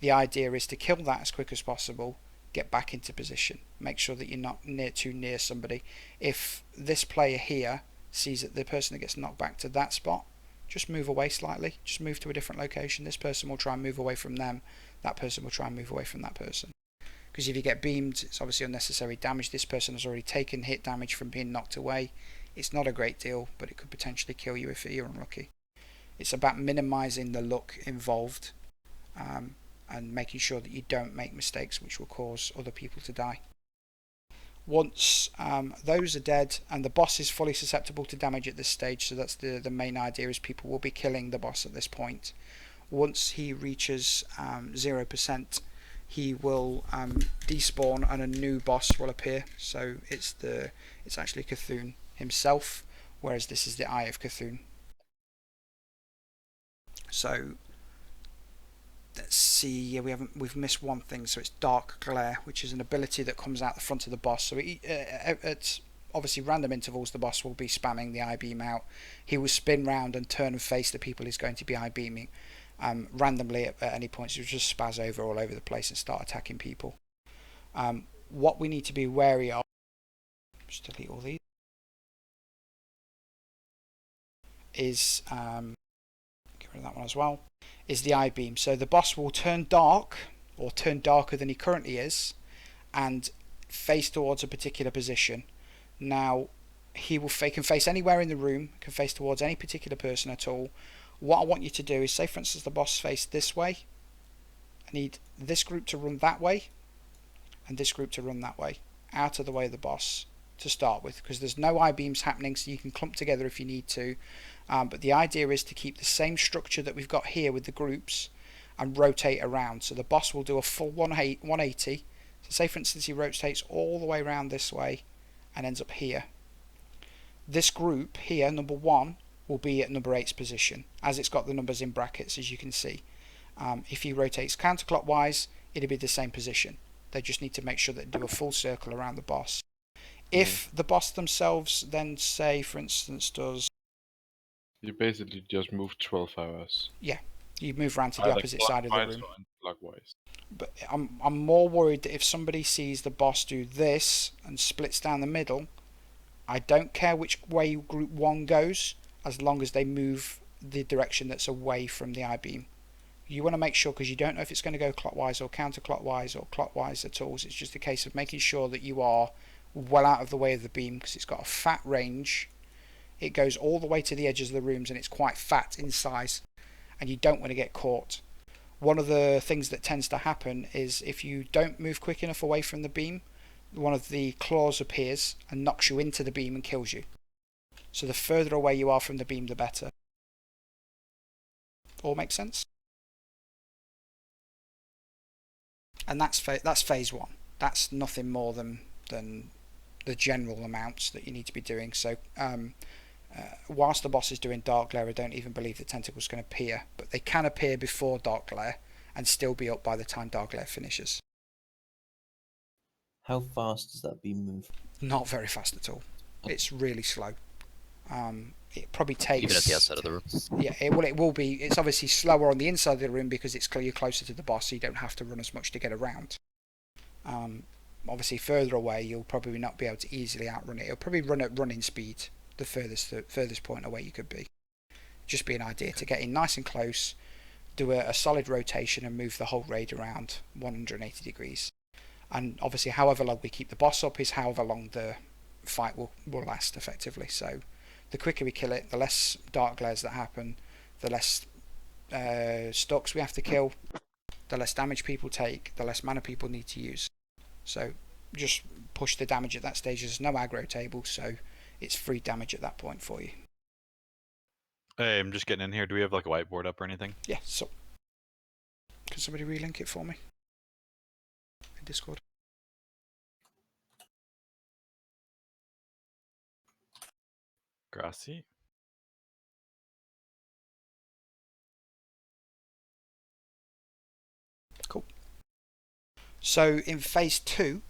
The idea is to kill that as quick as possible, get back into position, make sure that you're not too near somebody. If this player here sees that the person that gets knocked back to that spot, just move away slightly, just move to a different location. This person will try and move away from them, that person will try and move away from that person. Because if you get beamed, it's obviously unnecessary damage. This person has already taken hit damage from being knocked away. It's not a great deal, but it could potentially kill you if you're unlucky. It's about minimizing the luck involved and making sure that you don't make mistakes which will cause other people to die. Once those are dead and the boss is fully susceptible to damage at this stage, so that's the main idea, is people will be killing the boss at this point. Once he reaches 0%, he will despawn and a new boss will appear. So it's actually Cthulhu himself, whereas this is the Eye of Cthulhu. So let's see, yeah, we've missed one thing. So it's Dark Glare, which is an ability that comes out the front of the boss. So at obviously random intervals, the boss will be spamming the eye beam out. He will spin round and turn and face the people he's going to be eye beaming. Randomly at any point, so just spaz over all over the place and start attacking people. What we need to be wary of, just delete all these, is get rid of that one as well, is the eye beam. So the boss will turn dark, or turn darker than he currently is, and face towards a particular position. Now he can face anywhere in the room, can face towards any particular person at all. What I want you to do is, say for instance the boss faced this way, I need this group to run that way and this group to run that way, out of the way of the boss to start with, because there's no eye beams happening, so you can clump together if you need to, but the idea is to keep the same structure that we've got here with the groups and rotate around. So the boss will do a full 180. So say for instance he rotates all the way around this way and ends up here. This group here, #1, will be at #8's position, as it's got the numbers in brackets, as you can see. If he rotates counterclockwise, it'll be the same position. They just need to make sure that they do a full circle around the boss. If the boss themselves then, say for instance, does... You basically just move 12 hours. Yeah, you move around to the opposite side of the room. Clockwise. But I'm more worried that if somebody sees the boss do this and splits down the middle, I don't care which way group 1 goes, as long as they move the direction that's away from the eye beam. You want to make sure, because you don't know if it's going to go clockwise or counterclockwise or clockwise at all. So it's just a case of making sure that you are well out of the way of the beam, because it's got a fat range. It goes all the way to the edges of the rooms and it's quite fat in size, and you don't want to get caught. One of the things that tends to happen is if you don't move quick enough away from the beam, one of the claws appears and knocks you into the beam and kills you. So the further away you are from the beam, the better. All make sense? And that's phase 1. That's nothing more than the general amounts that you need to be doing. So whilst the boss is doing Dark Glare, I don't even believe the tentacles can appear, but they can appear before Dark Glare and still be up by the time Dark Glare finishes. How fast does that beam move? Not very fast at all. It's really slow. It probably takes... Even at the outside of the room? Yeah, it will be. It's obviously slower on the inside of the room because you're closer to the boss, so you don't have to run as much to get around. Obviously further away you'll probably not be able to easily outrun it. It'll probably run at running speed, the furthest point away you could be. Just be an idea to get in nice and close, do a solid rotation and move the whole raid around 180 degrees. And obviously however long we keep the boss up is however long the fight will last effectively. So the quicker we kill it, the less Dark Glares that happen, the less Stalks we have to kill, the less damage people take, the less mana people need to use. So just push the damage at that stage. There's no aggro table, so it's free damage at that point for you. Hey, I'm just getting in here. Do we have like a whiteboard up or anything? Yeah, so can somebody relink it for me in Discord? Grassy. Cool. So in phase 2,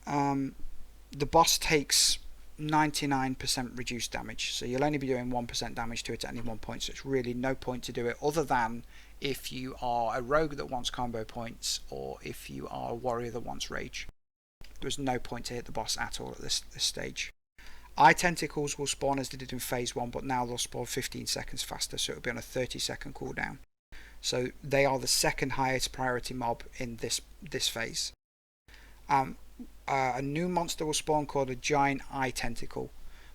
the boss takes 99% reduced damage, so you'll only be doing 1% damage to it at any one point, so it's really no point to do it other than if you are a rogue that wants combo points or if you are a warrior that wants rage. There's no point to hit the boss at all at this stage. Eye tentacles will spawn as they did in phase 1, but now they'll spawn 15 seconds faster, so it'll be on a 30-second cooldown. So they are the second highest priority mob in this phase. A new monster will spawn called a giant eye tentacle,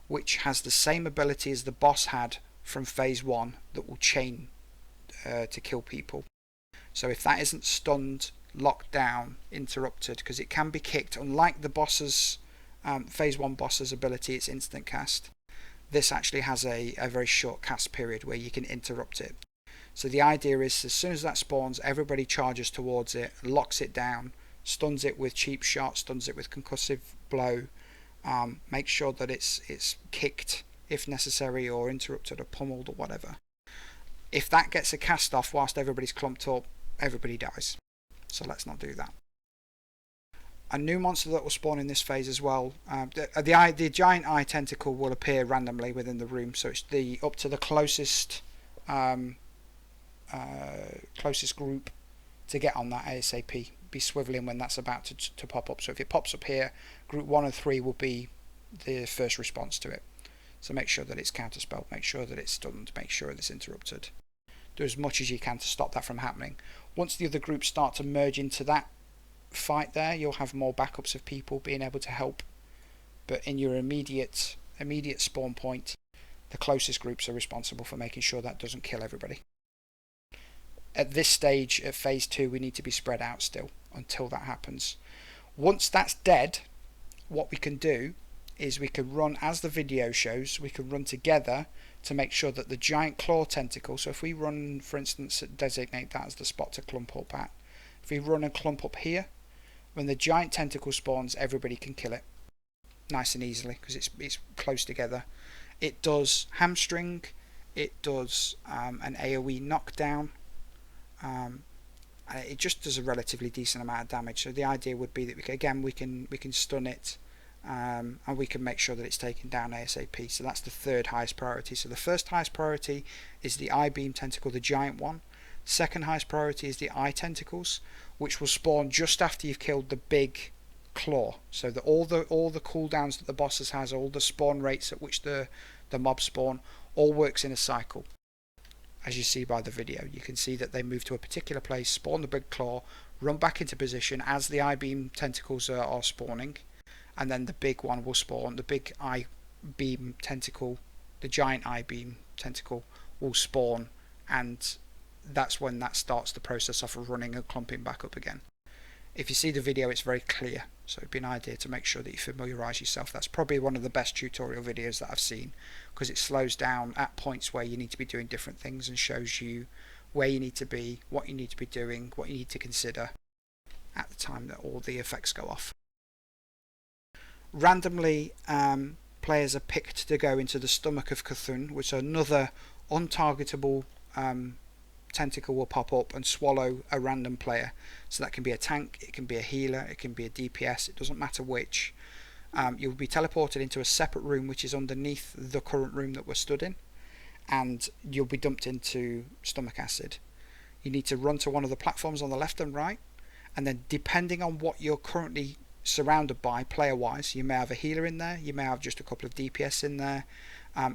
which has the same ability as the boss had from phase 1 that will chain to kill people. So if that isn't stunned, locked down, interrupted, because it can be kicked, unlike the boss's phase 1 boss's ability, it's instant cast. This actually has a very short cast period where you can interrupt it. So the idea is as soon as that spawns, everybody charges towards it, locks it down, stuns it with cheap shot, stuns it with concussive blow, makes sure that it's kicked if necessary, or interrupted or pummeled or whatever. If that gets a cast off whilst everybody's clumped up, everybody dies. So let's not do that. A new monster that will spawn in this phase as well. The giant eye tentacle will appear randomly within the room, so it's up to the closest group to get on that ASAP. Be swiveling when that's about to pop up. So if it pops up here, group 1 and 3 will be the first response to it. So make sure that it's counterspelled, make sure that it's stunned, make sure that it's interrupted. Do as much as you can to stop that from happening. Once the other groups start to merge into that fight there, you'll have more backups of people being able to help. But in your immediate spawn point, the closest groups are responsible for making sure that doesn't kill everybody. At this stage, at phase 2, we need to be spread out still until that happens. Once that's dead, what we can do is we can run, as the video shows, we can run together to make sure that the giant claw tentacle, so if we run, for instance, designate that as the spot to clump up at, if we run and clump up here, when the giant tentacle spawns, everybody can kill it nice and easily because it's close together. It does hamstring, it does an AoE knockdown. It just does a relatively decent amount of damage. So the idea would be that we can stun it, and we can make sure that it's taken down ASAP. So that's the third highest priority. So the first highest priority is the eye beam tentacle, the giant one. Second highest priority is the eye tentacles, which will spawn just after you've killed the big claw. So that all the cooldowns that the bosses has, all the spawn rates at which the mobs spawn, all works in a cycle. As you see by the video, you can see that they move to a particular place, spawn the big claw, run back into position as the eye beam tentacles are spawning, and then the big one will spawn. The big eye beam tentacle, the giant eye beam tentacle, will spawn, and that's when that starts the process of running and clumping back up again. If you see the video, it's very clear, so it'd be an idea to make sure that you familiarise yourself. That's probably one of the best tutorial videos that I've seen, because it slows down at points where you need to be doing different things and shows you where you need to be, what you need to be doing, what you need to consider at the time that all the effects go off. Randomly, players are picked to go into the stomach of Cthulhu, which another untargetable tentacle will pop up and swallow a random player. So that can be a tank, it can be a healer, it can be a DPS, it doesn't matter which. You'll be teleported into a separate room which is underneath the current room that we're stood in, and you'll be dumped into stomach acid. You need to run to one of the platforms on the left and right, and then depending on what you're currently surrounded by player wise, you may have a healer in there, you may have just a couple of DPS in there.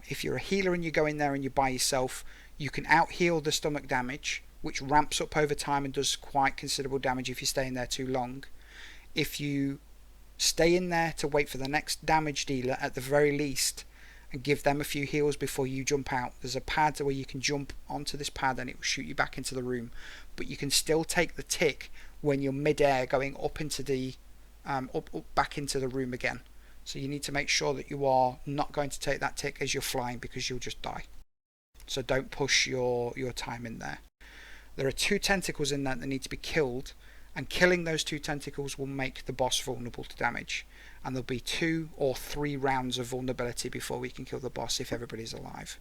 If you're a healer and you go in there and you're by yourself, you can out heal the stomach damage, which ramps up over time and does quite considerable damage if you stay in there too long. If you stay in there to wait for the next damage dealer, at the very least and give them a few heals before you jump out. There's a pad where you can jump onto this pad and it will shoot you back into the room, but you can still take the tick when you're mid-air going up into the up back into the room again. So you need to make sure that you are not going to take that tick as you're flying, because you'll just die. So don't push your time in there. There are 2 tentacles in there that need to be killed, and killing those 2 tentacles will make the boss vulnerable to damage, and there'll be 2 or 3 rounds of vulnerability before we can kill the boss if everybody's alive.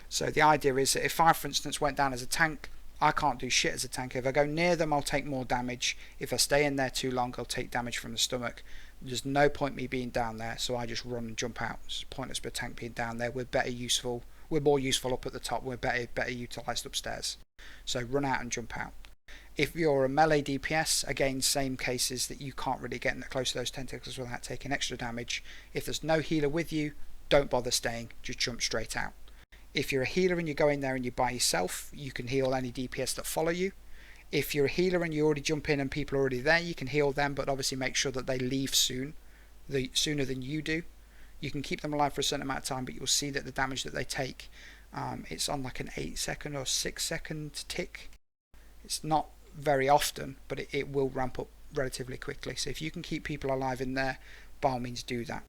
So the idea is that if I, for instance, went down as a tank, I can't do shit as a tank. If I go near them, I'll take more damage. If I stay in there too long, I'll take damage from the stomach. There's no point me being down there, so I just run and jump out. It's pointless for a tank being down there. We're more useful up at the top. We're better utilised upstairs. So run out and jump out. If you're a melee DPS, again, same cases that you can't really get close to those tentacles without taking extra damage. If there's no healer with you, don't bother staying. Just jump straight out. If you're a healer and you go in there and you're by yourself, you can heal any DPS that follow you. If you're a healer and you already jump in and people are already there, you can heal them, but obviously make sure that they leave sooner than you do. You can keep them alive for a certain amount of time, but you'll see that the damage that they take, it's on like an 8-second or 6-second tick. It's not very often, but it will ramp up relatively quickly. So if you can keep people alive in there, by all means do that.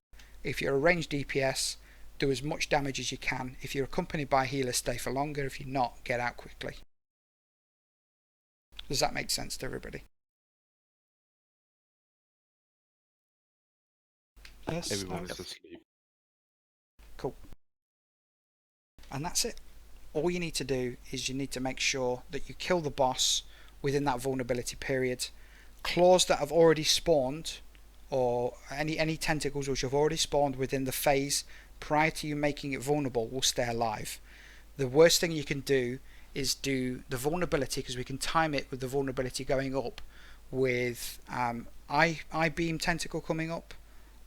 If you're a ranged DPS, do as much damage as you can. If you're accompanied by a healer, stay for longer. If you're not, get out quickly. Does that make sense to everybody? Yes. Everyone is asleep. Cool. And that's it. All you need to do is you need to make sure that you kill the boss within that vulnerability period. Claws that have already spawned, or any tentacles which have already spawned within the phase prior to you making it vulnerable, will stay alive. The worst thing you can do is do the vulnerability, because we can time it with the vulnerability going up with I-beam tentacle coming up,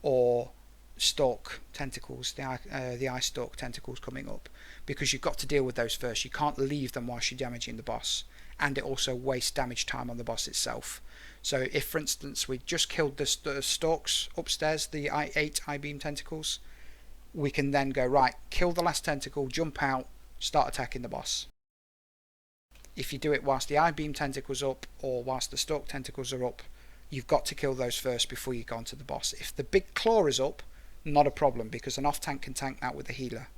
or stalk tentacles, the eye stalk tentacles coming up, because you've got to deal with those first. You can't leave them whilst you're damaging the boss, and it also wastes damage time on the boss itself. So if, for instance, we just killed the stalks upstairs, the 8 I-beam tentacles, we can then go, right, kill the last tentacle, jump out, start attacking the boss. If you do it whilst the I-beam tentacle's up, or whilst the stalk tentacles are up, you've got to kill those first before you go on to the boss. If the big claw is up, not a problem, because an off-tank can tank that with a healer.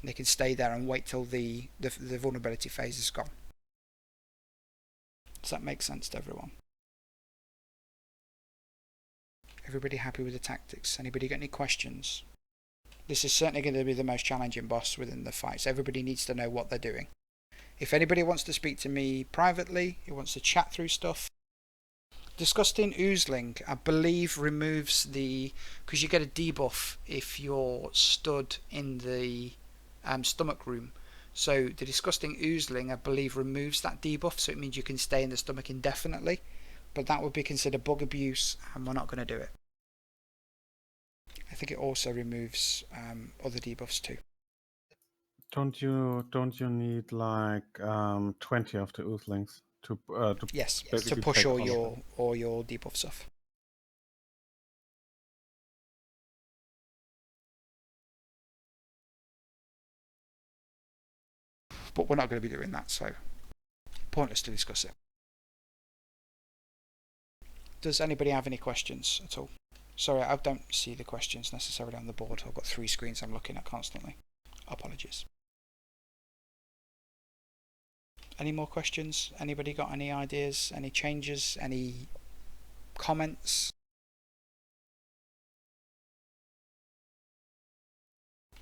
And they can stay there and wait till the vulnerability phase is gone. Does that make sense to everyone? Everybody happy with the tactics? Anybody got any questions? This is certainly going to be the most challenging boss within the fights. Everybody needs to know what they're doing. If anybody wants to speak to me privately, who wants to chat through stuff, Disgusting Oozling, I believe, removes the... because you get a debuff if you're stood in the stomach room. So the Disgusting Oozling, I believe, removes that debuff, so it means you can stay in the stomach indefinitely. But that would be considered bug abuse, and we're not going to do it. I think it also removes other debuffs too. Don't you need like 20 of the Oothlings to yes, to basically push take all your debuffs off. But we're not going to be doing that, so pointless to discuss it. Does anybody have any questions at all? Sorry, I don't see the questions necessarily on the board. I've got 3 screens I'm looking at constantly. Apologies. Any more questions? Anybody got any ideas, any changes, any comments?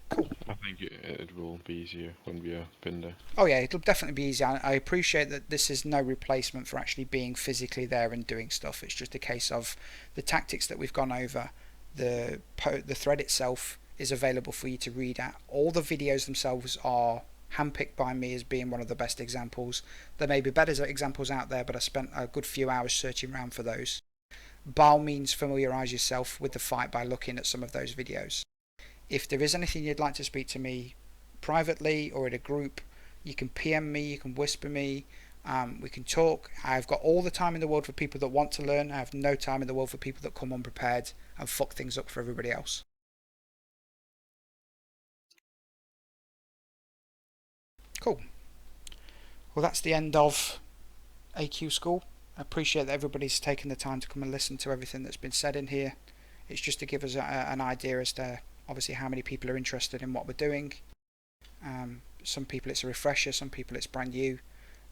Cool. I think it will be easier when we are been there. Oh yeah, it'll definitely be easier. I appreciate that this is no replacement for actually being physically there and doing stuff. It's just a case of the tactics that we've gone over. The thread itself is available for you to read at. All the videos themselves are handpicked by me as being one of the best examples. There may be better examples out there, but I spent a good few hours searching around for those. By all means, familiarise yourself with the fight by looking at some of those videos. If there is anything you'd like to speak to me privately or in a group, you can PM me, you can whisper me, we can talk. I've got all the time in the world for people that want to learn. I have no time in the world for people that come unprepared and fuck things up for everybody else. Cool. Well, that's the end of AQ School. I appreciate that everybody's taken the time to come and listen to everything that's been said in here. It's just to give us an idea as to obviously how many people are interested in what we're doing. Some people it's a refresher, some people it's brand new.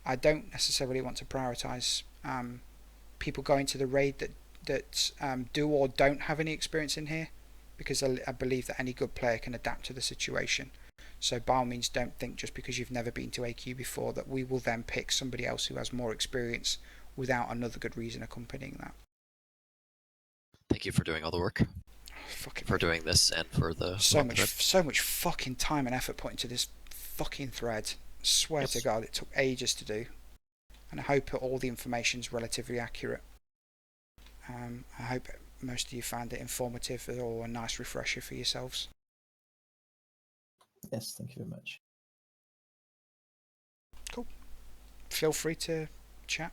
I don't necessarily want to prioritise people going to the raid that do or don't have any experience in here, because I believe that any good player can adapt to the situation. So by all means, don't think just because you've never been to AQ before that we will then pick somebody else who has more experience without another good reason accompanying that. Thank you for doing all the work. For doing this and for the so long thread. so much fucking time and effort put into this fucking thread. Swear to God, it took ages to do, and I hope that all the information's relatively accurate. I hope most of you found it informative or a nice refresher for yourselves. Yes, thank you very much. Cool. Feel free to chat.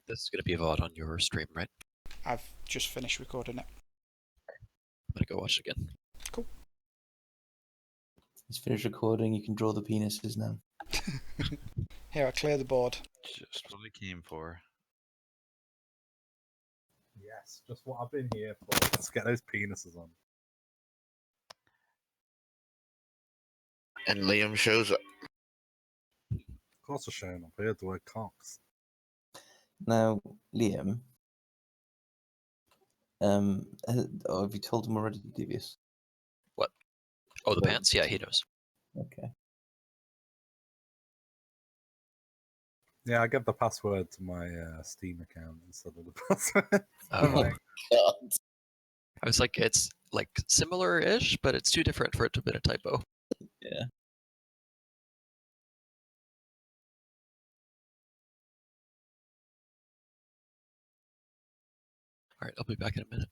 This is going to be a VOD on your stream, right? I've just finished recording it. I'm going to go watch it again. Cool. He's finished recording. You can draw the penises now. Here, I clear the board. Just what I came for. Yes, just what I've been here for. Let's get those penises on. And Liam shows up. Of course I'm showing up here, the word cocks. Now, Liam, have you told him already, Devious? What? Oh, the pants? Yeah, he knows. Okay. Yeah, I gave the password to my Steam account instead of the password. Oh, God. I was like, it's like similar-ish, but it's too different for it to have been a typo. Yeah. All right, I'll be back in a minute.